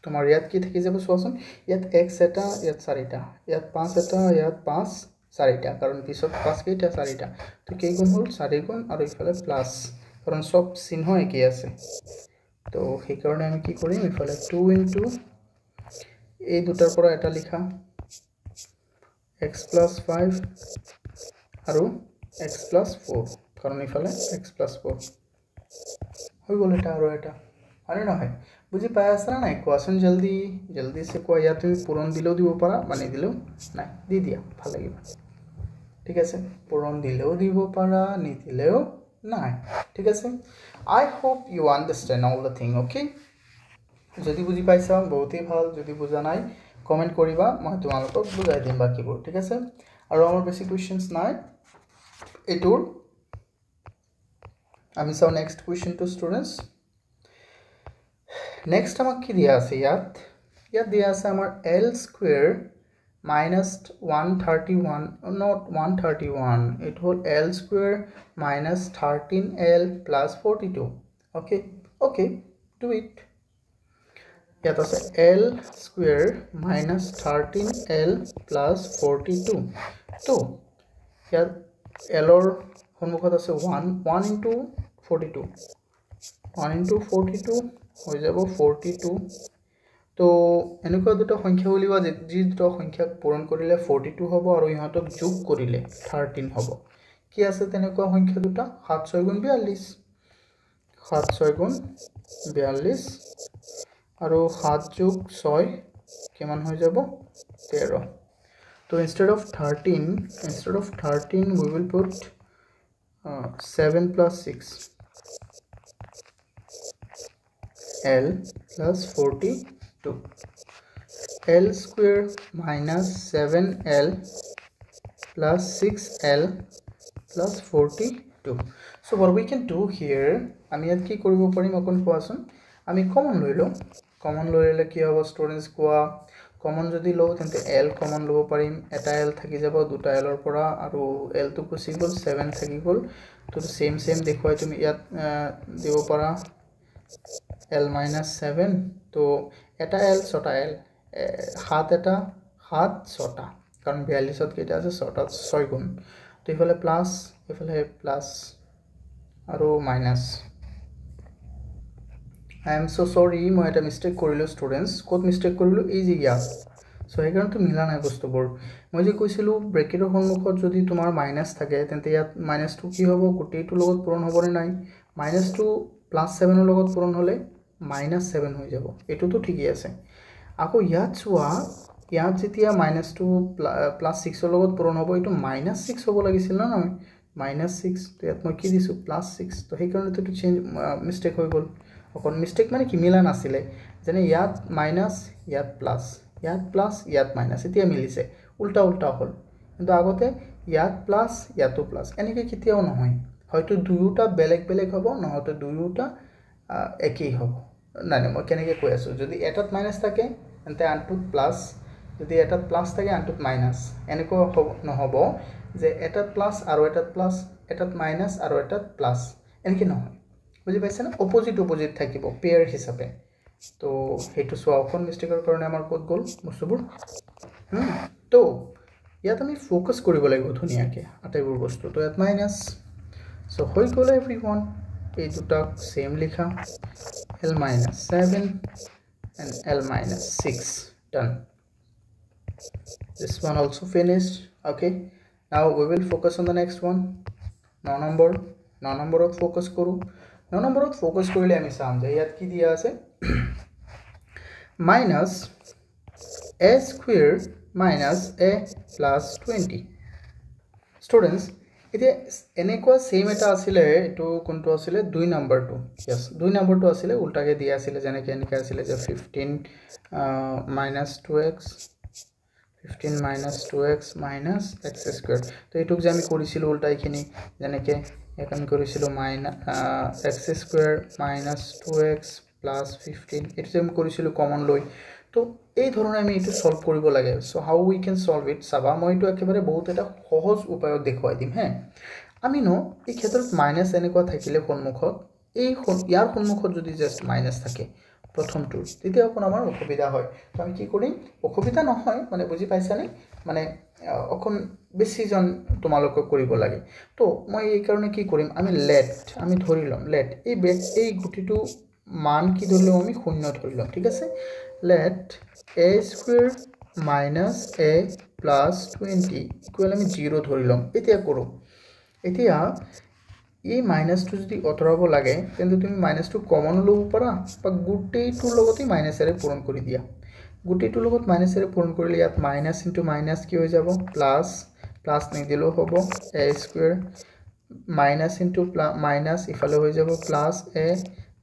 তোমাৰ ইয়াত কি থাকি যাব চোৱাচোন ইয়াত x এটা ইয়াত 4টা ইয়াত 5 এটা ইয়াত 5 4টা কাৰণ পিছত 5 কেইটা 4টা তো কেই গুণ হল 4 গুণ আৰু ইফালে প্লাস কাৰণ সব চিহ্ন একই আছে তো সেই কাৰণে আমি কি কৰিম ইফালে 2 into এই দুটাৰ পৰা এটা লিখা x plus 5 আৰু x plus 4 কাৰণ ইফালে x plus 4 হৈ গ'ল এটা আৰু এটা আৰে নহয় বুজি পাই আছা না নাই কোৱাচোন জলদি সে কোৱা ইয়া তুমি পূৰণ দিলেও দিব পাৰা মানে দিলেও নাই দি দিয়া ভাল লাগিব ঠিক আছে পূৰণ দিলেও দিব পাৰা নিদিলেও নাই ঠিক আছে I hope you understand all the thing okay যদি বুজি পাইছা বহুতেই ভাল যদি বুজা নাই কমেন্ট কৰিবা মই তোমালোকক বুজাই দিম বাকিবোৰ ঠিক আছে আৰু আমাৰ বেছি কোৱেশ্চনছ নাই এটোৰ আমি চাও next question to students Next আমাক কি দিয়া আছে ইয়াত দিয়া আছে আমাৰ l² minus 131 not 131 it whole l² minus 13l plus 42 okay do it ইয়াত আছে l² minus 13l plus 42 তো ইয়াত l ৰ সন্মুখত আছে 1 into 42 1 into 42 হৈ যাব 42 তো এনেকুৱা দুটা সংখ্যা উলিবা যি দুটা সংখ্যাক পূৰণ কৰিলে 42 হ'ব আৰু ইহঁতক যোগ কৰিলে 13 হ'ব কি আছে তেনেকুৱা সংখ্যা দুটা 7 6 গুণ 42 7 6 গুণ 42 আৰু 7 যোগ 6 কিমান হৈ যাব 13 তো instead of 13 we will put 7 plus 6 L plus 42 l² minus 7l plus 6l plus 42 so what we can do here আমি ইয়াত কি কৰিব পাৰিম অকন কোৱাচোন আমি কমন লৈ লও কমন লৈ ললে কি হ'ব ষ্টুডেন্টস কোৱা কমন যদি লও তেন্তে l কমন লব পাৰিম এটা l থাকি যাব দুটা l ৰ পৰা আৰু l টো কুচি গল 7 থাকি গল তো সেম দেখুৱাই তুমি ইয়াত দিব পাৰা l minus 7 তো এটা l ছটা l 7 এটা 7 ছটা কারণ 42 ত কেটা আছে ছটা 6 গুণ তো ইফালে প্লাস আৰু minus I am so sorry মই এটা মিস্টেক কৰিলো স্টুডেন্টস কোড মিস্টেক কৰিলো এই যে ইয়াত সো সেইকাৰণে মিলা নাই বস্তুবোৰ মই যে কৈছিলোঁ ব্ৰেকেটৰ সন্মুখত যদি তোমাৰ মাইনাছ থাকে তেন্তে ইয়াত মাইনাছটো কি হ'ব গোটেইটোৰ লগত পূৰণ হ'বনে নাই মাইনাছটো +7 ৰ লগত পূৰণ হ'লে -7 হৈ যাব এইটোতো ঠিকই আছে আকৌ ইয়াত চোৱা ইয়াত যেতিয়া মাইনাছটো +6 ৰ লগত পূৰণ হ'ব এইটো -6 হ'ব লাগিছিল না নহয় -6 তো ইয়াত মই কি দিছোঁ +6 তো সেইকাৰণে তো চেঞ্জ মিষ্টেক হৈ গ'ল অকণ মিষ্টেক মানে কি মিলা নাছিলে যেনে ইয়াত মাইনাছ ইয়াত প্লাছ ইয়াত প্লাছ ইয়াত মাইনাছ এতিয়া মিলিছে উল্টা উল্টা হ'ল কিন্তু আগতে ইয়াত প্লাছ ইয়াতো প্লাছ এনেকৈ কেতিয়াও নহয় হয়তো দুয়োটা বেলেগ বেলেগ হ'ব নহয়তো দুয়োটা একেই হ'ব নাই নাই মই কেনেকৈ কৈ আছোঁ যদি এটাত মাইনাছ থাকে তেন্তে আনটোত প্লাছ যদি এটাত প্লাছ থাকে আনটোত মাইনাছ এনেকুৱা নহ'ব যে এটাত প্লাছ আৰু এটাত প্লাছ এটাত মাইনাছ আৰু এটাত প্লাছ এনেকৈ নহয় বুজি পাইছেনে অপজিট থাকিব পেয়াৰ হিচাপে তো সেইটো চোৱা অকণ মিষ্টেকৰ কাৰণে আমাৰ ক'ত গ'ল বস্তুবোৰ তো ইয়াত আমি ফ'কাছ কৰিব লাগিব ধুনীয়াকৈ আটাইবোৰ বস্তু তো ইয়াত মাইনাছ চ' হৈ গ'ল এভৰিৱান এই দুটাক ছেম লিখা L-7 and L-6 done this one also finished okay now we will focus on the next one 9 নম্বৰত ফ'কাছ কৰোঁ 9 নম্বৰত ফ'কাছ কৰিলে আমি চাম যে ইয়াত কি দিয়া আছে minus a square minus a plus 20 students এতিয়া এনেকুৱা সেম এটা আছিল এটো কোনটো আছিল 2 নম্বৰটো yes 2 নম্বৰটো আছিল উল্টাকে দিয়া আছিল যেনেকৈ এনেকৈ আছিল যে 15 minus 2x 15 minus 2x minus x square তো এটুক যে আমি কৰিছিলো উল্টাইখিনি যেনেকৈ এখন কৰিছিলো x square minus 2x plus 15 এটা আমি কৰিছিলো কমন লৈ তো এই ধৰণে আমি এটো সলভ কৰিব লাগে so how we can solve it সাবা মই এটো একেবাৰে বহুত এটা সহজ উপায়ত দেখুৱাই দিম হে আমি নো এই ক্ষেত্ৰত মাইনাস এনেকুৱা থাকিলে সন্মুখত এই ইয়াৰ সন্মুখত যদি জাস্ট মাইনাস থাকে প্ৰথমটো তেতিয়া অকণ আমাৰ অসুবিধা হয় তো আমি কি কৰিম অসুবিধা নহয় মানে বুজি পাইছানে মানে অকণ বেছিজন তোমালোকক কৰিব লাগে তো মই এই কাৰণে কি কৰিম আমি লেট আমি ধৰি লম লেট এই গুটিটো মান কি ধৰিলো আমি শূন্য ধৰিলো ঠিক আছে let a square minus a plus 20 equal আমি 0 ধৰিলম এতিয়া কৰো এতিয়া এই মাইনাসটো যদি অতৰাব লাগে তেন্তে তুমি মাইনাসটো কমন লব পাৰা বা গুটেইটোৰ লগতে মাইনাসেৰে পূৰণ কৰি দিয়া গুটেইটোৰ লগত মাইনাসেৰে পূৰণ কৰিলে ইয়াত মাইনাস ইনটু মাইনাস কি হৈ যাব প্লাস প্লাস নিদিলেও হ'ব a square minus into minus ইফালে হৈ যাব plus a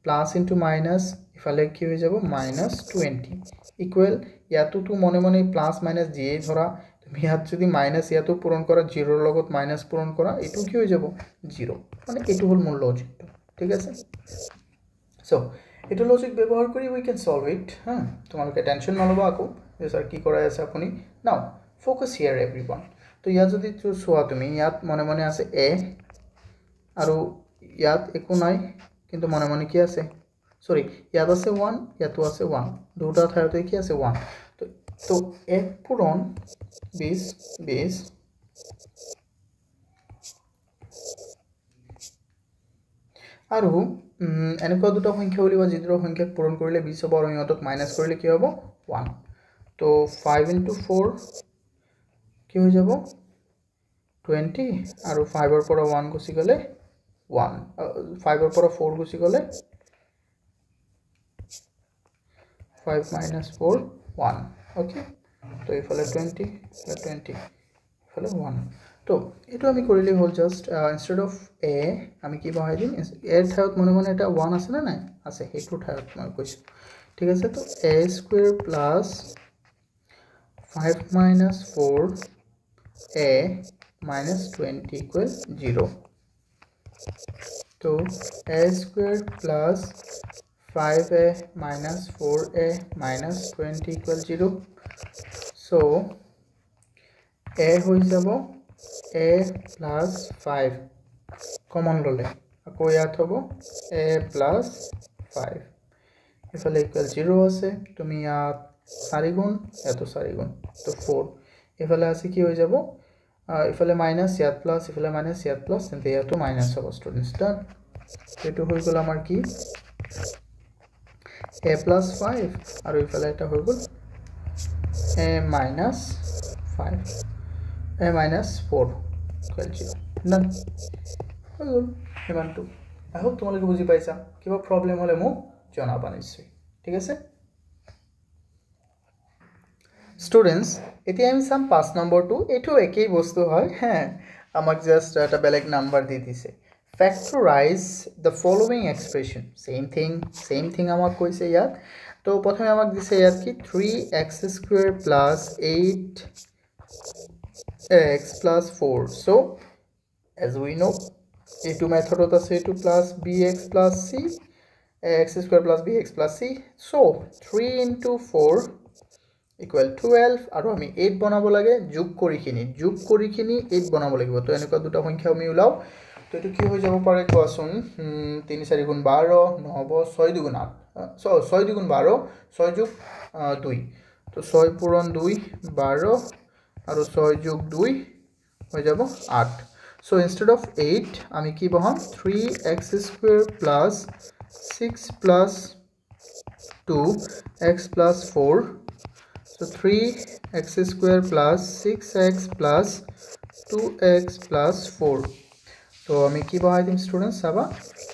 plus into minus ইফালে কি হৈ যাব -20 ইকুৱেল ইয়াতো তো মনে মনে প্লাস মাইনাস দিয়ে ধৰা তুমি ইয়াত যদি মাইনাস ইয়াতো পূৰণ কৰা 0 ৰ লগত মাইনাস পূৰণ কৰা এটো কি হৈ যাব 0 মানে এটো হল মূল লজিকটো ঠিক আছে সো এটো লজিক ব্যৱহাৰ কৰি উই ক্যান সলভ ইট তোমালোকে টেনশন নলবা আকো যে স্যাৰ কি কৰাই আছে আপুনি নাও ফোকাস হিয়াৰ एवरीवन তো ইয়াত যদি চোৱা তুমি ইয়াত মনে মনে আছে a আৰু ইয়াত একো নাই কিন্তু মনে মনে কি আছে সরি ইয়াত আছে 1 ইয়াতো আছে 1 দুটা ঠাইতে কি আছে 1 তো 1 পূৰণ 20 আৰু এনেকুৱা দুটা সংখ্যা উলিওৱা যিটো সংখ্যাক পূৰণ কৰিলে 20 হ'ব আৰু ইহঁতক মাইনাস কৰিলে কি হ'ব 1 তো 5 into 4 কি হৈ যাব 20 আৰু 5 ৰ পৰা 1 গুচি গলে 1 5 ৰ পৰা 4 গুচি গলে 5 minus 4 1 okay তো ইফালে 20 ইফালে 1 তো এটো আমি কৰিলে হল জাস্ট ইনস্টেড অফ a আমি কি বহাই দিম a ৰ ঠাইত মনে মনে এটা 1 আছে না নাই আছে হেতু ঠাইত মই কৈছো ঠিক আছে তো a square plus 5 minus 4 a minus 20 equal 0 तो a square plus 5a minus 4a minus 20 equal 0 so a হৈ যাব a plus 5 common ললে আকৌ ইয়াত হ'ব a plus 5 ইফালে equal 0 আছে তুমি ইয়াত 4 গুণ এটো 4 গুণ তো 4 ইফালে আছে কি হৈ যাব ইফালে মাইনাস ইয়াত প্লাস ইফালে মাইনাস ইয়াত প্লাস তেন্তে ইয়াতো মাইনাস হ'ব স্টুডেন্টস ডান এটো হৈ গল আমাৰ কি a plus 5 আৰু ইফালে এটা হৈ গল a minus 5 a minus 4 equal 0 done ইমানটো I hope তোমালোকে বুজি পাইছা কিবা প্ৰবলেম হলে মোক জনাবা নিশ্চয় ঠিক আছে স্টুডেন্টস এতিয়া আমি সাম 5 নম্বৰটো এটো একই বস্তু হয় হ্যাঁ আমাক জাস্ট এটা বেলেগ নাম্বার দি দিছে factorize the following expression same thing আমাক কইছে ইয়াত তো প্রথমে আমাক দিছে ইয়াত কি 3x square plus 8x plus 4 so as we know a2 method hota se a2 plus bx plus c x square plus bx plus c so 3 into 4 equal 12 আৰু আমি 8 বনাব লাগে যোগ কৰি কিনি 8 বনাব লাগিব তো এনেকুৱা দুটা সংখ্যা আমি উলাও তো এটো কি হৈ যাব পাৰে কোৱাচোন 3 4 গুণ 12 9 6 দুগুণ 8 6 দুগুণ 12 6 যোগ 2 তো 6 পূৰণ 2 12 আৰু 6 যোগ 2 হৈ যাব 8 so instead of 8 আমি কি বহাম 3x square plus 6 plus 2x plus 4 so 3x square plus 6x plus 2x plus 4 so আমি কি বহাই দিম স্টুডেন্টস সাবা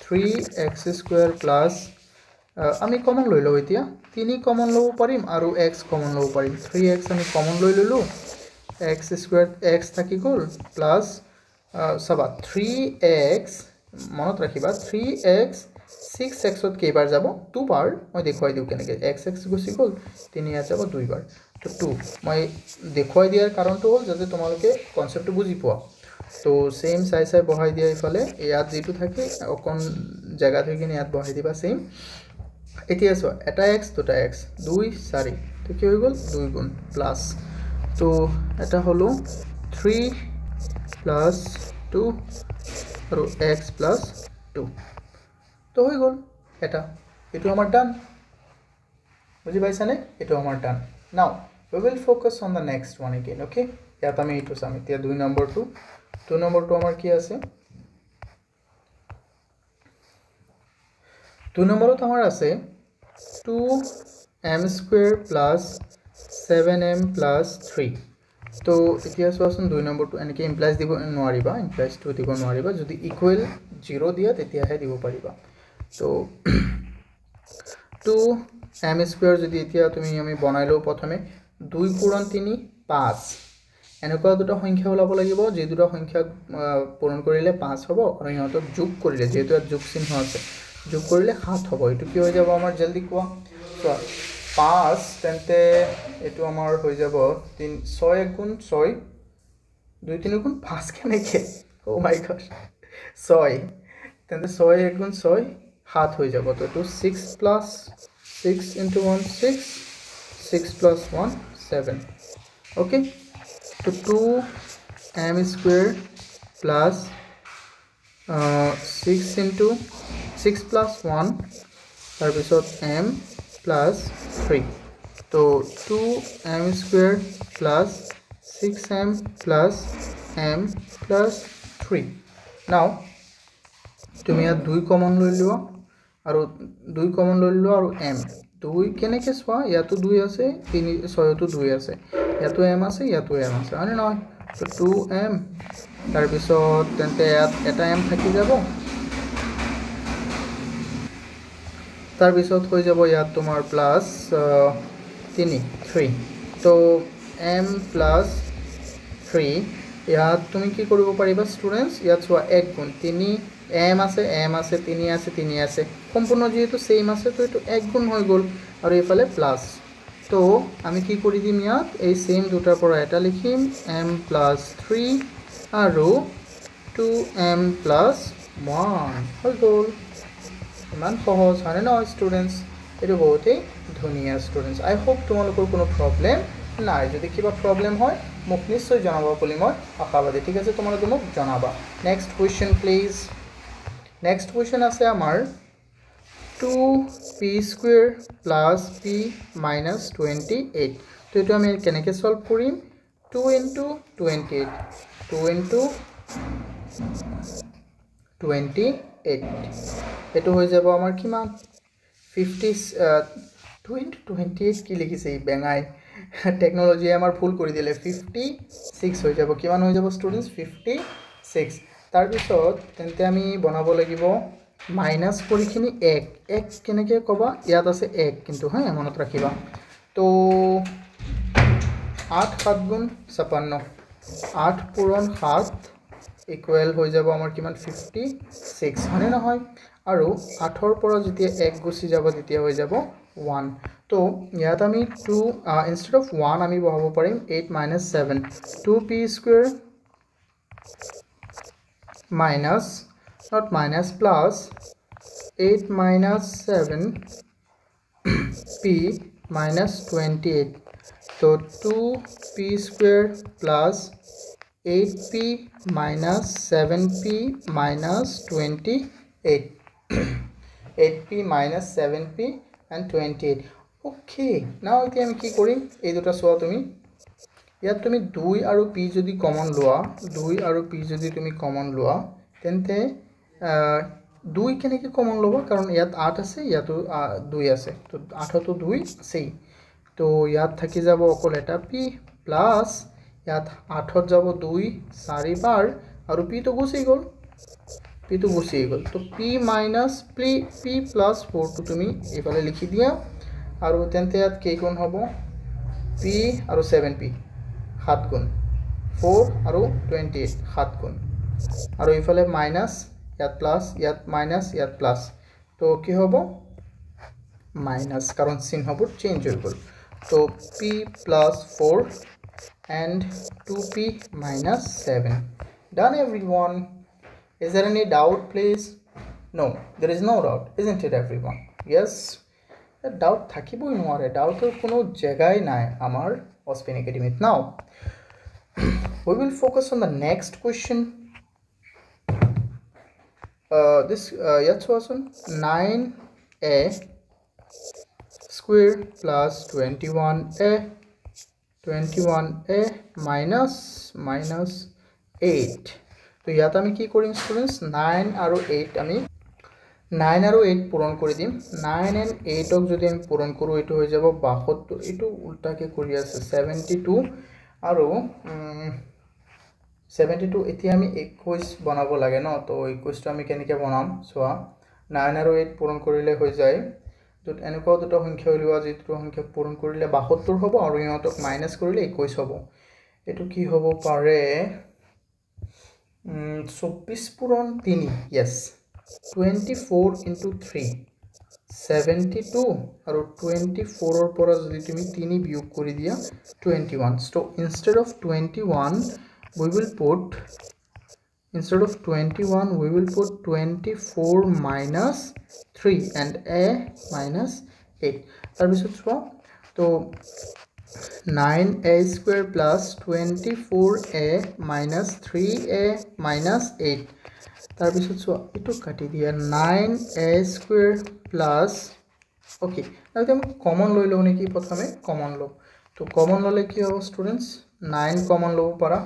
3x square plus আমি কমন লৈ লও এতিয়া 3 কমন লব পাৰিম আৰু x কমন লব পাৰিম 3x আমি কমন লৈ ললো x square x থাকি গল plus সাবা 3x মনত ৰাখিবা 3x 6x ত কেইবাৰ যাব 2 বাৰ মই দেখুৱাই দিও কেনেকৈ x গুছি গল 3 ইয়াত যাব 2 বাৰ তো 2 মই দেখুৱাই দিয়াৰ কাৰণটো হ'ল যাতে তোমালোকে কনসেপ্টটো বুজি পোৱা তো সেম সাই বহাই দিয়া ইফালে ইয়াত যেটো থাকে অকন জায়গা থৈ কিনে ইয়াত বহাই দিবা সেম এতিয়া সো এটা x দুটা x 2 4 তো কি হৈ গল 2 গুণ প্লাস তো এটা হলো 3 plus 2 আৰু x plus 2 তো হৈ গল এটা এটো আমাৰ ডান বুজি পাইছানে এটো আমাৰ ডান নাও we will focus on the next one again okay ইয়াত আমি এটো চাম এতিয়া 2 নম্বৰটো আমাৰ কি আছে 2 নম্বৰত আমাৰ আছে 2m square plus 7m plus 3 তো এতিয়া সোয়াসন 2 নম্বৰটো এনেকৈ ইমপ্লাইজ দিব নোৱাৰিবা ইমপ্লাইজ টু দিব নোৱাৰিবা যদি ইকুৱেল 0 দিয়া তেতিয়াহে দিব পাৰিবা তো 2m স্কয়াৰ যদি এতিয়া তুমি আমি বনাইলো প্ৰথমে 2 পূৰণ 3 5 এনেকুৱা দুটা সংখ্যা ওলাব লাগিব যে দুটা সংখ্যা পূৰণ কৰিলে 5 হ'ব আৰু ইহঁতক যোগ কৰিলে যেহেতু যোগ চিহ্ন আছে যোগ কৰিলে 7 হ'ব এটো কি হৈ যাব আমাৰ জলদি কোৱা তো 5 তেন্তে এটো আমাৰ হৈ যাব 3 6 গুণ 6 2 3 গুণ 5 কেনেকে ও মাই গড 6 তেন্তে 6 গুণ 6 7 হৈ যাব তো এটো 6 plus 6 into 1 6 6 plus 1 7 okay so 2m square plus 6 into 6 plus 1 তাৰ পিছত m plus 3 तो 2m square plus 6m plus m plus 3 now তুমি ইয়াত 2 কমন লৈ লোৱা আৰু 2 কমন লৈ লোৱা আৰু m 2 কেনেকৈ সোৱা ইয়াতো 2 আছে 3 6 তো 2 আছে ইয়াতো m আছে ইয়াতো m আছে আনে নহয় তো 2m তাৰ পিছত তেন্তে ইয়াত এটা m থাকি যাব তাৰ পিছত হৈ যাব ইয়াত তোমাৰ প্লাস 3 তো m plus 3 ইয়াত তুমি কি কৰিব পাৰিবা স্টুডেন্টস ইয়াত সোৱা 1 গুণ 3 m আছে 3 আছে 3 আছে সম্পূৰ্ণ যেহেতু সেম আছে তো এটো 1 গুণ হৈ গল আৰু এফালে প্লাস তো আমি কি কৰি দিম ইয়াত এই সেম দুটাৰ পৰা এটা লিখিম m plus 3 আৰু 2m plus 1 হৈ গল ইমান সহজ হয় না স্টুডেন্টস এটো বহুতই ধুনিয়া স্টুডেন্টস আই হোপ তোমালোকৰ কোনো প্ৰবলেম নাই যদি কিবা প্ৰবলেম হয় মোক নিশ্চয় জনাবা বুলি মই আশাবাদী ঠিক আছে তোমালোকে মোক জনাবা next question please next question আছে আমাৰ 2p square plus p minus 28 তো এটো আমি কেনেকৈ সলভ কৰিম 2 into 28 2 into 28 এটো হৈ যাব আমাৰ কিমান 50 2 into 28 কি লিখিছে এই বেঙাই টেকন'লজিয়ে আমাৰ ভুল কৰি দিলে 56 হৈ যাব কিমান হৈ যাব ষ্টুডেণ্টছ 56 তাৰপিছত তেন্তে আমি বনাব লাগিব মাইনাছ কৰিখিনি 1 কেনেকৈ ক'বা ইয়াত আছে 1 কিন্তু হা মনত ৰাখিবা তো 8 7 গুণ 56 8 পূৰণ 7 ইকুৱেল হৈ যাব আমাৰ কিমান 56 হয়নে নহয় আৰু 8ৰ পৰা যেতিয়া 1 গুচি যাব তেতিয়া হৈ যাব 1 তো ইয়াত আমি 2 ইনষ্টেড অফ 1 আমি বহাব পাৰিম 8 minus 7 2p square minus not minus plus 8 minus 7 p minus 28 so 2p square plus 8p minus 7p minus 28 8p minus 7p and 28 okay now এতিয়া আমি কি কৰিম এই দুটা সোৱা তুমি ইয়াত তুমি 2 আৰু p যদি কমন লোৱা 2 আৰু p যদি তুমি কমন লোৱা তেন্তে 2 কেনেকৈ কমন লবা কাৰণ ইয়াত 8 আছে ইয়াতো 2 আছে তো 8 তো 2 আছে তো ইয়াত থাকি যাব অকল এটা p প্লাস ইয়াত 8 যাব 2 4 বাৰ আৰু p তো গুচি গল তো p minus p plus 4 তো তুমি এফালে লিখি দিয়া আৰু তেন্তে ইয়াত কি গুণ হ'ব p আৰু 7p 7 গুণ 4 আৰু 28 7 গুণ আৰু এফালে মাইনাস ইয়াত প্লাস ইয়াত মাইনাস ইয়াত প্লাস তো কি হ'ব মাইনাস কাৰণ চিহ্নবোৰ চেঞ্জ হৈ গল তো p plus 4 and 2p minus 7 done everyone is there any doubt please no there is no doubt isn't it everyone yes doubt থাকিবই নোৱাৰে ডাউটৰ কোনো জায়গাই নাই আমাৰ অস্পিন একাডেমিত now we will focus on the next question this yet was on 9a square plus 21a minus 8 তো ইয়াত আমি কি কৰিম স্টুডেন্টস 9 আৰু 8 আমি 9 আৰু 8 পূৰণ কৰি দিম 9 and 8 ক যদি আমি পূৰণ কৰো এটো হৈ যাব 72 এটো উল্টাকে কৰি আছে 72 আৰু 72 এতিয়া আমি 21 বনাব লাগে ন তো 21 টো আমি কেনেকৈ বনাম সোৱা 9 আৰু 8 পূৰণ কৰিলে হৈ যায় তো এনেকুৱা দুটা সংখ্যা উলিওৱা যেটো সংখ্যা পূৰণ কৰিলে 72 হ'ব আৰু ইহঁতক মাইনাস কৰিলে 21 হ'ব এটো কি হ'ব পাৰে 24 পূৰণ 3 yes 24 into 3 72 আৰু 24 ৰ পৰা যদি তুমি 3 বিয়োগ কৰি দিয়া 21 so instead of 21 we will put 24 minus 3 and a minus 8 তাৰ পিছত চোৱা তো 9a square plus 24a minus 3a minus 8 তাৰ পিছত চোৱা এটো কাটি দিয়া 9a square plus okay now আমি কমন লৈ লও নেকি প্ৰথমে কমন লও তো কমন ললে কি হ'ব স্টুডেন্টস 9 কমন লব পাৰা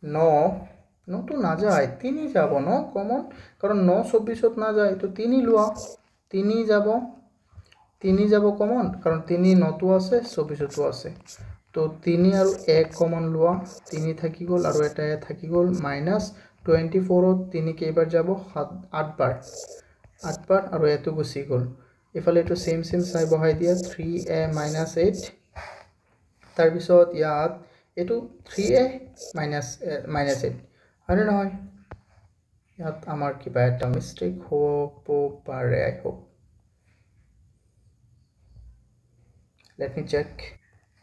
9 তো না যায় 3 যাব ন কমন কাৰণ 9 24 না যায় তো 3 লোৱা 3 যাব কমন কাৰণ 3 নটো আছে 24 তো আছে তো 3 আৰু 1 কমন লোৱা 3 থাকি গল আৰু এটা থাকি গল মাইনাস 24 ত 3 কেইবাৰ যাব 8 বাৰ আৰু এটো গুচি গল এফালে এটো সেম চাই বহাই দিয়া 3a minus 8 তাৰ পিছত ইয়াত এটো 3a minus 8 আৰু নহয় ইয়াত আমাৰ কিবা এটা মিস্টেক হ'ব পাৰে I hope let me check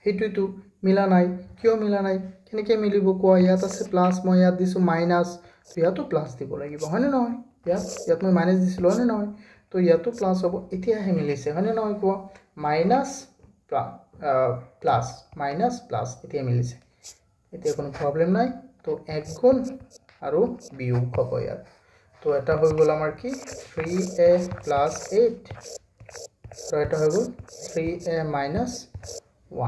হেতুটো মিলা নাই কিয় মিলা নাই কেনেকৈ মিলিব কোৱা ইয়াত আছে প্লাস মই ইয়াত দিছো মাইনাস ইয়াতো প্লাস দিব লাগিব হয়নে নহয় ইয়াত মই মাইনাস দিছিলো হয়নে নহয় তো ইয়াতো প্লাস হ'ব এতিয়া হে মিলিছে হয়নে নহয় কোৱা মাইনাস প্লাস এতিয়া মিলিছে এতিয়া কোনো প্ৰবলেম নাই তো এক গুণ আৰু বিয়োগ হ'ব ইয়াত তো এটা হৈ গল আমাৰ কি 3a plus 8 তো এটা হৈ গল 3a minus 1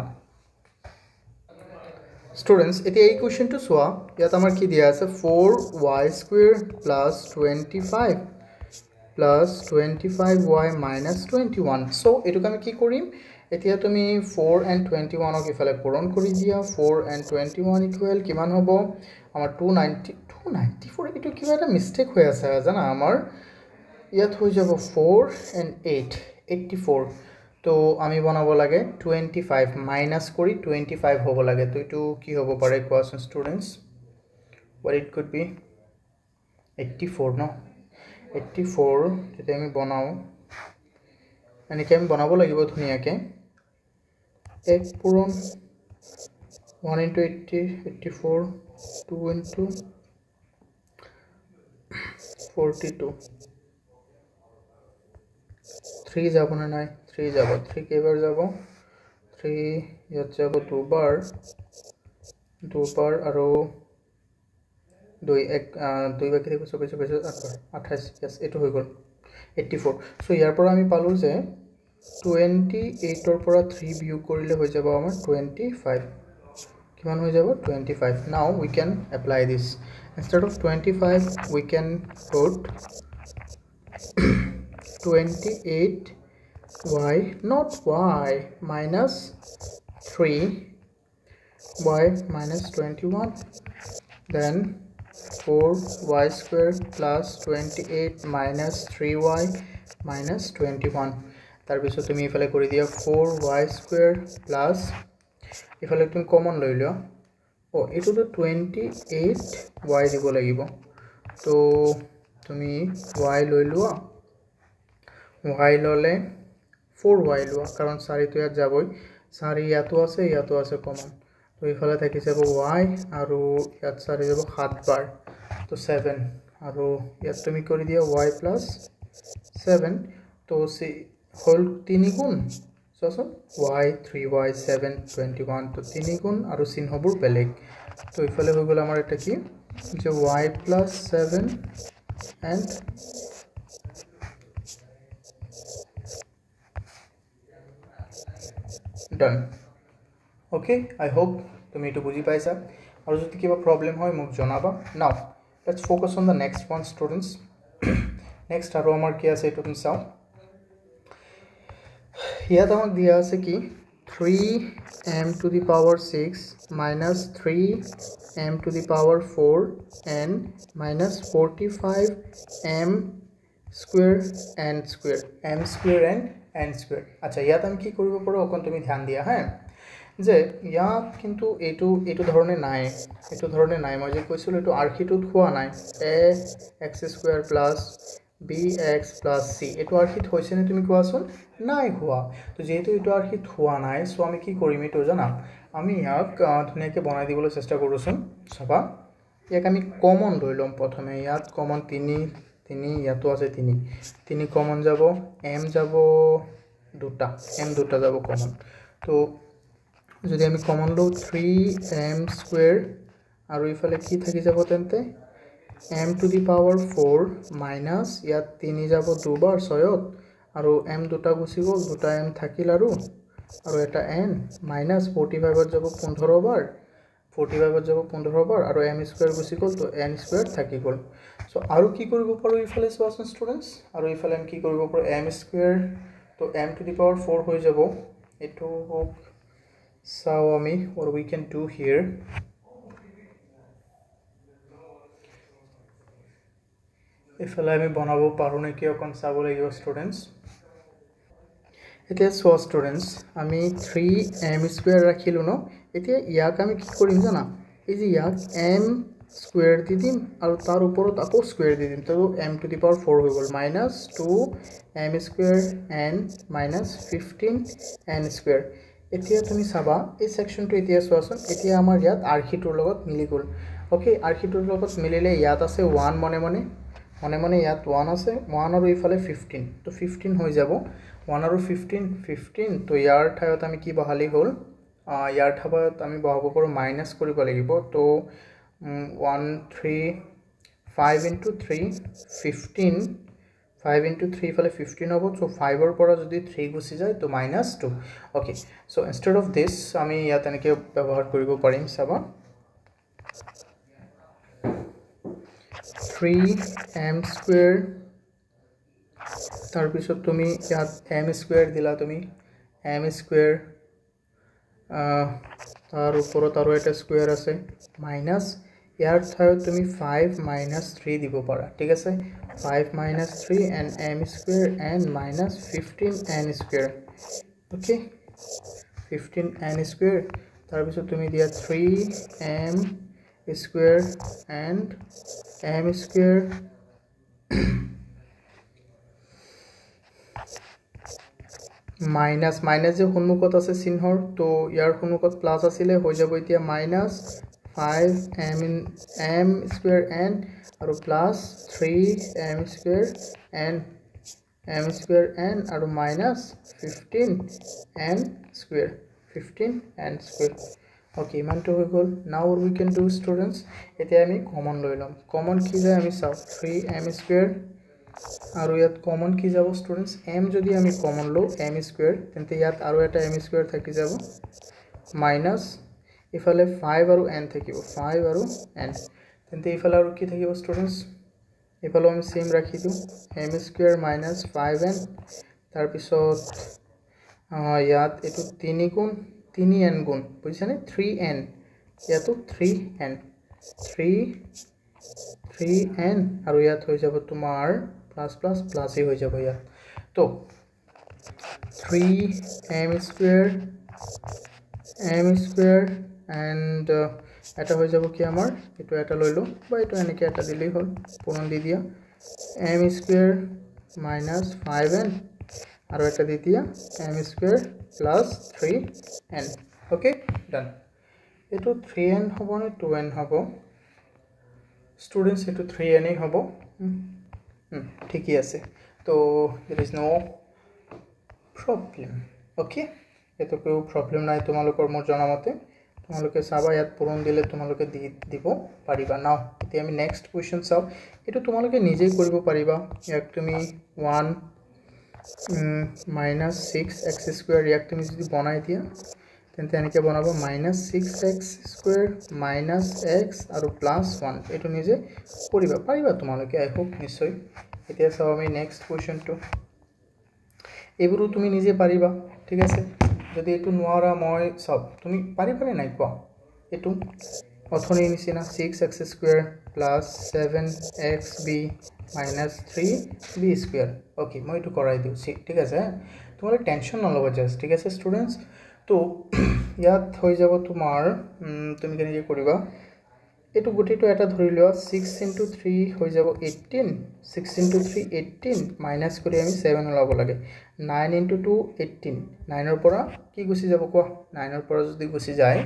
Students, এটি এই কোশ্চেনটো সোয়া ইয়াত আমাৰ কি দিয়া আছে 4y square plus 25y minus 21 so এটুক আমি কি কৰিম এতিয়া তুমি 4 and 21 ক ইফালে পূৰণ কৰি দিয়া 4 and 21 ইকুৱেল কিমান হ'ব আমাৰ 294 এটো কিবা এটা মিস্টেক হৈ আছে জানা আমাৰ ইয়াত হৈ যাব 4 and 8 84 তো আমি বনাব লাগে 25 মাইনাস কৰি 25 হ'ব লাগে তো এটো কি হ'ব পাৰে কোৱাচোন students what it could be 84 no 84 যেটা আমি বনাও এনেকে আমি বনাব লাগিব ধুনিয়াকে এক পূৰণ 1 into 80 84 2 into 42 3 যাব না নাই 3 যাব 3 কেবাৰ যাব 3 ইয়াত যাব দুবাৰ আৰু 2 বাকি থাকিব 28 yes এটো হৈ গল 84 সো ইয়াৰ পৰা আমি পালো যে 28 ৰ পৰা 3 বিয়োগ কৰিলে হৈ যাব আমাৰ 25 কিমান হৈ যাব 25 now we can apply this instead of 25 we can put 28y not y minus 3y minus 21 then 4y square plus 28 minus 3y minus 21 তাৰ পিছত তুমি ইফালে কৰি দিয়া 4y square plus ইফালে তুমি কমন লৈ লিয়া ও এটো তো 28y দিব লাগিব তো তুমি y লৈ লোৱা y ললে 4y লোৱা কাৰণ 4 তো ইয়াত যাবই 4 ইয়াতো আছে কমন তো ইফালে থাকি যাব y আৰু ইয়াত 4 যাব 7 বাৰ তো 7 আৰু ইয়াত তুমি কৰি দিয়া y plus 7 তো সি হোল 3 গুণ সসন y 3y 7 21 তো 3 গুণ আৰু চিহ্নবোৰ বেলেগ তো ইফালে হৈ গল আমাৰ এটা কি যে y plus 7 and done okay I hope তুমি এটো বুজি পাইছা আৰু যদি কিবা প্ৰবলেম হয় মোক জনাবা now let's focus on the next one students next আৰু আমাৰ কি আছে এটো তুমি চাও ইয়াত আমাক দিয়া আছে কি 3m to the power 6 minus 3m to the power 4 and minus 45m square and square m square and n square আচ্ছা ইয়াত আমি কি কৰিব পাৰো অকন তুমি ধ্যান দিয়া হ্যাঁ যে ইয়াত কিন্তু এটো ধৰণে নাই মই যে কৈছিল এটো আৰ্কিটোত হোৱা নাই a x square plus bx plus c এটো আৰ্কিত হৈছে নে তুমি কোৱাছোন নাই হোৱা তো যেহেতু এটো আৰ্কিত হোৱা নাই সো আমি কি কৰিম এটো জানা আমি ইয়াক ধুনিয়াকে বনাই দিবলৈ চেষ্টা কৰোছোন সবা ইয়াক আমি কমন লৈ লম প্ৰথমে ইয়াত কমন 3 ইয়াতো আছে 3 কমন যাব m যাব দুটা m দুটা যাব কমন তো যদি আমি কমন লও 3m square আৰু ইফালে কি থাকি যাব তেন্তে m to the power 4 minus ইয়াত 3 যাব দুবাৰ 6ত আৰু m দুটা গুছি গল দুটা m থাকিল আৰু এটা n minus 45 ত যাব 15 বাৰ 45 ত যাব 15 বাৰ আৰু m square গুছি গল তো n square থাকি গল সো আৰু কি কৰিব পাৰো ইফালে সোৱাচন স্টুডেন্টস আৰু ইফালে আমি কি কৰিব পাৰো m square তো m to the power 4 হৈ যাব এটো চাও আমি what we can do here ইফালে আমি বনাব পাৰো নেকি অকন চাব লাগিব স্টুডেন্টস এতিয়া সো স্টুডেন্টস আমি 3m square ৰাখিলো ন এতিয়া ইয়াক আমি কি কৰিম জানা এই যে ইয়াক m square দি দিম আৰু তাৰ ওপৰত আকৌ square দি দিম তো m to the power 4 হৈ গল minus 2m square n minus 15n square এতিয়া তুমি চাবা এই সেকশনটো এতিয়া সোৱাচোন এতিয়া আমাৰ ইয়াত আৰ্কিটোৰ লগত মিলি গল ওকে আৰ্কিটোৰ লগত মিলিলে ইয়াত আছে 1 মনে ইয়াত 1 আছে 1 আৰু ইফালে 15 তো 15 হৈ যাব 1 আৰু 15 তো ইয়াৰ ঠাইত আমি কি বহালি হল ইয়াৰ ঠাইত আমি বহাব পাৰো মাইনাস কৰিব লাগিব তো 1 3 5 into 3 15 5 into 3 ফালে 15 হ'ব so 5 ৰ পৰা যদি 3 গুছি যায় তো -2 okay so instead of this আমি ইয়াত এনেকে ব্যৱহাৰ কৰিব পাৰিম চাবা 3m square তাৰ পিছত তুমি ইয়াত m square দিলা তুমি m স্কোয়াৰ তাৰ উপৰত আৰু এটা স্কোয়াৰ আছে মাইনাস ইয়াৰ ঠাইত তুমি 5 minus 3 দিব পাৰা ঠিক আছে 5 minus 3 and m square and minus 15n square okay 15n square তাৰ পিছত তুমি দিয়া 3m square and m square minus যে সন্মুখত আছে চিহ্নৰ তো ইয়াৰ সন্মুখত প্লাস আছিল হৈ যাব এতিয়া minus 5m square n আৰু plus 3m square n m square n আৰু minus 15n square okay ইমানটো হৈ গল now we can do students এতিয়া আমি কমন লৈ লম কমন কি যায় আমি চাও 3m square আৰু ইয়াত কমন কি যাব স্টুডেন্টস m যদি আমি কমন লো m স্কয়ার তেন্তে ইয়াত আৰু এটা m স্কয়াৰ থাকি যাব মাইনাস ইফালে 5 আৰু n থাকিব 5 আৰু n তেন্তে ইফালে আৰু কি থাকিব স্টুডেন্টস ইফালে আমি সেম ৰাখি দিও m স্কয়াৰ মাইনাস 5n তাৰ পিছত ইয়াত এটো 3 গুণ 3n গুণ বুজিছানে 3n ইয়াতো 3n আৰু ইয়াত হৈ যাব তোমাৰ plus ही हो जाएगा यार तो 3m square and এটা হৈ যাব কি আমাৰ এটো এটা লৈ লো বা এটো এনেকে এটা দিলেই হল পূৰণ দি দিয়া m square minus 5n আৰু এটা দি দিয়া m square plus 3n okay done এটো 3n হ'ব নে 2n হ'ব স্টুডেন্টস এটো 3n এই হ'ব ঠিক আছে তো there is no problem okay এটো কোনো প্রবলেম নাই তোমালোকৰ মোৰ জনামতে তোমালোকে চাবা ইয়াত পূৰণ দিলে তোমালোকে দিব পাৰিবা নাও এতিয়া আমি নেক্সট কোৱেশ্চন চাও এটো তোমালোকে নিজে কৰিব পাৰিবা ইয়াক তুমি 1 minus 6x square ইয়াক তুমি যদি বনাই দিয়া তেন্তে এনেকে বনাবা minus 6x square minus x আৰু plus 1 এটো নিজে কৰিবা পাৰিবা তোমালোকে আই হোপ নিশ্চয় এতিয়া চাও আমি নেক্সট কোৱেশ্চনটো এবাৰো তুমি নিজে পাৰিবা ঠিক আছে যদি এটো নোৱাৰা মই সব তুমি পাৰিবানে নাই কোৱা এটো অথনি নিচিনা 6x square plus 7xb minus 3b square okay মই এটো কৰাই দিও ঠিক আছে তোমালোকে টেনশন নলবা জাস্ট ঠিক আছে স্টুডেন্টস তো ইয়াত হৈ যাব তোমাৰ তুমি কেনেকৈ কৰিবা এটো গুটিটো এটা ধৰি লিয়া 6 into 3 হৈ যাব 18 6 into 3 18 মাইনাস কৰি আমি 7 ওলাব লাগে 9 into 2 18 9 ৰ পৰা কি গুছি যাব কোৱা 9 ৰ পৰা যদি গুছি যায়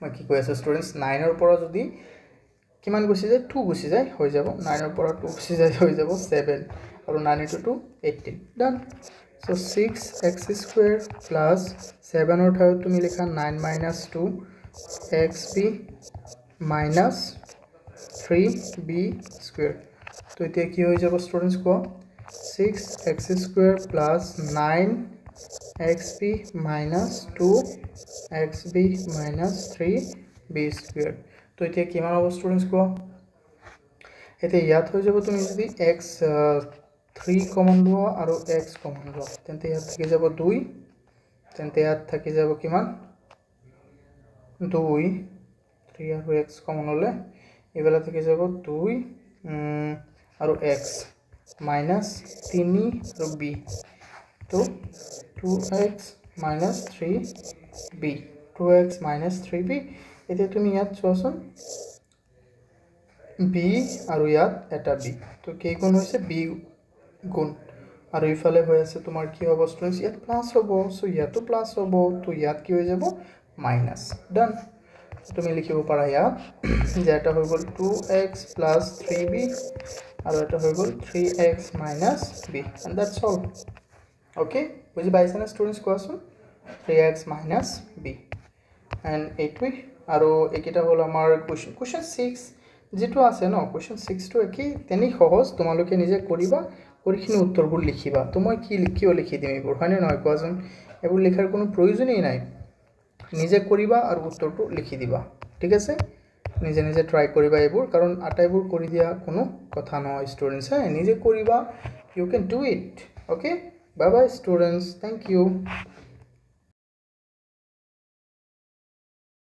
মই কি কৈ আছো স্টুডেন্টস 9 ৰ পৰা যদি কিমান গুছি যায় 2 গুছি যায় হৈ যাব 9 ৰ পৰা 2 গুছি যায় হৈ যাব 7 আৰু 9 into 2 18 done so 6x square plus 7 ৰ ঠাইত তুমি লিখা 9 minus 2 xb minus 3b square तो इते की हो जाबो स्टूडेंट्स को 6x square plus 9xb minus 2xb minus 3b square तो इते किमान हो स्टूडेंट्स को इते याद हो जाबो তুমি যদি x 3 কমন লোৱা আৰু x কমন লোৱা তেন্তে ইয়াত থাকি যাব 2 তেন্তে ইয়াত থাকি যাব কিমান 2 3 আৰু x কমন হলে এবেলা থেকে যাব 2 আৰু x minus 3 আৰু b তো 2x minus 3b 2x minus 3b এতিয়া তুমি ইয়াত চোৱাচোন b আৰু ইয়াত এটা b তো কি কোন হৈছে b গুণ আৰু ইফালে হৈ আছে তোমাৰ কি হ'ব স্টুডেন্টস ইয়াত প্লাস হ'ব সো ইয়াতো প্লাস হ'ব তো ইয়াত কি হৈ যাব মাইনাস ডান তুমি লিখিব পাৰা ইয়াত যে এটা হৈ গল 2x plus 3b আৰু এটা হৈ গল 3x minus b and that's all okay বুজি পাইছা না স্টুডেন্টস কোৱাচোন 3x minus b and এইটোই আৰু একিটা হল আমাৰ কোৱেশ্চন 6 যেটো আছে ন কোৱেশ্চন 6 টো কি তেনি সহজ তোমালোকে নিজে কৰিবা কৰিখিনি উত্তৰবোৰ লিখিবা তো মই কি লিখি দিম এইবোৰ হয়নে নহয় কোৱাচোন এইবোৰ লিখাৰ কোনো প্ৰয়োজনই নাই নিজে কৰিবা আৰু উত্তৰটো লিখি দিবা ঠিক আছে নিজে নিজে ট্ৰাই কৰিবা এইবোৰ কাৰণ আটাইবোৰ কৰি দিয়া কোনো কথা নহয় স্টুডেন্টস নিজে কৰিবা you can do it okay Bye bye students. Thank you.